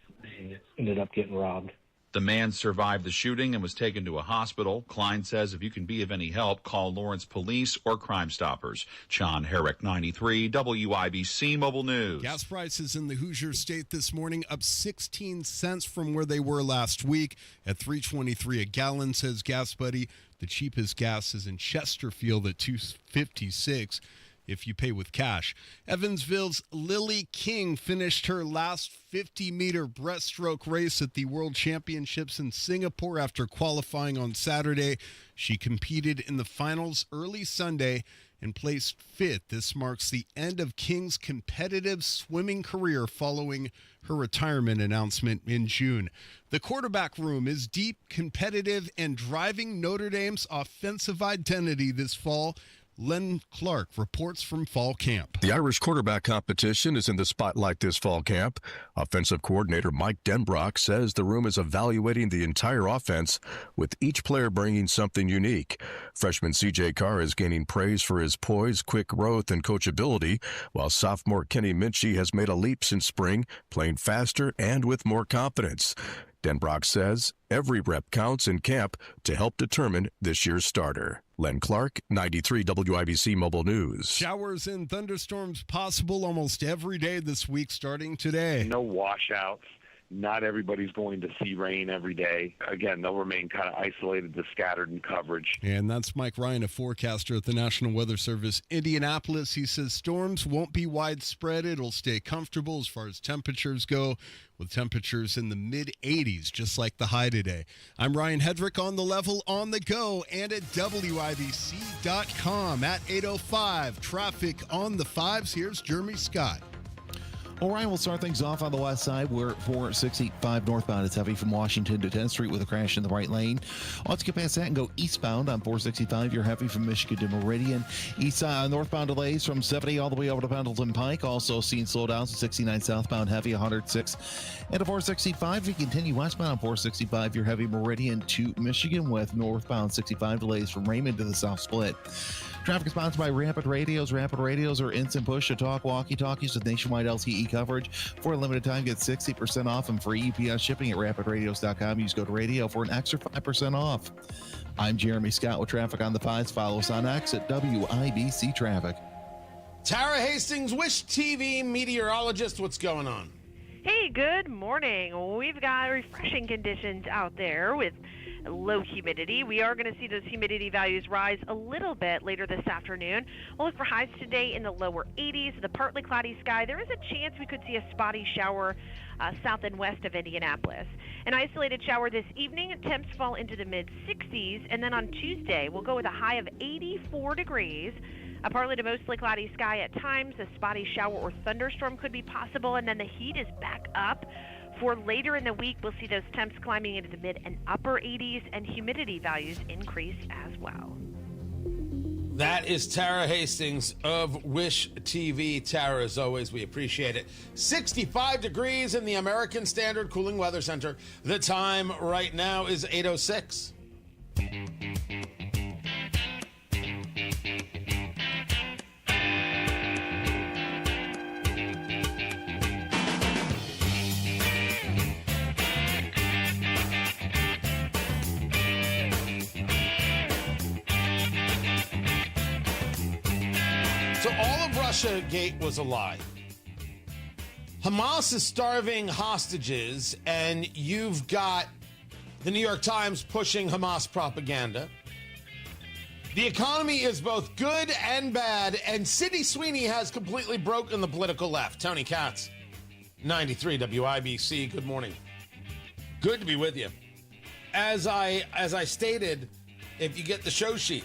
ended up getting robbed. The man survived the shooting and was taken to a hospital. Klein says if you can be of any help, call Lawrence Police or Crime Stoppers. John Herrick, 93 WIBC Mobile News. Gas prices in the Hoosier State this morning up 16 cents from where they were last week at $3.23 a gallon, says Gas Buddy. The cheapest gas is in Chesterfield at $2.56. if you pay with cash. Evansville's Lily King finished her last 50-meter breaststroke race at the World Championships in Singapore after qualifying on Saturday. She competed in the finals early Sunday and placed 5th. This marks the end of King's competitive swimming career following her retirement announcement in June. The quarterback room is deep, competitive, and driving Notre Dame's offensive identity this fall. Len Clark reports from fall camp. The Irish quarterback competition is in the spotlight this fall camp. Offensive coordinator Mike Denbrock says the room is evaluating the entire offense, with each player bringing something unique. Freshman CJ Carr is gaining praise for his poise, quick growth, and coachability, while sophomore Kenny Minchie has made a leap since spring, playing faster and with more confidence. Denbrock says every rep counts in camp to help determine this year's starter. Len Clark, 93 WIBC Mobile News. Showers and thunderstorms possible almost every day this week starting today. No washouts. Not everybody's going to see rain every day. Again, they'll remain kind of isolated to scattered in coverage. And that's Mike Ryan, a forecaster at the National Weather Service. Indianapolis, he says storms won't be widespread. It'll stay comfortable as far as temperatures go, with temperatures in the mid-80s, just like the high today. I'm Ryan Hedrick on the level, on the go, and at WIBC.com at 8:05. Traffic on the 5s. Here's Jeremy Scott. Orion will start things off on the west side. We're at 465 northbound. It's heavy from Washington to 10th Street with a crash in the right lane. Once you get past that and go eastbound on 465, you're heavy from Michigan to Meridian. East side northbound delays from 70 all the way over to Pendleton Pike. Also seeing slowdowns at 69 southbound heavy, 106. And to 465, you continue westbound on 465, you're heavy Meridian to Michigan with northbound 65 delays from Raymond to the South Split. Traffic is sponsored by Rapid Radios. Rapid Radios are instant push to talk walkie-talkies with nationwide LTE coverage. For a limited time, get 60% off and free UPS shipping at rapidradios.com. Use code radio for an extra 5% off. I'm Jeremy Scott with traffic on the 5s. Follow us on X at WIBC Traffic. Tara Hastings, Wish TV meteorologist, what's going on? Hey, good morning. We've got refreshing conditions out there with low humidity. We are going to see those humidity values rise a little bit later this afternoon. We'll look for highs today in the lower 80s. The partly cloudy sky, there is a chance we could see a spotty shower south and west of Indianapolis. An isolated shower this evening. Temps fall into the mid-60s. And then on Tuesday, we'll go with a high of 84 degrees. A partly to mostly cloudy sky at times. A spotty shower or thunderstorm could be possible. And then the heat is back up. For later in the week, we'll see those temps climbing into the mid and upper 80s, and humidity values increase as well. That is Tara Hastings of Wish TV. Tara, as always, we appreciate it. 65 degrees in the American Standard Cooling Weather Center. The time right now is 8:06. So all of Russiagate was a lie. Hamas is starving hostages, and you've got the New York Times pushing Hamas propaganda. The economy is both good and bad, and Sidney Sweeney has completely broken the political left. Tony Katz, 93 WIBC. Good morning. Good to be with you. As I stated, if you get the show sheet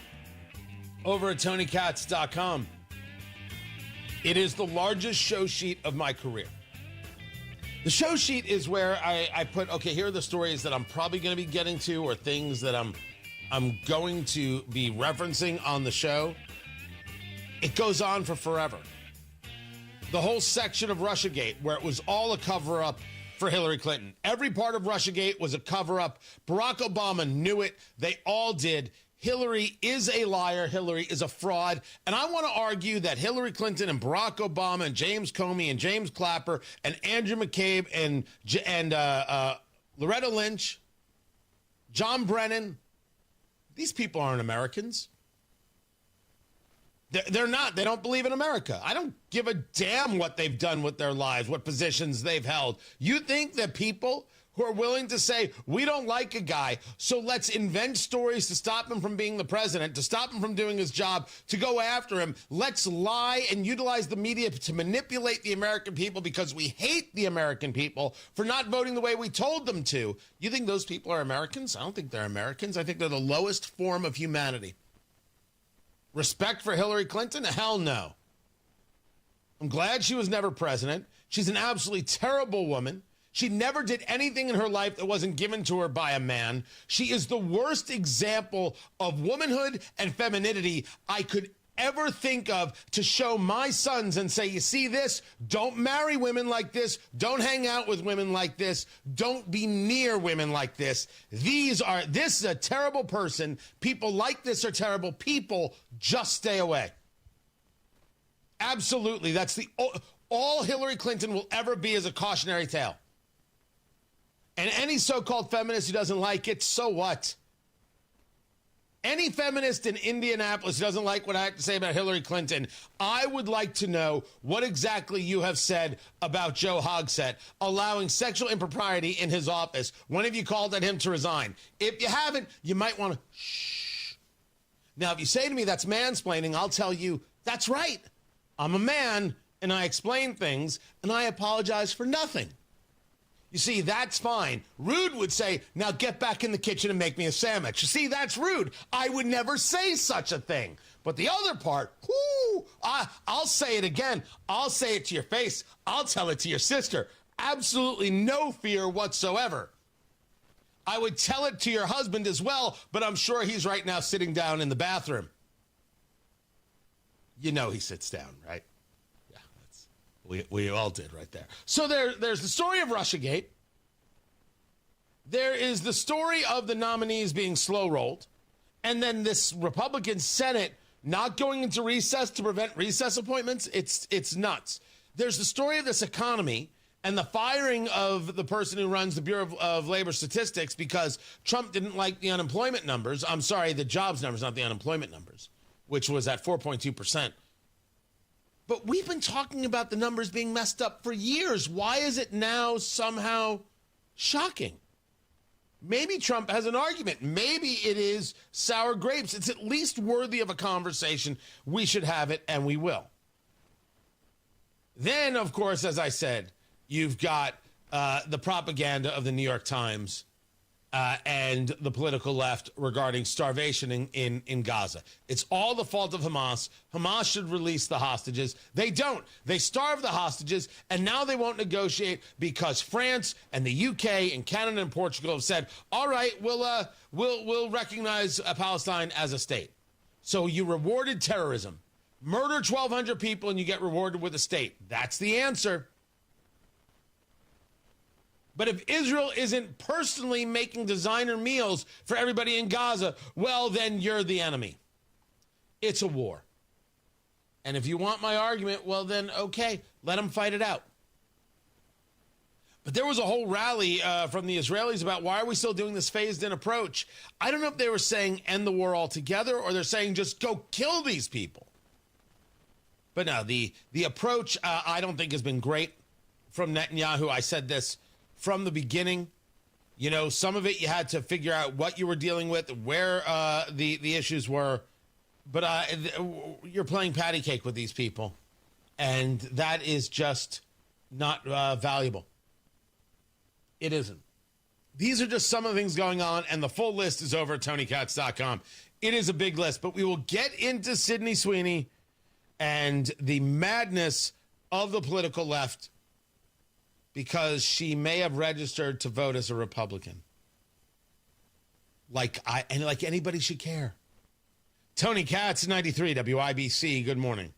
over at TonyKatz.com, it is the largest show sheet of my career. The show sheet is where I put, okay, here are the stories that I'm probably going to be getting to, or things that I'm going to be referencing on the show. It goes on for forever. The whole section of Russiagate, where it was all a cover-up for Hillary Clinton. Every part of Russiagate was a cover-up. Barack Obama knew it. They all did. Hillary is a liar. Hillary is a fraud. And I want to argue that Hillary Clinton and Barack Obama and James Comey and James Clapper and Andrew McCabe and Loretta Lynch, John Brennan, these people aren't Americans. They're not. They don't believe in America. I don't give a damn what they've done with their lives, what positions they've held. You think that people who are willing to say, we don't like a guy, so let's invent stories to stop him from being the president, to stop him from doing his job, to go after him. Let's lie and utilize the media to manipulate the American people because we hate the American people for not voting the way we told them to. You think those people are Americans? I don't think they're Americans. I think they're the lowest form of humanity. Respect for Hillary Clinton? Hell no. I'm glad she was never president. She's an absolutely terrible woman. She never did anything in her life that wasn't given to her by a man. She is the worst example of womanhood and femininity I could ever think of to show my sons and say, you see this? Don't marry women like this. Don't hang out with women like this. Don't be near women like this. This is a terrible person. People like this are terrible people. Just stay away. Absolutely. That's all Hillary Clinton will ever be is a cautionary tale. And any so-called feminist who doesn't like it, so what? Any feminist in Indianapolis who doesn't like what I have to say about Hillary Clinton, I would like to know what exactly you have said about Joe Hogsett allowing sexual impropriety in his office. When have you called on him to resign? If you haven't, you might want to shh. Now, if you say to me that's mansplaining, I'll tell you that's right. I'm a man, and I explain things, and I apologize for nothing. You see, that's fine. Rude would say, now get back in the kitchen and make me a sandwich. You see, that's rude. I would never say such a thing. But the other part, I'll say it again. I'll say it to your face. I'll tell it to your sister. Absolutely no fear whatsoever. I would tell it to your husband as well, but I'm sure he's right now sitting down in the bathroom. You know he sits down, right? We all did right there. So there's the story of Russiagate. There is the story of the nominees being slow-rolled. And then this Republican Senate not going into recess to prevent recess appointments. It's nuts. There's the story of this economy and the firing of the person who runs the Bureau of Labor Statistics because Trump didn't like the unemployment numbers. I'm sorry, the jobs numbers, not the unemployment numbers, which was at 4.2%. But we've been talking about the numbers being messed up for years. Why is it now somehow shocking? Maybe Trump has an argument. Maybe it is sour grapes. It's at least worthy of a conversation. We should have it, and we will. Then, of course, as I said, you've got the propaganda of the New York Times and the political left regarding starvation in Gaza. It's all the fault of Hamas. Hamas should release the hostages. They don't. They starve the hostages, and now they won't negotiate because France and the UK and Canada and Portugal have said, all right, we'll recognize Palestine as a state. So you rewarded terrorism. Murder 1,200 people and you get rewarded with a state. That's the answer. But if Israel isn't personally making designer meals for everybody in Gaza, well, then you're the enemy. It's a war. And if you want my argument, well, then, okay, let them fight it out. But there was a whole rally from the Israelis about why are we still doing this phased-in approach? I don't know if they were saying end the war altogether or they're saying just go kill these people. But no, the approach I don't think has been great from Netanyahu. I said this from the beginning. You know, some of it you had to figure out what you were dealing with, where the issues were. But you're playing patty cake with these people. And that is just not valuable. It isn't. These are just some of the things going on, and the full list is over at TonyKatz.com. It is a big list, but we will get into Sydney Sweeney and the madness of the political left because she may have registered to vote as a Republican. Like anybody should care. Tony Katz, 93 WIBC. Good morning.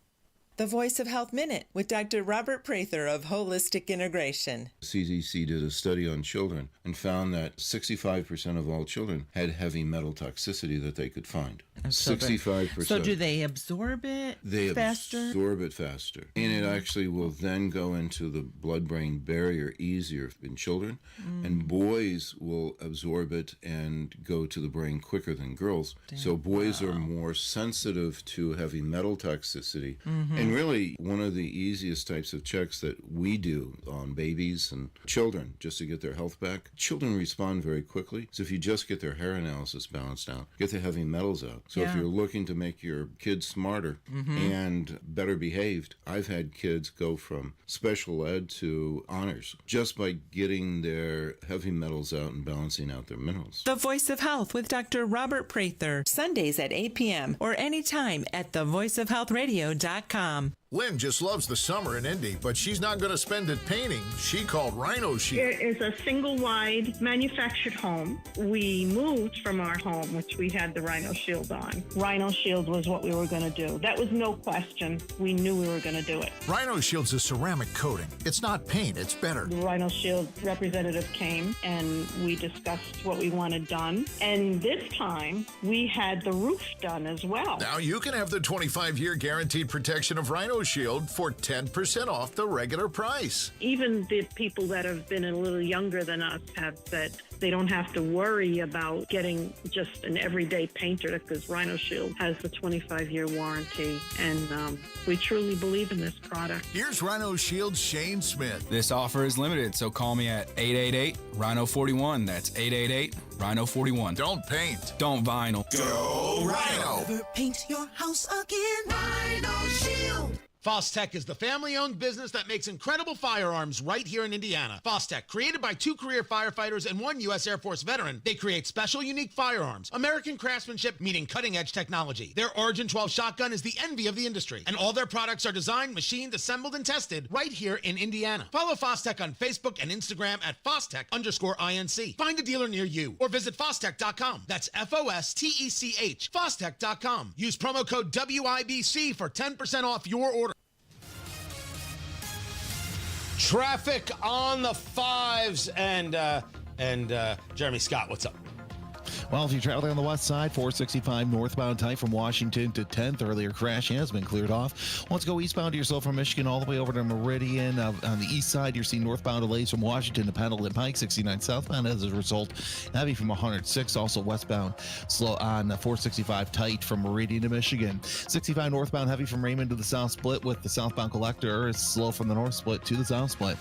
The Voice of Health Minute with Dr. Robert Prather of Holistic Integration. CDC did a study on children and found that 65% of all children had heavy metal toxicity that they could find. 65%. So do they absorb it faster? They absorb it faster. And it actually will then go into the blood-brain barrier easier in children. And boys will absorb it and go to the brain quicker than girls. So boys are more sensitive to heavy metal toxicity. And really, one of the easiest types of checks that we do on babies and children, just to get their health back, children respond very quickly. So if you just get their hair analysis balanced out, get the heavy metals out. So if you're looking to make your kids smarter and better behaved, I've had kids go from special ed to honors just by getting their heavy metals out and balancing out their minerals. The Voice of Health with Dr. Robert Prather, Sundays at 8 p.m. or anytime at thevoiceofhealthradio.com. Lynn just loves the summer in Indy, but she's not going to spend it painting. She called Rhino Shield. It is a single-wide manufactured home. We moved from our home, which we had the Rhino Shield on. Rhino Shield was what we were going to do. That was no question. We knew we were going to do it. Rhino Shield's a ceramic coating. It's not paint, it's better. The Rhino Shield representative came, and we discussed what we wanted done. And this time, we had the roof done as well. Now you can have the 25-year guaranteed protection of Rhino Shield for 10% off the regular price. Even the people that have been a little younger than us have said they don't have to worry about getting just an everyday painter because Rhino Shield has the 25-year warranty, and we truly believe in this product. Here's Rhino Shield's Shane Smith. This offer is limited, so call me at 888-RHINO-41. That's 888-RHINO-41. Don't paint. Don't vinyl. Go Rhino! Never paint your house again. Rhino Shield. Fostech is the family-owned business that makes incredible firearms right here in Indiana. Fostech, created by 2 career firefighters and 1 U.S. Air Force veteran, they create special, unique firearms, American craftsmanship meeting cutting-edge technology. Their Origin 12 shotgun is the envy of the industry, and all their products are designed, machined, assembled, and tested right here in Indiana. Follow Fostech on Facebook and Instagram at Fostech_INC. Find a dealer near you, or visit Fostech.com. That's Fostech, Fostech.com. Use promo code WIBC for 10% off your order. Traffic on the 5s, and Jeremy Scott, what's up? Well, if you're traveling on the west side, 465 northbound tight from Washington to 10th. Earlier crash has been cleared off. Let's go eastbound to yourself from Michigan all the way over to Meridian. On the east side, you're seeing northbound delays from Washington to Pendleton Pike. 69 southbound as a result. Heavy from 106. Also westbound slow on 465 tight from Meridian to Michigan. 65 northbound heavy from Raymond to the south split with the southbound collector. Is slow from the north split to the south split.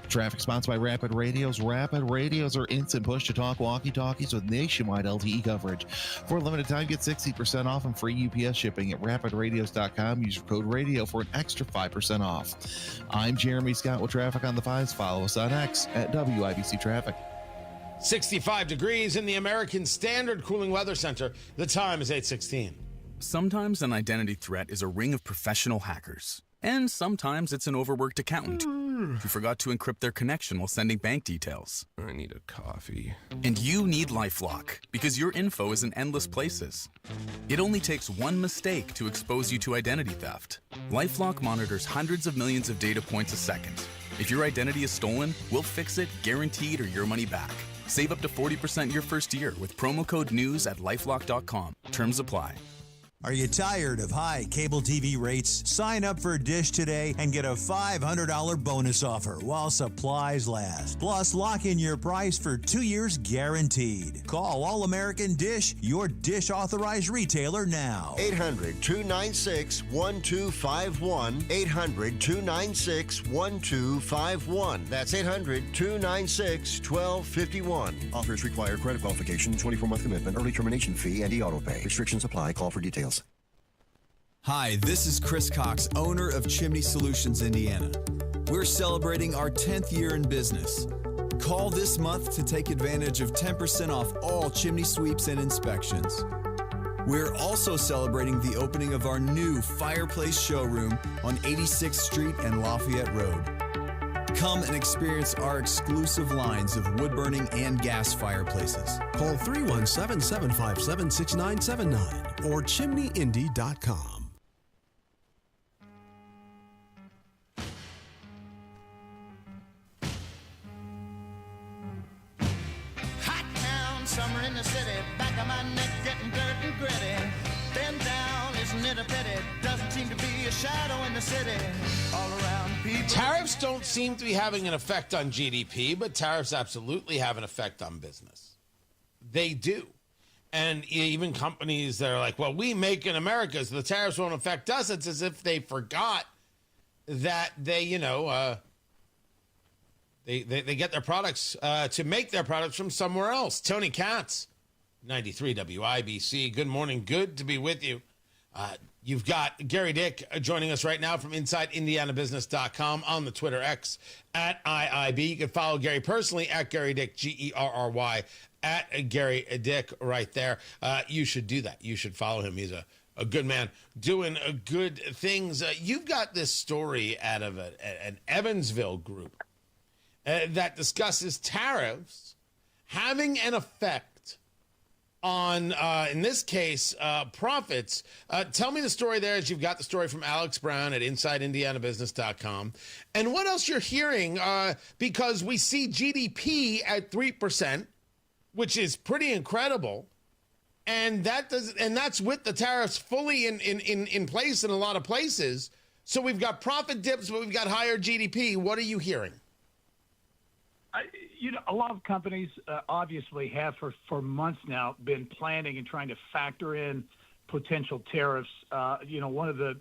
Traffic sponsored by Rapid Radios. Rapid Radios are instant push-to-talk walkie-talkies with nationwide LTE coverage. For a limited time, get 60% off and free UPS shipping at rapidradios.com. Use your code radio for an extra 5% off. I'm Jeremy Scott with traffic on the 5s. Follow us on X at WIBC Traffic. 65 degrees in the American Standard Cooling Weather Center. The time is 8:16. Sometimes an identity threat is a ring of professional hackers. And sometimes it's an overworked accountant who forgot to encrypt their connection while sending bank details. I need a coffee. And you need LifeLock, because your info is in endless places. It only takes one mistake to expose you to identity theft. LifeLock monitors hundreds of millions of data points a second. If your identity is stolen, we'll fix it, guaranteed, or your money back. Save up to 40% your first year with promo code NEWS at LifeLock.com. Terms apply. Are you tired of high cable TV rates? Sign up for Dish today and get a $500 bonus offer while supplies last. Plus, lock in your price for 2 years guaranteed. Call All American Dish, your Dish authorized retailer now. 800-296-1251. 800-296-1251. That's 800-296-1251. Offers require credit qualification, 24-month commitment, early termination fee, and e-auto pay. Restrictions apply. Call for details. Hi, this is Chris Cox, owner of Chimney Solutions, Indiana. We're celebrating our 10th year in business. Call this month to take advantage of 10% off all chimney sweeps and inspections. We're also celebrating the opening of our new fireplace showroom on 86th Street and Lafayette Road. Come and experience our exclusive lines of wood-burning and gas fireplaces. Call 317-757-6979 or chimneyindy.com. Hot town, summer in the city, back of my neck getting dirt and gritty. Bend down, isn't it a pity? Doesn't seem to be a shadow in the city. All around people. Tariffs don't seem to be having an effect on GDP, but tariffs absolutely have an effect on business. They do. And even companies that are like, well, we make in America, so the tariffs won't affect us. It's as if they forgot that they, they get their products to make their products from somewhere else. Tony Katz, 93 WIBC. Good morning. Good to be with you. You've got Gary Dick joining us right now from InsideIndianaBusiness.com on the Twitter X at IIB. You can follow Gary personally at Gary Dick, GERRY, at Gary Dick right there. You should do that. You should follow him. He's a good man doing good things. You've got this story out of an Evansville group that discusses tariffs having an effect on, in this case, profits. Tell me the story there, as you've got the story from Alex Brown at InsideIndianaBusiness.com. And what else you're hearing, because we see GDP at 3%, which is pretty incredible. And that's with the tariffs fully in place in a lot of places. So we've got profit dips, but we've got higher GDP. What are you hearing? A lot of companies obviously have for months now been planning and trying to factor in potential tariffs. One of the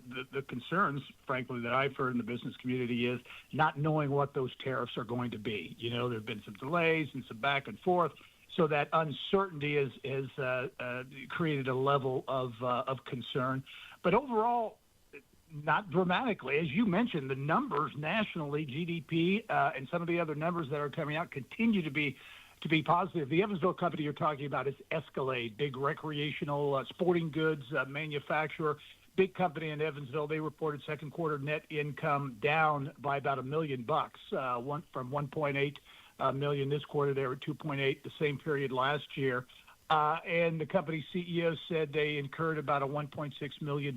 concerns, frankly, that I've heard in the business community is not knowing what those tariffs are going to be. There have been some delays and some back and forth. So that uncertainty has created a level of concern. But overall, Not dramatically. As you mentioned, the numbers nationally, GDP, and some of the other numbers that are coming out continue to be positive. The Evansville company you're talking about is Escalade, big recreational sporting goods manufacturer, big company in Evansville. They reported second quarter net income down by about $1 million, from 1.8 million this quarter. They were 2.8 the same period last year. And the company's CEO said they incurred about a $1.6 million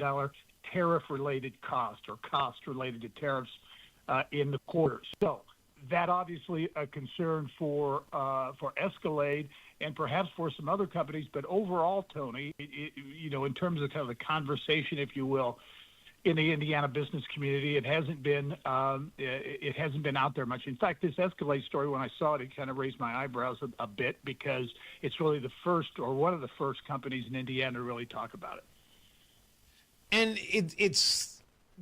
tariff-related cost or cost related to tariffs in the quarter. So that obviously a concern for Escalade and perhaps for some other companies. But overall, Tony, in terms of kind of the conversation, if you will, in the Indiana business community, it hasn't been out there much. In fact, this Escalade story, when I saw it, it kind of raised my eyebrows a bit, because it's really the first or one of the first companies in Indiana to really talk about it. And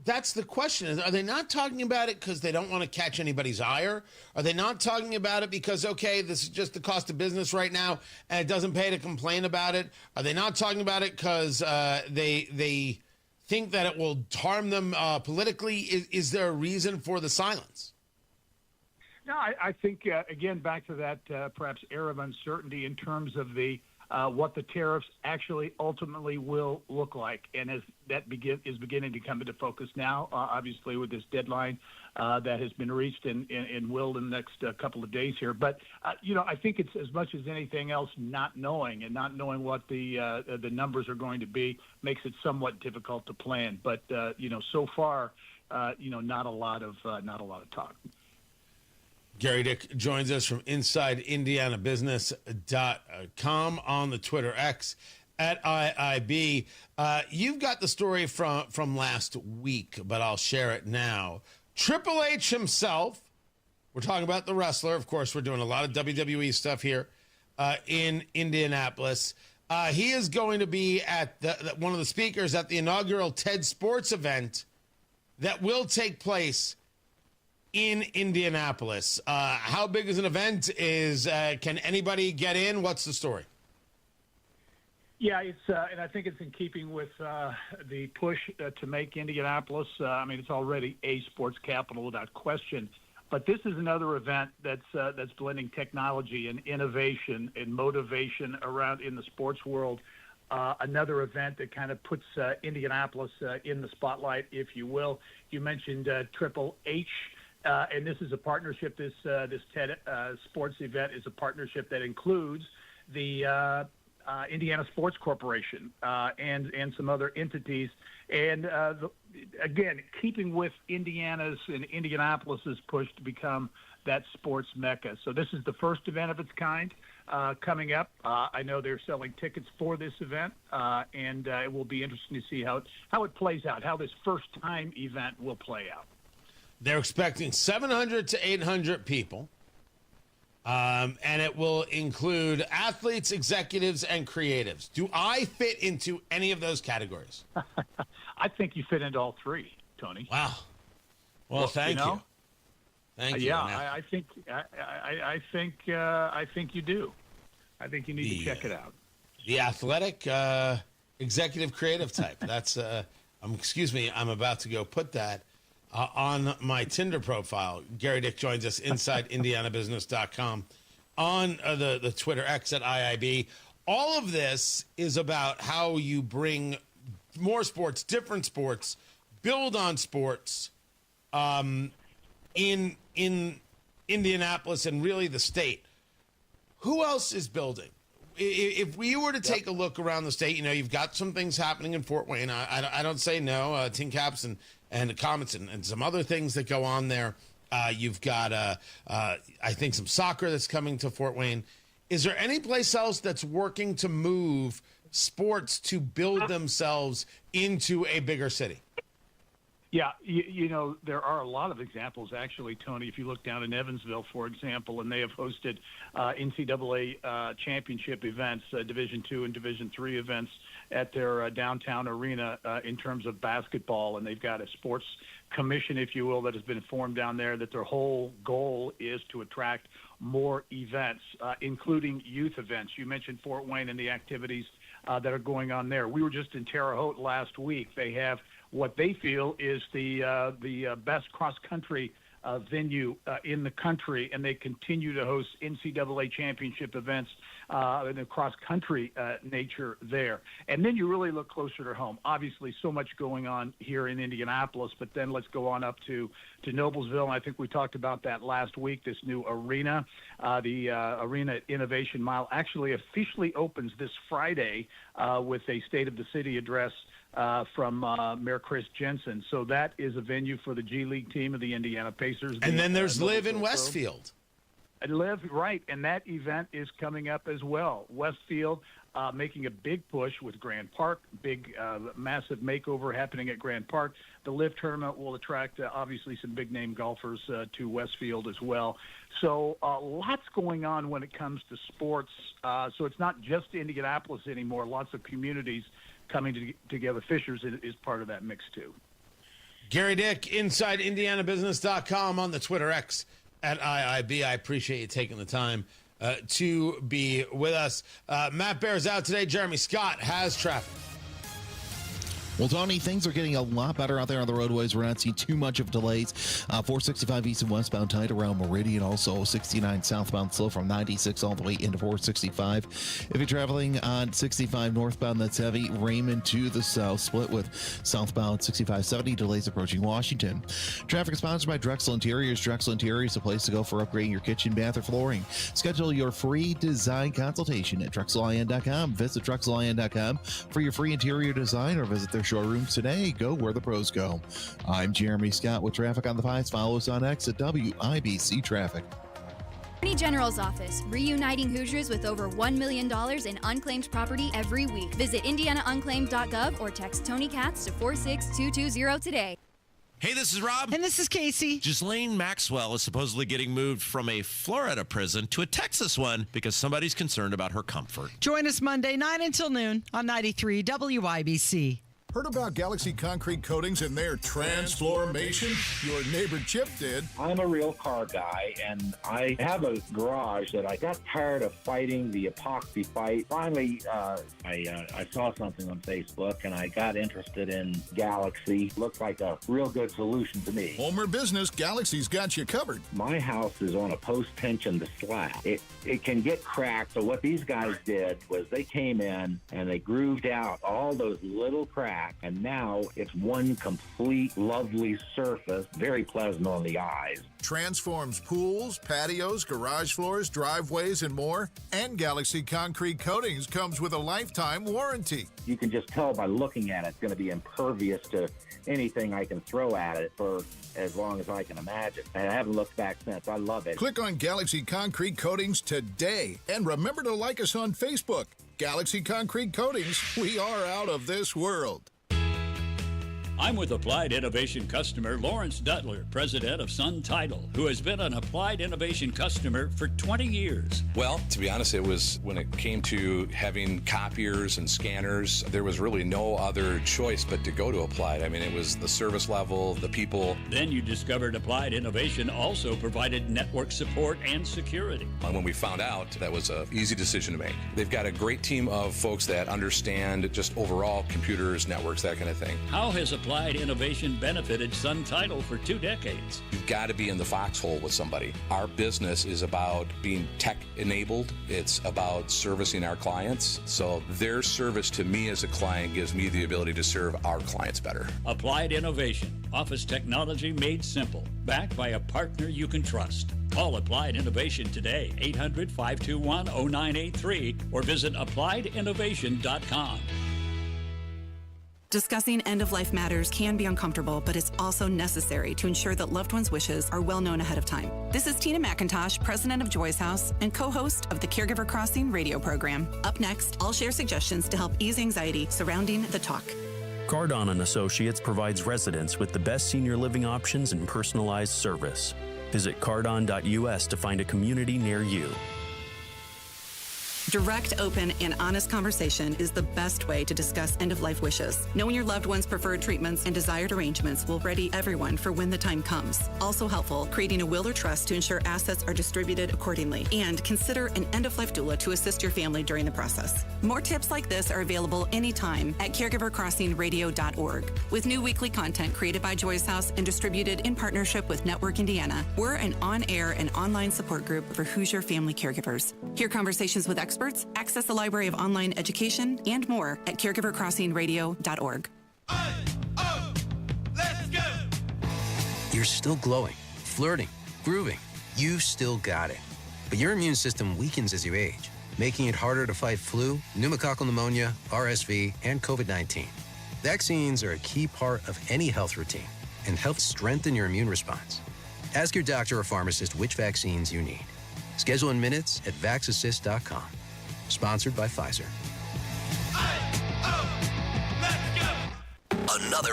that's the question. Are they not talking about it because they don't want to catch anybody's ire? Are they not talking about it because, okay, this is just the cost of business right now and it doesn't pay to complain about it? Are they not talking about it because they think that it will harm them politically? Is there a reason for the silence? No, I think, again, back to that perhaps air of uncertainty in terms of the what the tariffs actually ultimately will look like. And as that is beginning to come into focus now, obviously with this deadline that has been reached and will in the next couple of days here. But, I think it's as much as anything else not knowing what the numbers are going to be makes it somewhat difficult to plan. But, so far, not a lot of talk. Gary Dick joins us from InsideIndianaBusiness.com on the Twitter X at IIB. You've got the story from last week, but I'll share it now. Triple H himself, we're talking about the wrestler. Of course, we're doing a lot of WWE stuff here in Indianapolis. He is going to be at one of the speakers at the inaugural TED Sports event that will take place in Indianapolis. How big is an event? Can anybody get in? What's the story? Yeah, it's and I think it's in keeping with the push to make Indianapolis. It's already a sports capital without question. But this is another event that's blending technology and innovation and motivation around in the sports world. Another event that kind of puts Indianapolis in the spotlight, if you will. You mentioned Triple H. And this is a partnership. This TED Sports event is a partnership that includes the Indiana Sports Corporation and some other entities. And again, keeping with Indiana's and Indianapolis's push to become that sports mecca. So this is the first event of its kind coming up. I know they're selling tickets for this event, and it will be interesting to see how it plays out, how this first-time event will play out. They're expecting 700 to 800 people, and it will include athletes, executives, and creatives. Do I fit into any of those categories? I think you fit into all three, Tony. Wow. Well, thank you. Thank you. Yeah, I think you do. I think you need to check it out. The athletic, executive, creative type. That's. Excuse me. I'm about to go put that on my Tinder profile. Gary Dick joins us inside IndianaBusiness.com on the Twitter X at IIB. All of this is about how you bring more sports, different sports, build on sports in Indianapolis and really the state. Who else is building? If we were to take a look around the state, you've got some things happening in Fort Wayne. I don't say no. Tin Caps and the Comets and some other things that go on there. You've got, I think, some soccer that's coming to Fort Wayne. Is there any place else that's working to move sports to build themselves into a bigger city? Yeah, there are a lot of examples, actually, Tony. If you look down in Evansville, for example, and they have hosted NCAA championship events, Division II and Division III events at their downtown arena in terms of basketball, and they've got a sports commission, if you will, that has been formed down there, that their whole goal is to attract more events, including youth events. You mentioned Fort Wayne and the activities that are going on there. We were just in Terre Haute last week. They have what they feel is the best cross-country venue in the country, and they continue to host NCAA championship events in the cross-country nature there. And then you really look closer to home. Obviously, so much going on here in Indianapolis, but then let's go on up to Noblesville, and I think we talked about that last week, this new arena. The Arena Innovation Mile actually officially opens this Friday with a State of the City address from Mayor Chris Jensen. So that is a venue for the G League team of the Indiana Pacers. And then there's Live in Westfield. Live, right, and that event is coming up as well. Westfield making a big push with Grand Park, big, massive makeover happening at Grand Park. The Live tournament will attract, obviously, some big-name golfers to Westfield as well. So lots going on when it comes to sports. So it's not just Indianapolis anymore. Lots of communities coming together. Fishers is part of that mix, too. Gary Dick, InsideIndianaBusiness.com, on the Twitter X at IIB. I appreciate you taking the time to be with us. Matt Bear's out today. Jeremy Scott has traffic. Well, Tony, things are getting a lot better out there on the roadways. We're not seeing too much of delays. 465 east and westbound tight around Meridian. Also 69 southbound slow from 96 all the way into 465. If you're traveling on 65 northbound, that's heavy. Raymond to the south, split with southbound 6570. Delays approaching Washington. Traffic is sponsored by Drexel Interiors. Drexel Interiors is a place to go for upgrading your kitchen, bath, or flooring. Schedule your free design consultation at DrexelIN.com. Visit DrexelIN.com for your free interior design, or visit their showrooms today. Go where the pros go. I'm Jeremy Scott with traffic on the 5s. Follow us on X at WIBC Traffic. Attorney General's Office, reuniting Hoosiers with over $1 million in unclaimed property every week. Visit IndianaUnclaimed.gov or text Tony Katz to 46220 today. Hey, this is Rob. And this is Casey. Ghislaine Maxwell is supposedly getting moved from a Florida prison to a Texas one because somebody's concerned about her comfort. Join us Monday, 9 until noon on 93 WIBC. Heard about Galaxy Concrete Coatings and their transformation? Your neighbor Chip did. I'm a real car guy, and I have a garage that I got tired of fighting the epoxy fight. Finally, I saw something on Facebook, and I got interested in Galaxy. Looked like a real good solution to me. Homer Business, Galaxy's got you covered. My house is on a post-tension slab. It can get cracked, so what these guys did was they came in and they grooved out all those little cracks, and now it's one complete lovely surface, very pleasant on the eyes. Transforms pools, patios, garage floors, driveways, and more. And Galaxy Concrete Coatings comes with a lifetime warranty. You can just tell by looking at it, it's going to be impervious to anything I can throw at it for as long as I can imagine. And I haven't looked back since. I love it. Click on Galaxy Concrete Coatings today. And remember to like us on Facebook. Galaxy Concrete Coatings, we are out of this world. I'm with Applied Innovation customer Lawrence Duttler, president of Sun Title, who has been an Applied Innovation customer for 20 years. Well, to be honest, it was when it came to having copiers and scanners, there was really no other choice but to go to Applied. I mean, it was the service level, the people. Then you discovered Applied Innovation also provided network support and security. And when we found out, that was an easy decision to make. They've got a great team of folks that understand just overall computers, networks, that kind of thing. How has Applied Innovation benefited Sun Title for 2 decades? You've got to be in the foxhole with somebody. Our business is about being tech-enabled. It's about servicing our clients. So their service to me as a client gives me the ability to serve our clients better. Applied Innovation, office technology made simple, backed by a partner you can trust. Call Applied Innovation today, 800-521-0983, or visit appliedinnovation.com. Discussing end-of-life matters can be uncomfortable, but it's also necessary to ensure that loved ones' wishes are well known ahead of time. This is Tina McIntosh, president of Joy's House and co-host of the Caregiver Crossing radio program. Up next, I'll share suggestions to help ease anxiety surrounding the talk. Cardon & Associates provides residents with the best senior living options and personalized service. Visit cardon.us to find a community near you. Direct, open, and honest conversation is the best way to discuss end-of-life wishes. Knowing your loved one's preferred treatments and desired arrangements will ready everyone for when the time comes. Also helpful, creating a will or trust to ensure assets are distributed accordingly. And consider an end-of-life doula to assist your family during the process. More tips like this are available anytime at caregivercrossingradio.org. With new weekly content created by Joy's House and distributed in partnership with Network Indiana, we're an on-air and online support group for Hoosier family caregivers. Hear conversations with experts, access the library of online education, and more at caregivercrossingradio.org. Let's go! You're still glowing, flirting, grooving. You've still got it. But your immune system weakens as you age, making it harder to fight flu, pneumococcal pneumonia, RSV, and COVID-19. Vaccines are a key part of any health routine and help strengthen your immune response. Ask your doctor or pharmacist which vaccines you need. Schedule in minutes at vaxassist.com. Sponsored by Pfizer.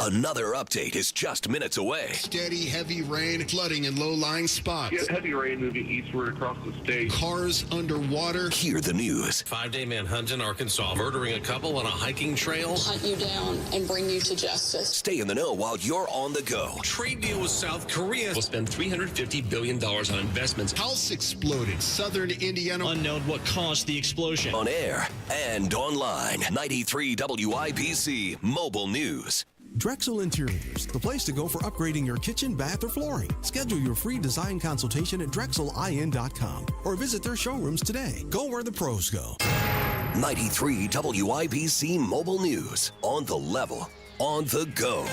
Another update is just minutes away. Steady, heavy rain, flooding in low-lying spots. Get heavy rain moving eastward across the state. Cars underwater. Hear the news. 5-day manhunt in Arkansas, murdering a couple on a hiking trail. Hunt you down and bring you to justice. Stay in the know while you're on the go. Trade deal with South Korea will spend $350 billion on investments. House exploded. Southern Indiana. Unknown what caused the explosion. On air and online. 93 WIPC Mobile News. Drexel Interiors, the place to go for upgrading your kitchen, bath, or flooring. Schedule your free design consultation at drexelin.com or visit their showrooms today. Go where the pros go. 93 WIPC Mobile News. On the level, on the go.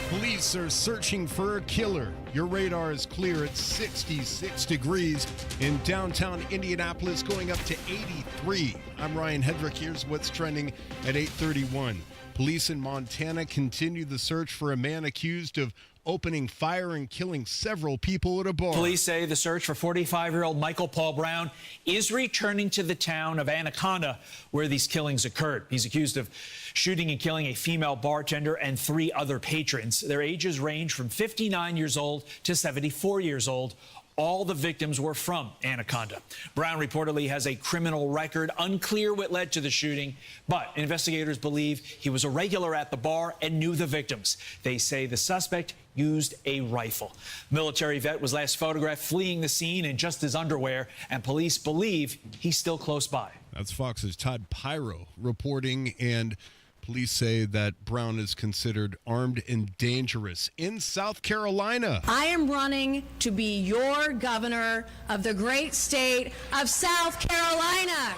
Police are searching for a killer. Your radar is clear at 66 degrees in downtown Indianapolis, going up to 83. I'm Ryan Hedrick. Here's what's trending at 8:31. Police in Montana continue the search for a man accused of opening fire and killing several people at a bar. Police say the search for 45-year-old Michael Paul Brown is returning to the town of Anaconda, where these killings occurred. He's accused of shooting and killing a female bartender and 3 other patrons. Their ages range from 59 years old to 74 years old. All the victims were from Anaconda. Brown reportedly has a criminal record. Unclear what led to the shooting, but investigators believe he was a regular at the bar and knew the victims. They say the suspect used a rifle. Military vet was last photographed fleeing the scene in just his underwear, and police believe he's still close by. That's Fox's Todd Pyro reporting, and police say that Brown is considered armed and dangerous. In South Carolina, I am running to be your governor of the great state of South Carolina.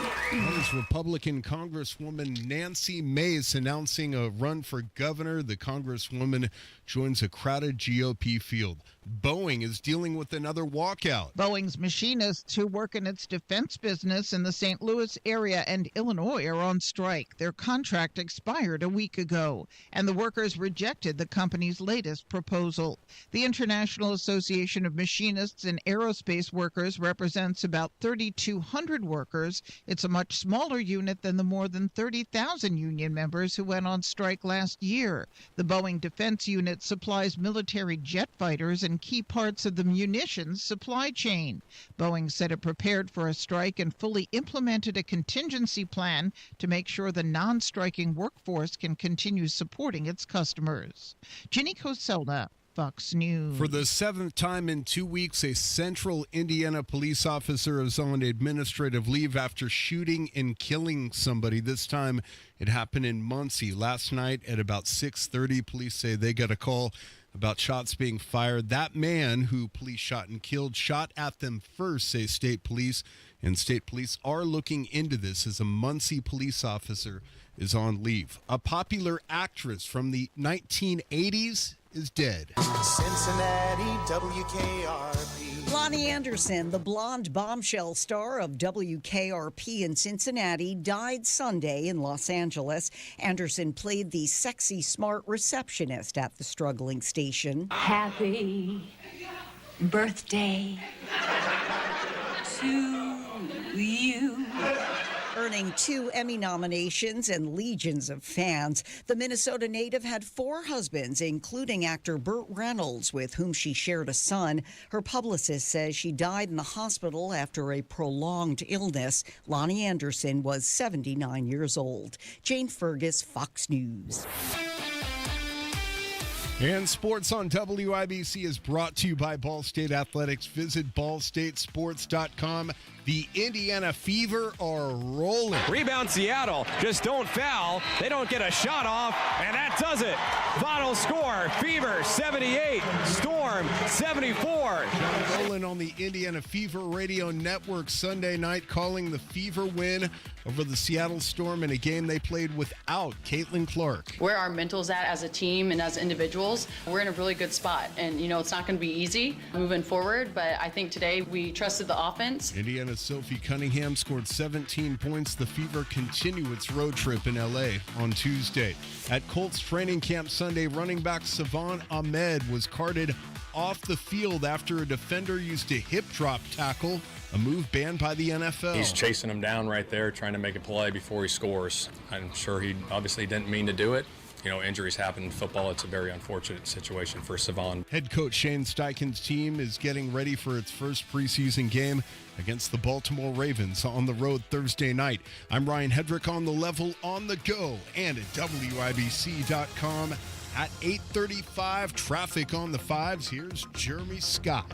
That is Republican Congresswoman Nancy Mace announcing a run for governor. The Congresswoman joins a crowded GOP field. Boeing is dealing with another walkout. Boeing's machinists who work in its defense business in the St. Louis area and Illinois are on strike. Their contract expired a week ago, and the workers rejected the company's latest proposal. The International Association of Machinists and Aerospace Workers represents about 3,200 workers. It's a much smaller unit than the more than 30,000 union members who went on strike last year. The Boeing Defense Unit supplies military jet fighters and key parts of the munitions supply chain. Boeing said it prepared for a strike and fully implemented a contingency plan to make sure the non-striking workforce can continue supporting its customers. Ginny Coselda, Fox News. For the 7th time in 2 weeks, a central Indiana police officer is on administrative leave after shooting and killing somebody. This time it happened in Muncie. Last night at about 6:30, police say they got a call about shots being fired. That man who police shot and killed shot at them first, say state police. And state police are looking into this as a Muncie police officer is on leave. A popular actress from the 1980s is dead. Cincinnati, WKRP. Lonnie Anderson, the blonde bombshell star of WKRP in Cincinnati, died Sunday in Los Angeles. Anderson played the sexy, smart receptionist at the struggling station. Happy birthday to you. earning 2 Emmy nominations and legions of fans. The Minnesota native had 4 husbands, including actor Burt Reynolds, with whom she shared a son. Her publicist says she died in the hospital after a prolonged illness. Lonnie Anderson was 79 years old. Jane Fergus, Fox News. And sports on WIBC is brought to you by Ball State Athletics. Visit ballstatesports.com. The Indiana Fever are rolling. Rebound Seattle. Just don't foul. They don't get a shot off, and that does it. Final score, Fever 78, Storm 74. Rolling on the Indiana Fever Radio Network Sunday night, calling the Fever win over the Seattle Storm in a game they played without Caitlin Clark. Where our mental's at as a team and as individuals, we're in a really good spot. And, it's not going to be easy moving forward, but I think today we trusted the offense. Indiana's Sophie Cunningham scored 17 points. The Fever continue its road trip in L.A. on Tuesday. At Colts training camp Sunday, running back Savon Ahmed was carted off the field after a defender used a hip drop tackle, a move banned by the NFL. He's chasing him down right there, trying to make a play before he scores. I'm sure he obviously didn't mean to do it. Injuries happen in football. It's a very unfortunate situation for Savon. Head coach Shane Steichen's team is getting ready for its first preseason game against the Baltimore Ravens on the road Thursday night. I'm Ryan Hedrick on the level, on the go, and at WIBC.com at 8:35. Traffic on the 5s. Here's Jeremy Scott.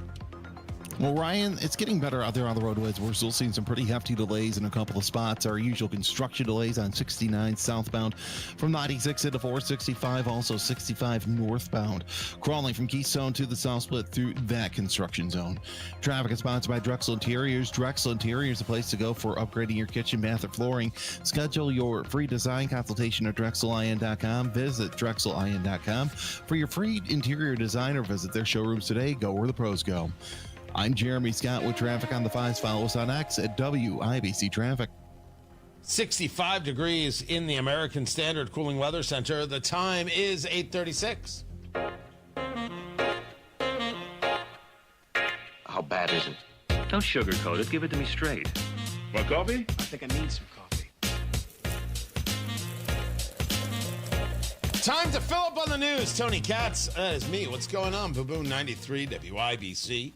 Well, Ryan, it's getting better out there on the roadways. We're still seeing some pretty hefty delays in a couple of spots. Our usual construction delays on 69 southbound from 96 into 465, also 65 northbound. Crawling from Keystone to the South Split through that construction zone. Traffic is sponsored by Drexel Interiors. Drexel Interiors is the place to go for upgrading your kitchen, bath, or flooring. Schedule your free design consultation at DrexelIN.com. Visit DrexelIN.com for your free interior design or visit their showrooms today. Go where the pros go. I'm Jeremy Scott with traffic on the 5s. Follow us on X at WIBC Traffic. 65 degrees in the American Standard Cooling Weather Center. The time is 8:36. How bad is it? Don't sugarcoat it. Give it to me straight. Want coffee? I think I need some coffee. Time to fill up on the news. Tony Katz, that is me. What's going on? Boom 93 WIBC.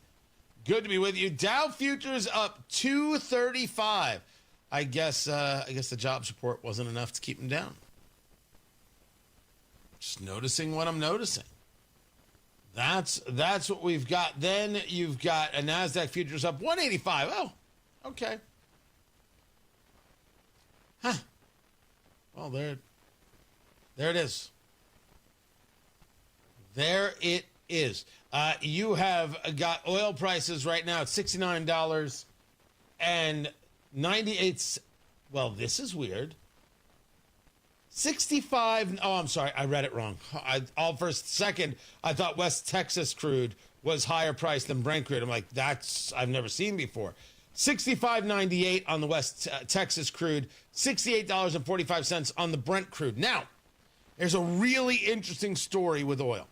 Good to be with you. Dow futures up 235. I guess the jobs report wasn't enough to keep them down. Just noticing what I'm noticing. That's what we've got. Then you've got a NASDAQ futures up 185. Oh, okay. Huh. Well, there it is. There it is. You have got oil prices right now at $69.98. Well, this is weird. 65. Oh, I'm sorry. I read it wrong. For a second, I thought West Texas crude was higher priced than Brent crude. I'm like, I've never seen before. $65.98 on the West Texas crude, $68.45 on the Brent crude. Now, there's a really interesting story with oil.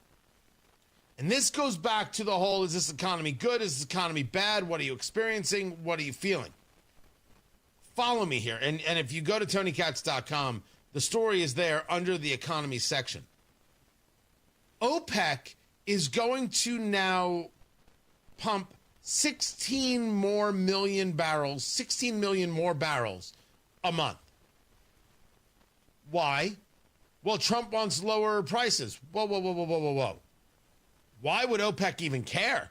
And this goes back to the whole, is this economy good? Is this economy bad? What are you experiencing? What are you feeling? Follow me here. And if you go to TonyKatz.com, the story is there under the economy section. OPEC is going to now pump 16 million more barrels a month. Why? Well, Trump wants lower prices. Whoa. Why would OPEC even care?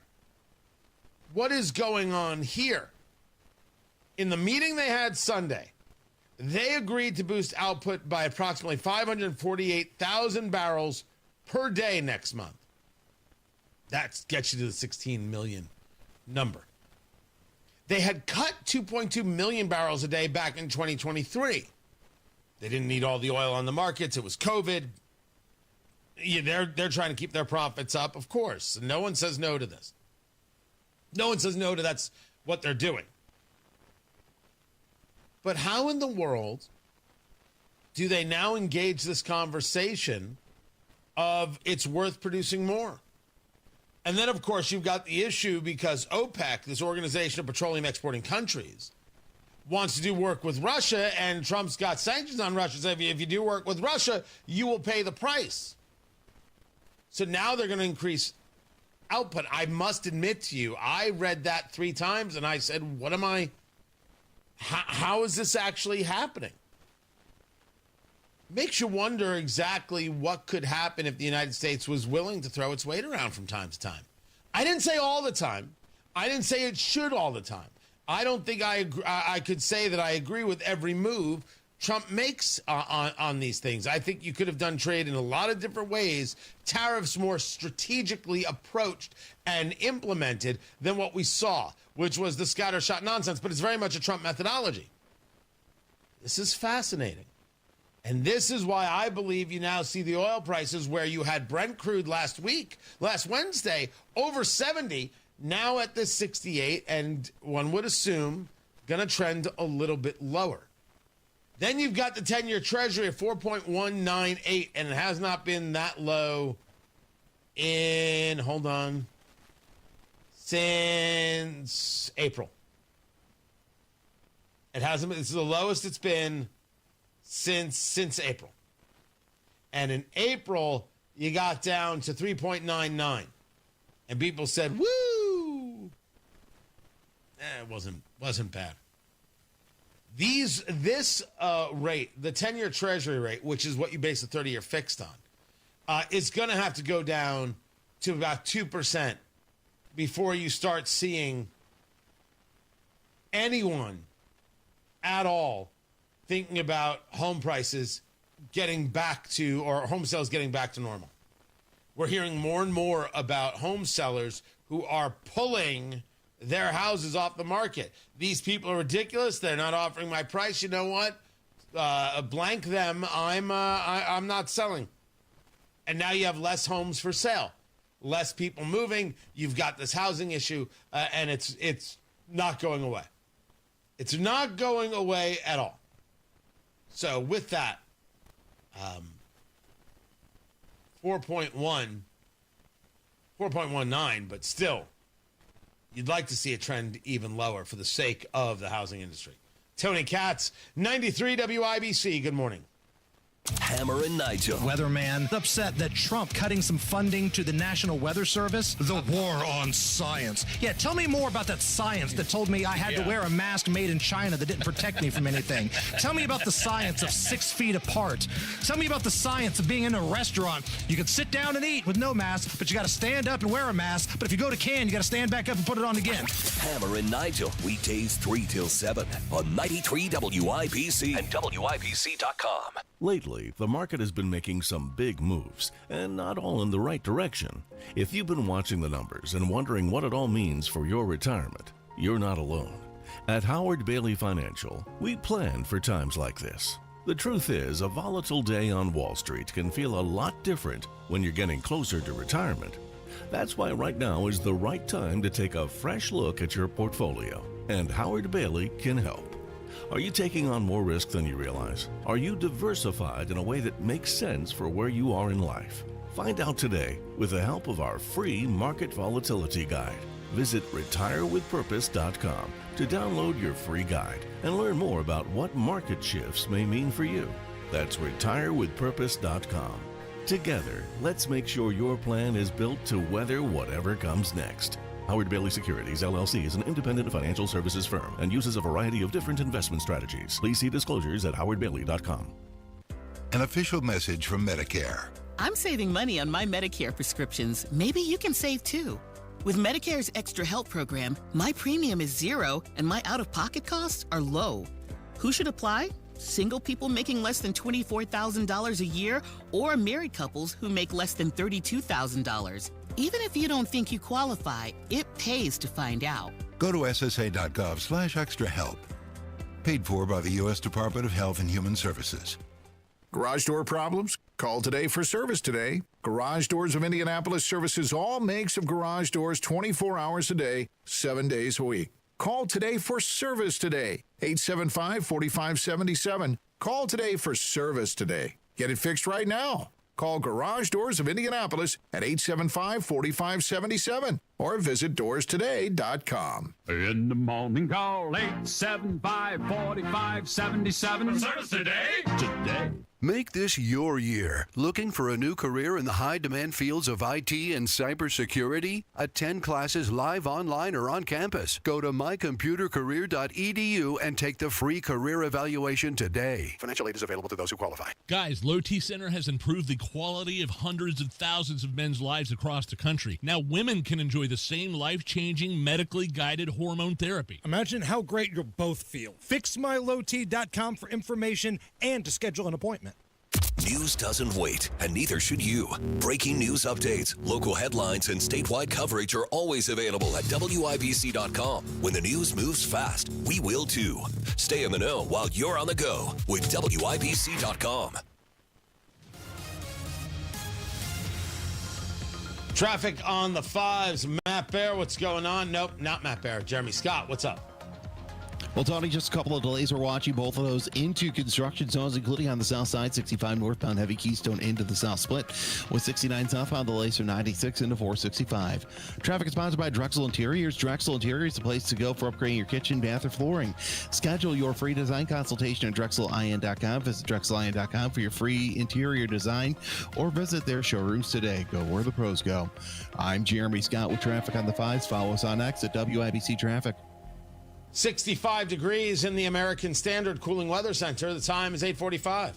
What is going on here? In the meeting they had Sunday, they agreed to boost output by approximately 548,000 barrels per day next month. That gets you to the 16 million number. They had cut 2.2 million barrels a day back in 2023. They didn't need all the oil on the markets. It was COVID. Yeah, they're trying to keep their profits up, of course. No one says no to this. No one says no to that's what they're doing. But how in the world do they now engage this conversation of it's worth producing more? And then, of course, you've got the issue because OPEC, this organization of petroleum exporting countries, wants to do work with Russia, and Trump's got sanctions on Russia. So if you do work with Russia, you will pay the price. So now they're going to increase output. I must admit to you, I read that 3 times, and I said, how is this actually happening? Makes you wonder exactly what could happen if the United States was willing to throw its weight around from time to time. I didn't say all the time. I didn't say it should all the time. I don't think I could say that I agree with every move Trump makes on these things. I think you could have done trade in a lot of different ways, tariffs more strategically approached and implemented than what we saw, which was the scattershot nonsense, but it's very much a Trump methodology. This is fascinating. And this is why I believe you now see the oil prices where you had Brent crude last Wednesday, over 70, now at this 68, and one would assume going to trend a little bit lower. Then you've got the 10-year Treasury at 4.198, and it has not been that low since April. It hasn't been, this is the lowest it's been since April. And in April, you got down to 3.99. And people said, woo! It wasn't bad. This rate, the 10-year Treasury rate, which is what you base the 30-year fixed on, is going to have to go down to about 2% before you start seeing anyone at all thinking about home prices getting back to, or home sales getting back to normal. We're hearing more and more about home sellers who are pulling their houses off the market. These people are ridiculous. They're not offering my price. You know what? Blank them. I'm not selling. And now you have less homes for sale, less people moving. You've got this housing issue, and it's not going away. It's not going away at all. So with that, 4.19, but still, you'd like to see a trend even lower for the sake of the housing industry. Tony Katz, 93 WIBC. Good morning. Hammer and Nigel. Weatherman upset that Trump cutting some funding to the National Weather Service. The war on science. Yeah, tell me more about that science that told me I had to wear a mask made in China that didn't protect me from anything. Tell me about the science of 6 feet apart. Tell me about the science of being in a restaurant. You can sit down and eat with no mask, but you got to stand up and wear a mask. But if you go to can, you got to stand back up and put it on again. Hammer and Nigel, weekdays 3 till 7 on 93 WIBC and WIBC.com. Lately, the market has been making some big moves, and not all in the right direction. If you've been watching the numbers and wondering what it all means for your retirement, you're not alone. At Howard Bailey Financial, we plan for times like this. The truth is, a volatile day on Wall Street can feel a lot different when you're getting closer to retirement. That's why right now is the right time to take a fresh look at your portfolio, and Howard Bailey can help. Are you taking on more risk than you realize? Are you diversified in a way that makes sense for where you are in life? Find out today with the help of our free Market Volatility Guide. Visit retirewithpurpose.com to download your free guide and learn more about what market shifts may mean for you. That's retirewithpurpose.com. Together, let's make sure your plan is built to weather whatever comes next. Howard Bailey Securities, LLC is an independent financial services firm and uses a variety of different investment strategies. Please see disclosures at howardbailey.com. An official message from Medicare. I'm saving money on my Medicare prescriptions. Maybe you can save too. With Medicare's Extra Help program, my premium is $0 and my out-of-pocket costs are low. Who should apply? Single people making less than $24,000 a year or married couples who make less than $32,000. Even if you don't think you qualify, it pays to find out. Go to ssa.gov/extrahelp. Paid for by the U.S. Department of Health and Human Services. Garage door problems? Call today for service today. Garage Doors of Indianapolis services all makes of garage doors 24 hours a day, 7 days a week. Call today for service today. 875-4577. Call today for service today. Get it fixed right now. Call Garage Doors of Indianapolis at 875-4577 or visit doorstoday.com. In the morning, call 875-4577. Service today? Today. Make this your year. Looking for a new career in the high-demand fields of IT and cybersecurity? Attend classes live online or on campus. Go to mycomputercareer.edu and take the free career evaluation today. Financial aid is available to those who qualify. Guys, Low T Center has improved the quality of hundreds of thousands of men's lives across the country. Now women can enjoy the same life-changing, medically guided hormone therapy. Imagine how great you'll both feel. FixMyLowT.com for information and to schedule an appointment. News doesn't wait, and neither should you. Breaking news updates, local headlines, and statewide coverage are always available at WIBC.com. When the news moves fast, we will too. Stay in the know while you're on the go with WIBC.com. Traffic on the 5s. Matt Bear, what's going on? Nope, not Matt Bear. Jeremy Scott, what's up? Well, Tony, just a couple of delays. We're watching both of those into construction zones, including on the south side, 65 northbound heavy Keystone into the south split, with 69 southbound delays from 96 into 465. Traffic is sponsored by Drexel Interiors. Drexel Interiors is the place to go for upgrading your kitchen, bath, or flooring. Schedule your free design consultation at DrexelIN.com. Visit DrexelIN.com for your free interior design, or visit their showrooms today. Go where the pros go. I'm Jeremy Scott with traffic on the 5s. Follow us on X at WIBC Traffic. 65 degrees in the American Standard Cooling Weather Center. The time is 8:45.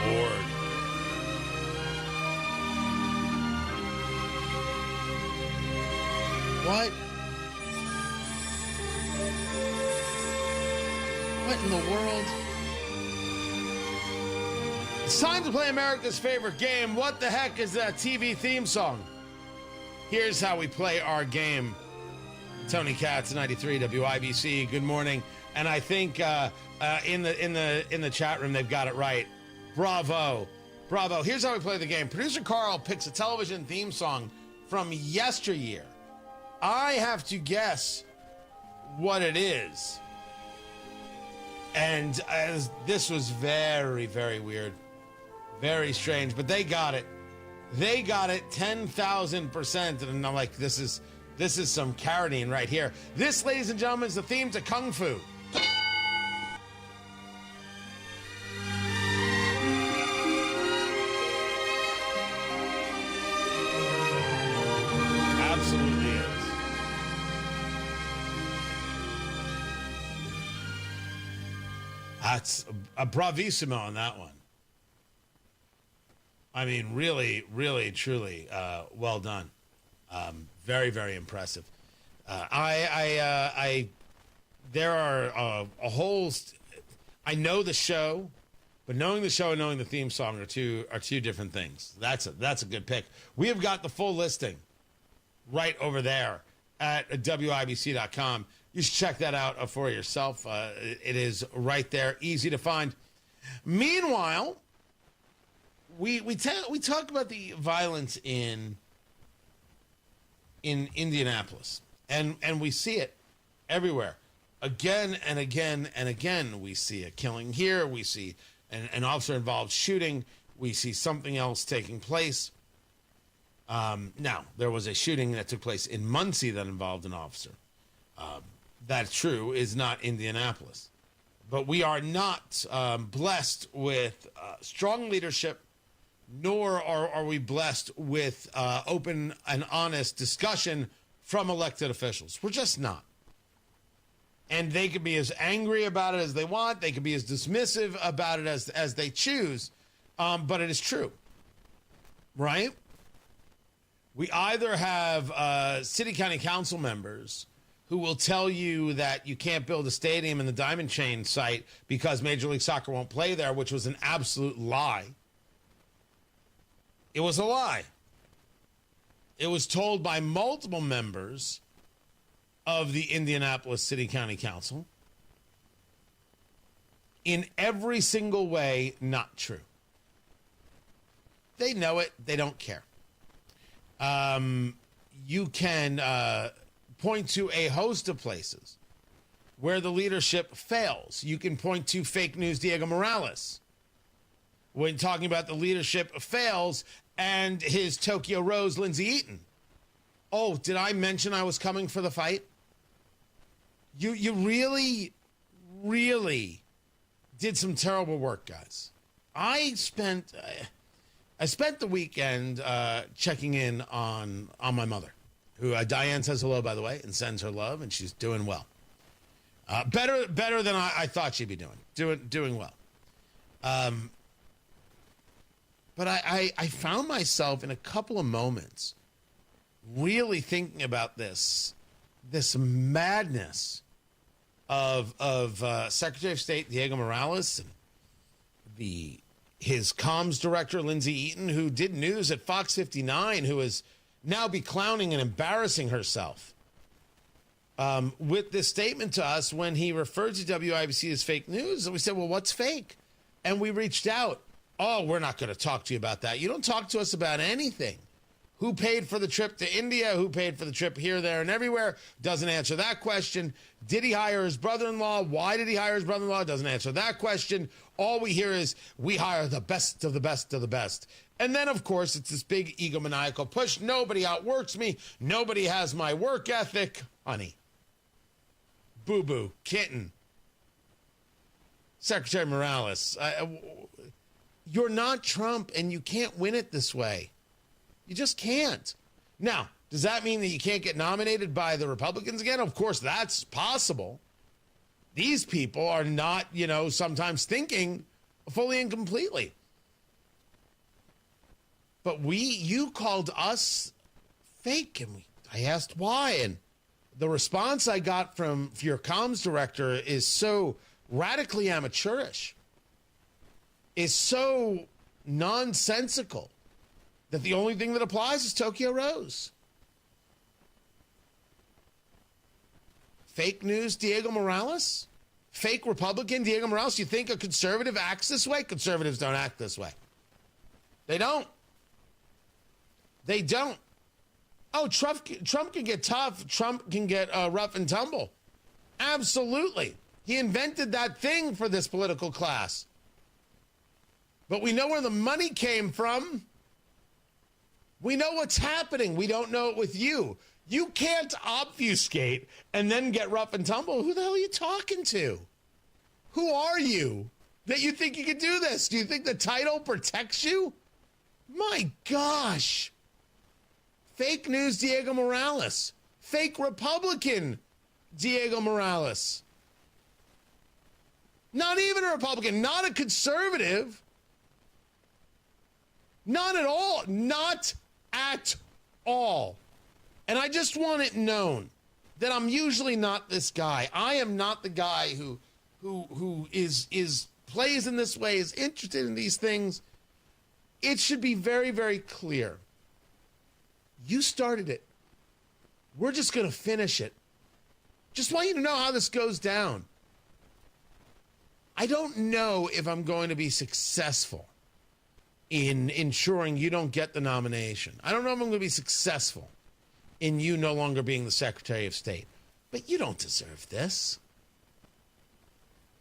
Lord. What? What in the world? It's time to play America's favorite game. What the heck is that TV theme song? Here's how we play our game. Tony Katz, 93 WIBC. Good morning. And I think in the chat room they've got it right. Bravo, bravo. Here's how we play the game. Producer Carl picks a television theme song from yesteryear. I have to guess what it is. And this was very, very weird. Very strange. But they got it. They got it 10,000%. And I'm like, this is some carradine right here. This, ladies and gentlemen, is the theme to Kung Fu. Absolutely is. That's a bravissimo on that one. I mean, really, really, truly, well done. Very, very impressive. There are a whole. I know the show, but knowing the show and knowing the theme song are two different things. That's a good pick. We have got the full listing right over there at WIBC.com. You should check that out for yourself. It is right there, easy to find. Meanwhile, we talk about the violence in Indianapolis, and we see it everywhere, again and again and again. We see a killing here. We see an officer-involved shooting. We see something else taking place. Now, there was a shooting that took place in Muncie that involved an officer. That's true, is not Indianapolis. But we are not blessed with strong leadership, nor are we blessed with open and honest discussion from elected officials. We're just not. And they can be as angry about it as they want. They can be as dismissive about it as they choose. But it is true, right? We either have city county council members who will tell you that you can't build a stadium in the Diamond Chain site because Major League Soccer won't play there, which was an absolute lie. It was a lie. It was told by multiple members of the Indianapolis City County Council. In every single way, not true. They know it. They don't care. You can point to a host of places where the leadership fails. You can point to fake news Diego Morales when talking about the leadership fails and his Tokyo Rose Lindsey Eaton. Oh, did I mention I was coming for the fight? You really, really did some terrible work, guys. I spent the weekend checking in on my mother, who Diane says hello, by the way, and sends her love, and she's doing well. Better than I thought she'd be doing well. But I found myself in a couple of moments really thinking about this madness of Secretary of State Diego Morales and his comms director Lindsey Eaton, who did news at Fox 59, who is now be clowning and embarrassing herself with this statement to us when he referred to WIBC as fake news. And we said, well, what's fake? And we reached out. Oh, we're not going to talk to you about that. You don't talk to us about anything. Who paid for the trip to India? Who paid for the trip here, there, and everywhere? Doesn't answer that question. Did he hire his brother-in-law? Why did he hire his brother-in-law? Doesn't answer that question. All we hear is, we hire the best of the best of the best. And then, of course, it's this big egomaniacal push. Nobody outworks me. Nobody has my work ethic. Honey. Boo-boo. Kitten. Secretary Morales. You're not Trump, and you can't win it this way. You just can't. Now, does that mean that you can't get nominated by the Republicans again? Of course, that's possible. These people are not, sometimes thinking fully and completely. But you called us fake, and I asked why. And the response I got from your comms director is so radically amateurish, is so nonsensical, that the only thing that applies is Tokyo Rose. Fake news, Diego Morales? Fake Republican, Diego Morales? You think a conservative acts this way? Conservatives don't act this way. They don't. They don't. Oh, Trump can get tough. Trump can get rough and tumble. Absolutely. He invented that thing for this political class. But we know where the money came from. We know what's happening. We don't know it with you. You can't obfuscate and then get rough and tumble. Who the hell are you talking to? Who are you that you think you can do this? Do you think the title protects you? My gosh. Fake news Diego Morales. Fake Republican Diego Morales. Not even a Republican, not a conservative. Not at all. Not at all. And I just want it known that I'm usually not this guy. I am not the guy who is plays in this way, is interested in these things. It should be very, very clear. You started it. We're just going to finish it. Just want you to know how this goes down. I don't know if I'm going to be successful in ensuring you don't get the nomination. I don't know if I'm going to be successful in you no longer being the Secretary of State. But you don't deserve this.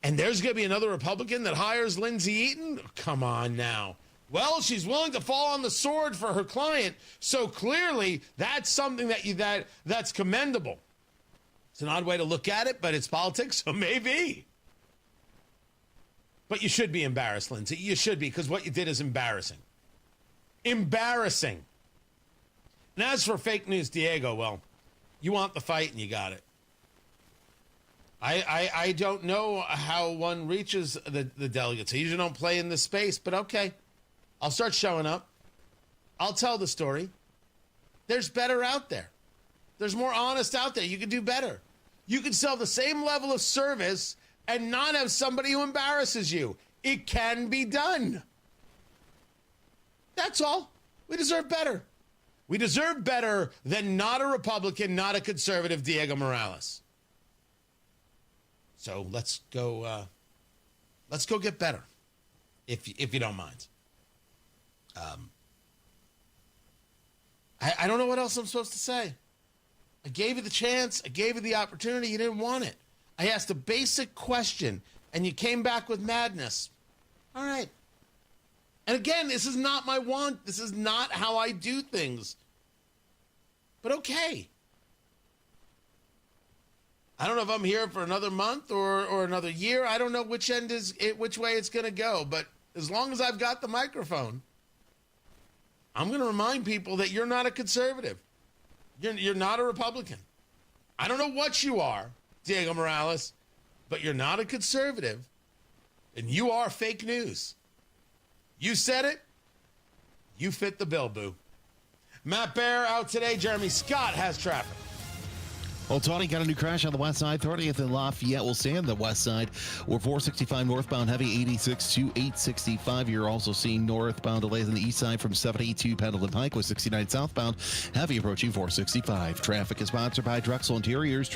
And there's going to be another Republican that hires Lindsey Eaton? Come on now. Well, she's willing to fall on the sword for her client, so clearly that's something that's commendable. It's an odd way to look at it, but it's politics, so maybe. But you should be embarrassed, Lindsey. You should be, because what you did is embarrassing. Embarrassing. And as for fake news, Diego, well, you want the fight and you got it. I don't know how one reaches the delegates. I usually don't play in this space, but okay. I'll start showing up. I'll tell the story. There's better out there. There's more honest out there. You can do better. You can sell the same level of service and not have somebody who embarrasses you. It can be done. That's all. We deserve better. We deserve better than not a Republican, not a conservative Diego Morales. So let's go get better, if you don't mind. I don't know what else I'm supposed to say. I gave you the chance. I gave you the opportunity. You didn't want it. I asked a basic question, and you came back with madness. All right. And again, this is not my want. This is not how I do things. But okay. I don't know if I'm here for another month or another year. I don't know which way it's going to go. But as long as I've got the microphone, I'm going to remind people that you're not a conservative. You're not a Republican. I don't know what you are, Diego Morales, but you're not a conservative, and you are fake news. You said it. You fit the bill, boo. Matt Bear out today. Jeremy Scott has traffic. Well, Tony got a new crash on the west side. 30th and Lafayette will stay on the west side. We're 465 northbound, heavy 86 to 865. You're also seeing northbound delays on the east side from 70 to Pendleton Pike with 69 southbound, heavy approaching 465. Traffic is sponsored by Drexel Interiors.